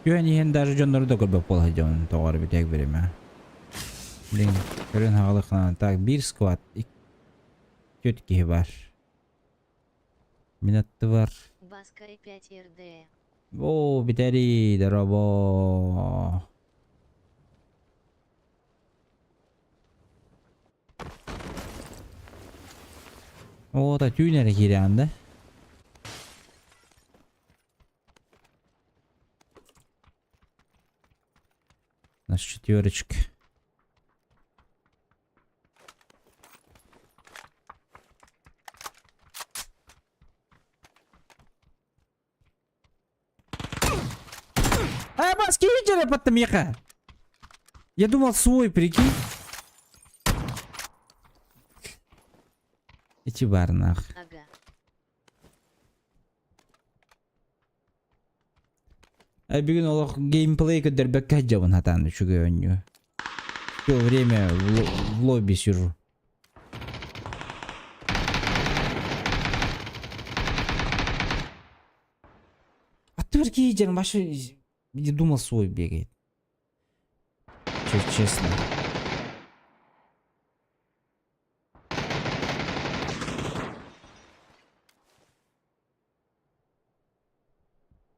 Юанихен даже жоннору да көрбөп болот жон тоғар битек береме. Блин, көрөн хагалыкна. Так, бир сквад. Тетки бар. Минатты бар. Баскай 5 РД. О, битери, дарабо. О, да тюнер кирянда. Наш четверочка. А, маски видели потом яха? Я думал свой, прикинь. Эти барнах. Ага. А бүгін олық геймплей көдербек кәджабын хатаны чугай оню. Все время в лобби сижу. А ты верки идем, ваши... Я думал свой бегает. Честно.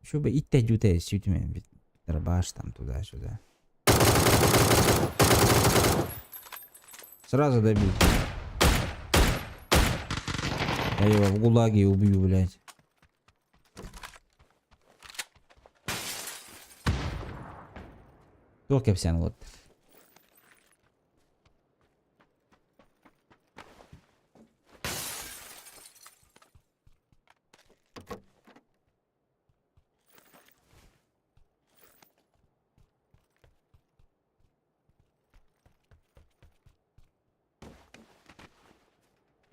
Чтобы идти дюте сютимен. Дробаш там туда-сюда. Сразу добил. Я его в гулаге убью, блядь. Только всян вот.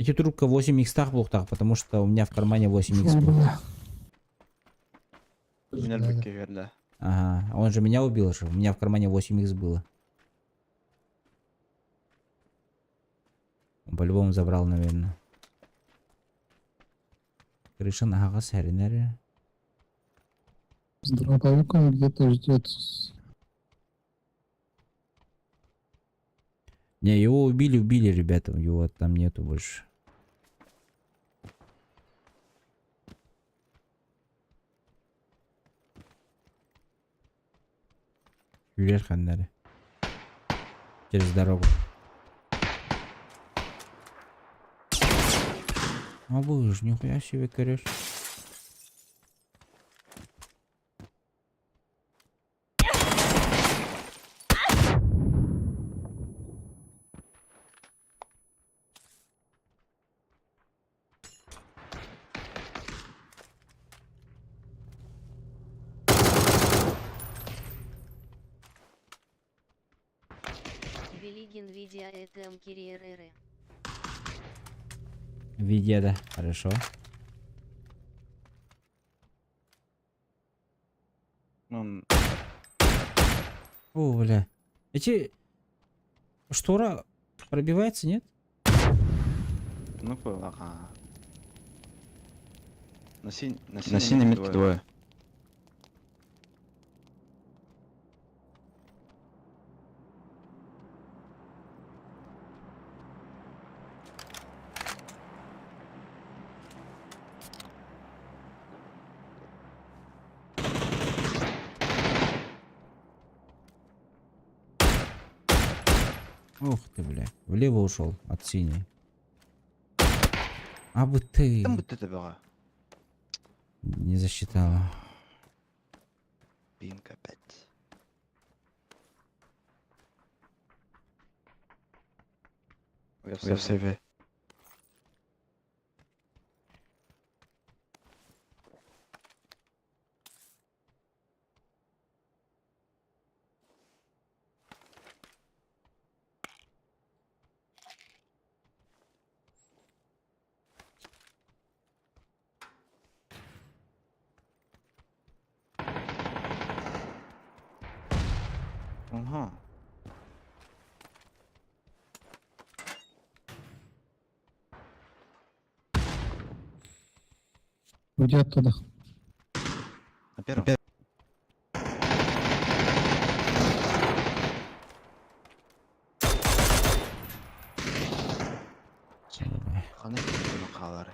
Эти трубка 8х так был так, потому что у меня в кармане 8х был. Минер бекке верді. Ага, он же меня убил же, у меня в кармане 8х было. Он по-любому забрал, наверное. Крыша нога сэринер. С дробовиком где-то ждет. Не, его убили, ребята, его там нету больше. Юлер Ханнари. Через дорогу. А вы ж нихуя себе, кореш. Велигин видео это Кириереры. Видео, да, хорошо. Ну, О, бля. Эти... Штора пробивается, нет? ну ага. На На синей метке двое. Ух ты, бля. Влево ушел от синей. А бы ты... Там вот это было. Не засчитала. Пинк опять. Я в сейве. Ага. Уйди оттуда. На первом. Хана кеткен қалары.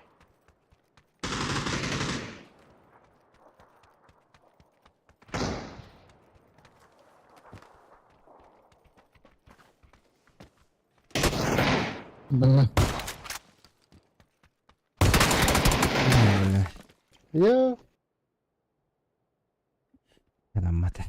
Бля. Я. Адаммата.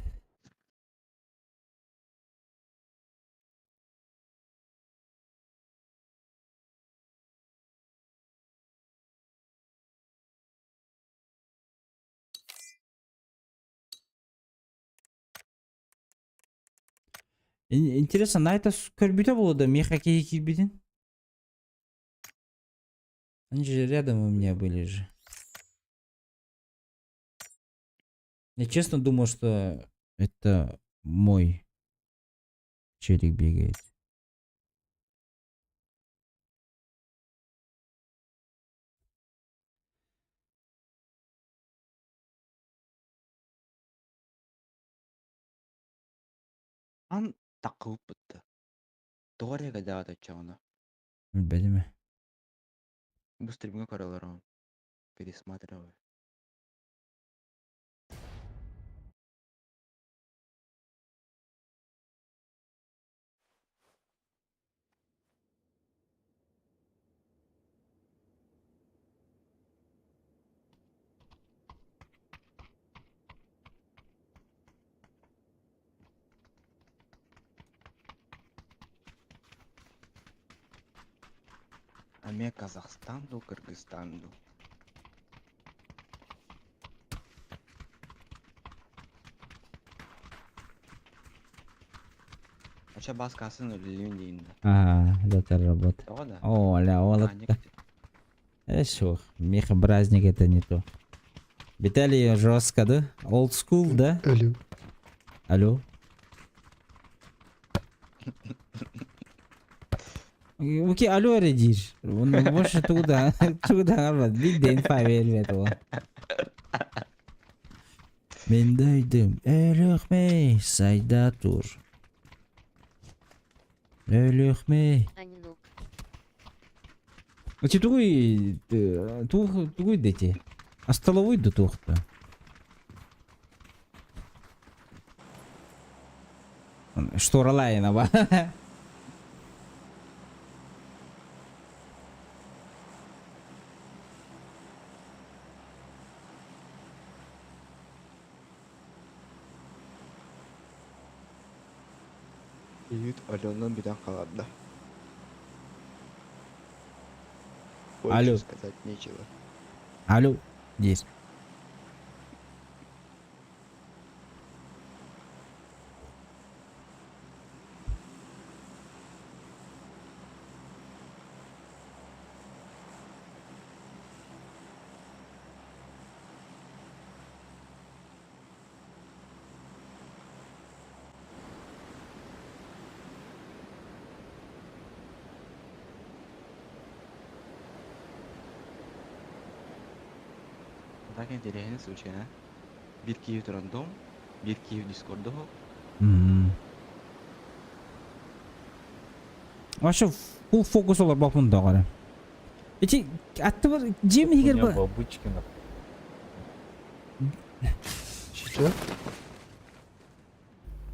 Интересно, на это көрбүйте болду меха кийбидин? Они же рядом у меня были же. Я честно думал, что это мой челик бегает. Ан тақылып бітті. Тоғарыға дағат атчауына. Білбедім. Бұл стримге қараларым. Пересматривай. А мен Казахстанду, Кыргызстанду. Ача баскасын өлүлүн дейинде. это работа. Того да. О, ля, олатта. Шо, меха праздник это не то. Виталий жестко, да? Old school, да? Алло. Алло. Окей, алло редиш. Больше туда албат. Билден фавел ол. Мен дайдым. Өлөкмей, сайда тур. Өлөкмей. Аньнук. Очи тугуй дети. А столовой да тухта. Шторалайна ба. Үйүт Аленнан бирен калады. Алло. Больше сказать нечего. Алло. Здесь. Так интересный случай, а? Бир кийип рандом, бир кийип дискордо. Вообще фул фокус олар бапында кара. Эти атты бар жем егер ба. Бабычкина. Что?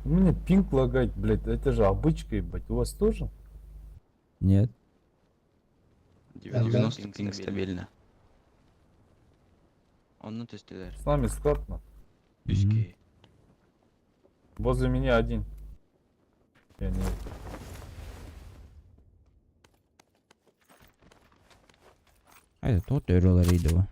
У меня пинг лагает, блядь. Это же обычка, ебать. У вас тоже? Нет. 90 пинг стабильно. Онну тестилер. С нами скотно. Үскей. Возле меня один. Я не... Haydi tot eurolarıydı bu.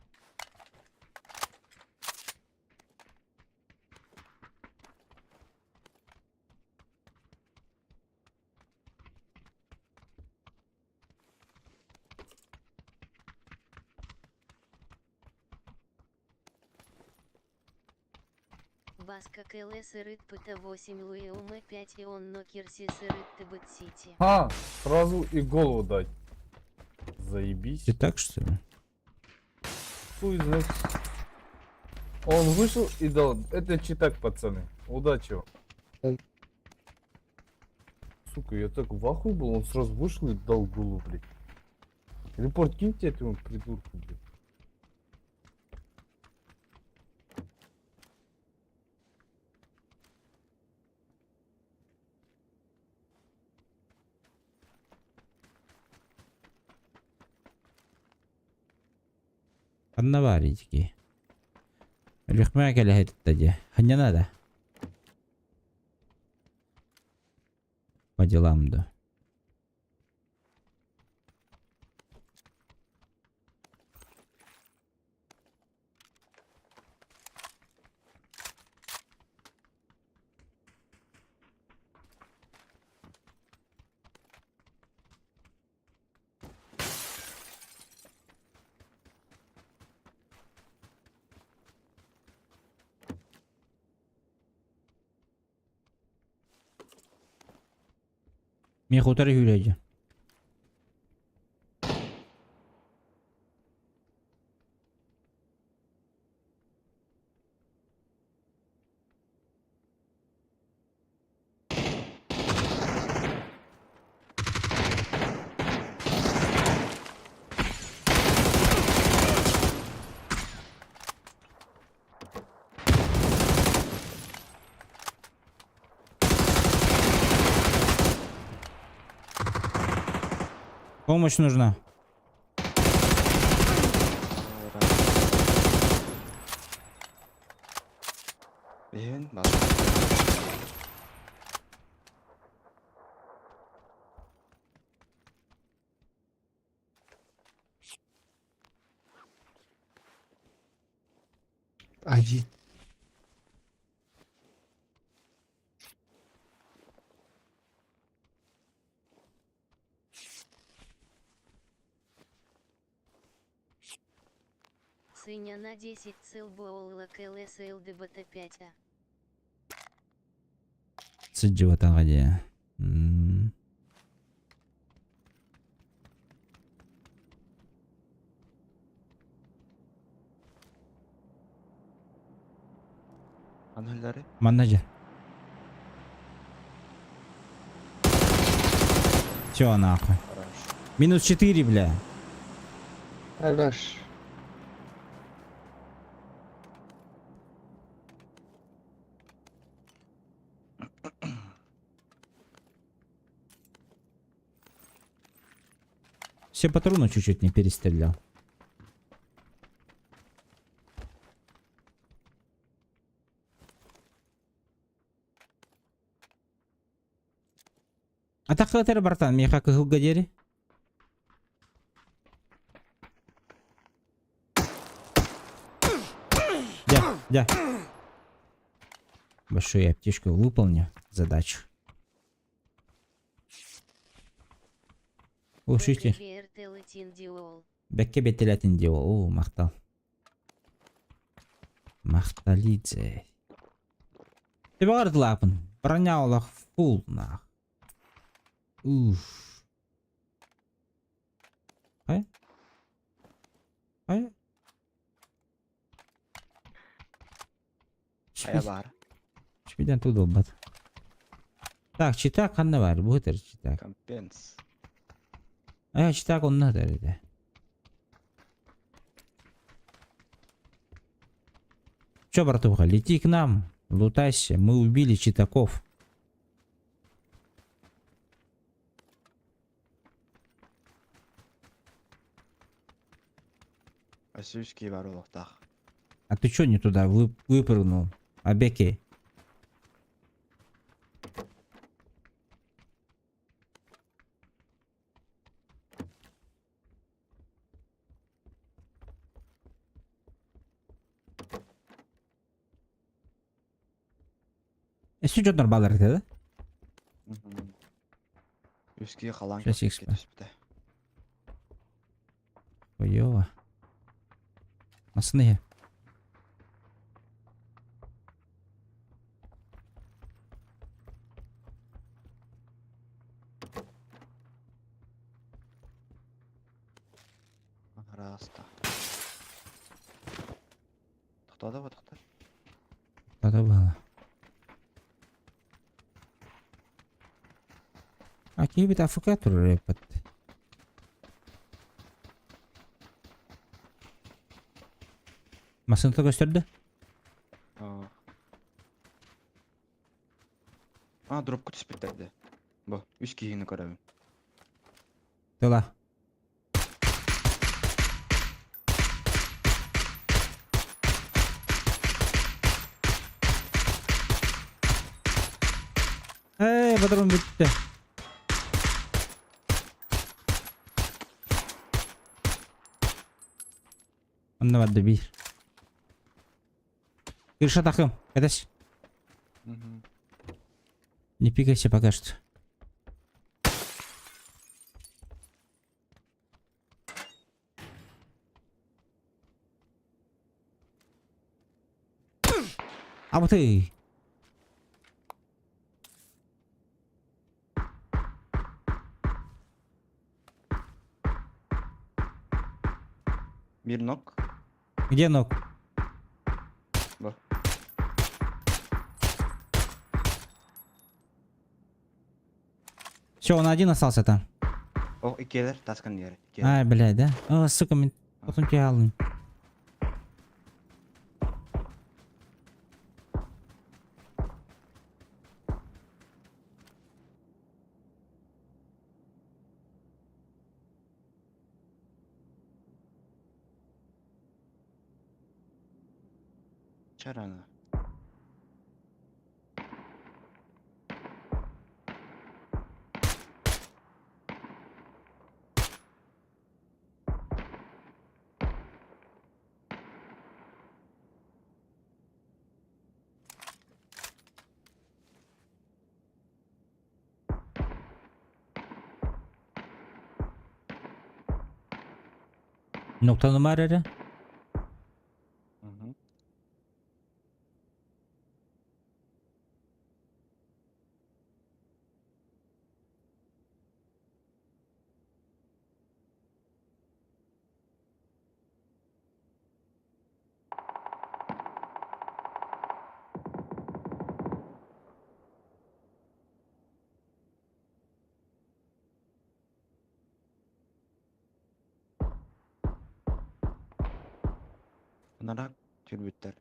Баска КЛ сырыт ПТ-8 Луиуме 5 и он Нокерси сырыт ТБТ Сити. А, сразу и голову дать. Заебись. Ты так что ли? Хуй знает. Он вышел и дал. Это читак, пацаны. Удачи вам. Сука, я так в ахуе был, он сразу вышел и дал голову, блядь. Репорт киньте этому придурку, блядь. Anna var ki. Rühme kele hediye. Hani nada? По делам, да. Мне хуторы гуляйте. Помощь нужна. Блин, Один. Сыня на 10 цилбоула КЛС ЛДБТ5. Сыджы ватанға де. Анхелдары? Манна же. Все, нахуй. Хорошо. Минус 4, бля. Хорош. Все патроны чуть-чуть не перестрелял. А так это братан, мне как их гадери? Да. Большую аптечку выполню задачу. Ушите. Бәкке беттелетін де ол. О, мақтал. Мақталидзе. Ты бағарды лапын. Броня олақ фул нах. Уф. Қай? Қай? Ая бар. Шпиден тут долбат. Так, читак қанна бар. Бұғытыр читак. Компенс. Читак онна дәреді. Чё, братуха, лети к нам. Лутайся. Мы убили читаков. Асюшки бар олықтақ. А ты чё не туда выпрыгнул? Абеки. Сюжет балар да? Үске қалан Сейчас кетіп экспо. кетіспіді. Ой-ё. Масыны. Раста. Тоқтады ба, тоқтады. Что-то было. А кибит АФК туры репет. Масыны gösterdi. Дропку түспеттірді. Бұл, үш кейіні көрәбін. Тыла. Патрон bitti. Anlamadı bir. Крыша takım. Kardeş. Не пикайся пока что. А вот ты. Bir nok. Где ног? Бұл. Все, он один остался там. О, икелер, тасқан ері. Ай, блядь, да? О, сука, мен потом тебя алдым. Чараны. Nokta numara. Bunlara türbütler.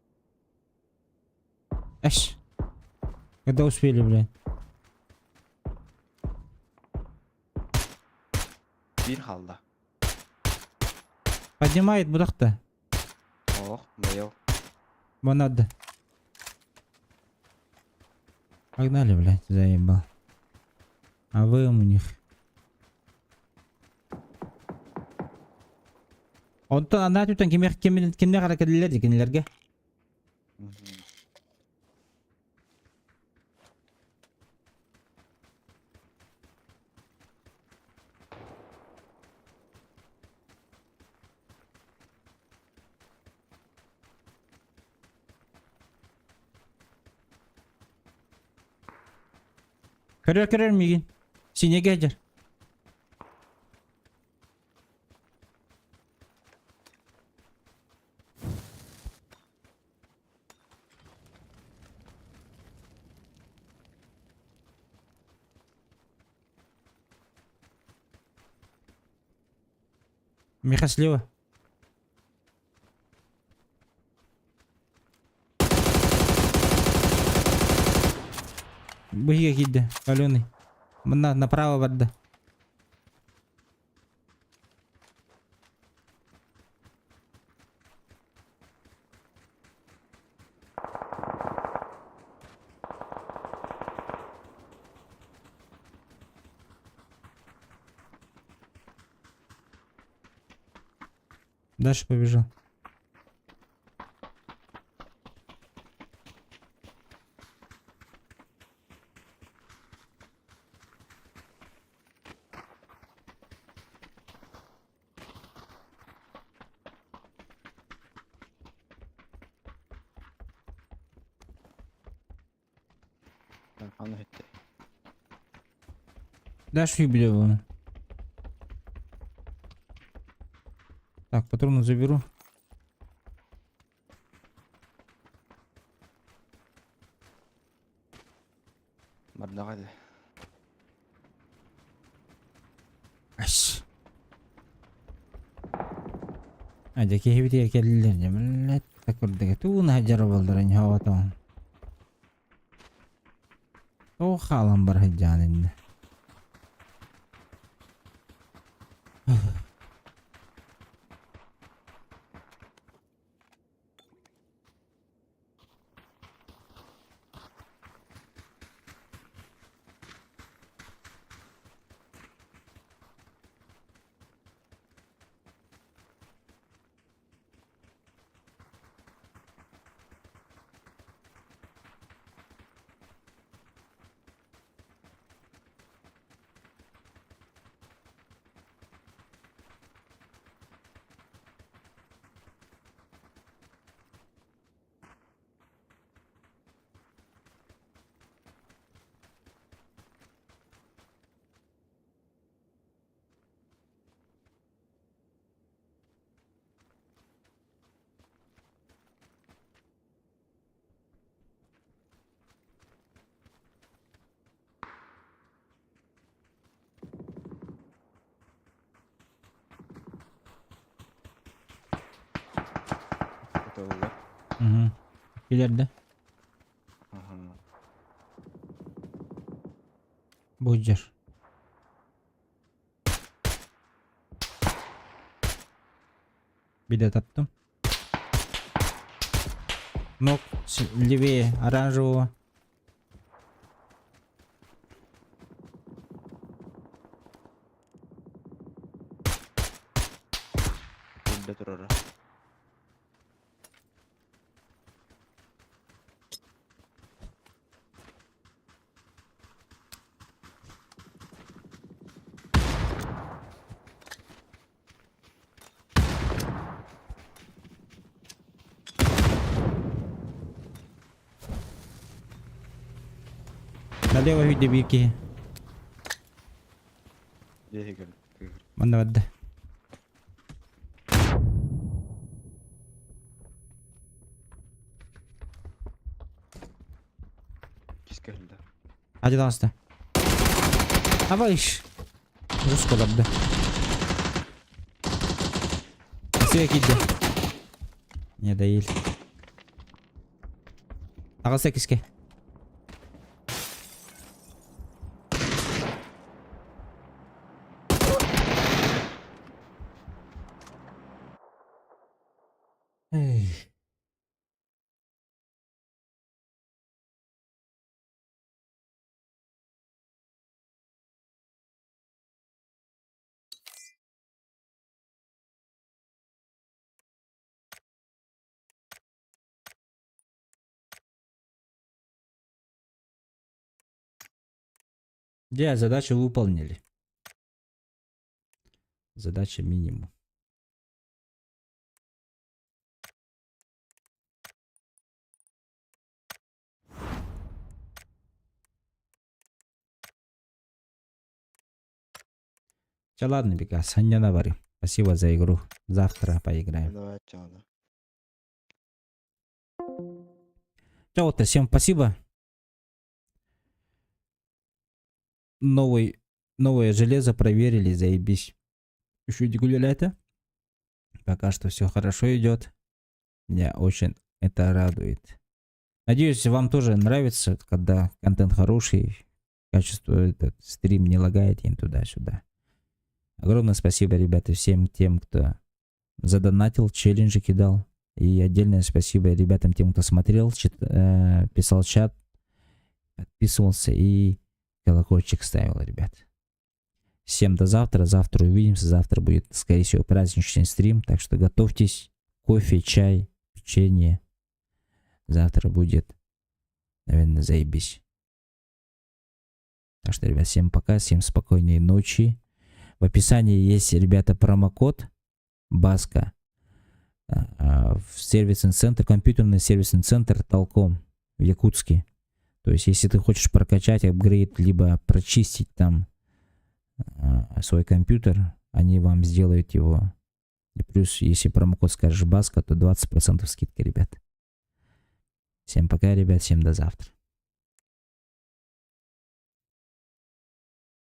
Эш. Когда успели, блядь? Bir halda. Поднимает будак-то. Ох, мейл. Надо. Погнали, блядь, заебал. А вы у них. Онтон ана түтен кемне карак эдилер декенлерге. Көрөр мигин. Синеге жер. Миха слева. Быйга кидді, каленый. Мына направо барды. Дальше побежал. Аны хетте. Дальше юбилей вон. Так, патроны заберу. Бардагады. Аш. Адаки хибити келдилер же, блядь. Такурдыга туна хаджара болдырын хаватан. О халам бар хаджан инде. Готовы. Угу. İleride. Ага. Boycar. Bir de tattım. Ног левее оранжевого. Burada dur ora. Налево виде бики. Где гel? Bana verdi. Kis geldi. Hadi dansta. Hava iş. Rus kolabdı. Suya gitti. Не değil. Ağa 8'ke. Ey. Да, задачу выполнили. Задача минимум. Все, ладно, Бека, Саня навари. Спасибо за игру. Завтра поиграем. Давайте, ладно. Все, вот, всем спасибо. Новое железо проверили, заебись. Еще это. Пока что все хорошо идет. Меня очень это радует. Надеюсь, вам тоже нравится, когда контент хороший, качество этот стрим не лагает им туда-сюда. Огромное спасибо, ребята, всем тем, кто задонатил, челленджи кидал. И отдельное спасибо ребятам, тем, кто смотрел, писал чат, подписывался и колокольчик ставил, ребят. Всем до завтра. Завтра увидимся. Завтра будет, скорее всего, праздничный стрим. Так что готовьтесь. Кофе, чай, печенье. Завтра будет, наверное, заебись. Так что, ребят, всем пока. Всем спокойной ночи. В описании есть, ребята, промокод Баска в сервисный центр, компьютерный сервисный центр Толком в Якутске. То есть, если ты хочешь прокачать апгрейд, либо прочистить там свой компьютер, они вам сделают его. И плюс, если промокод скажешь Баска, то 20% скидка, ребят. Всем пока, ребят, всем до завтра.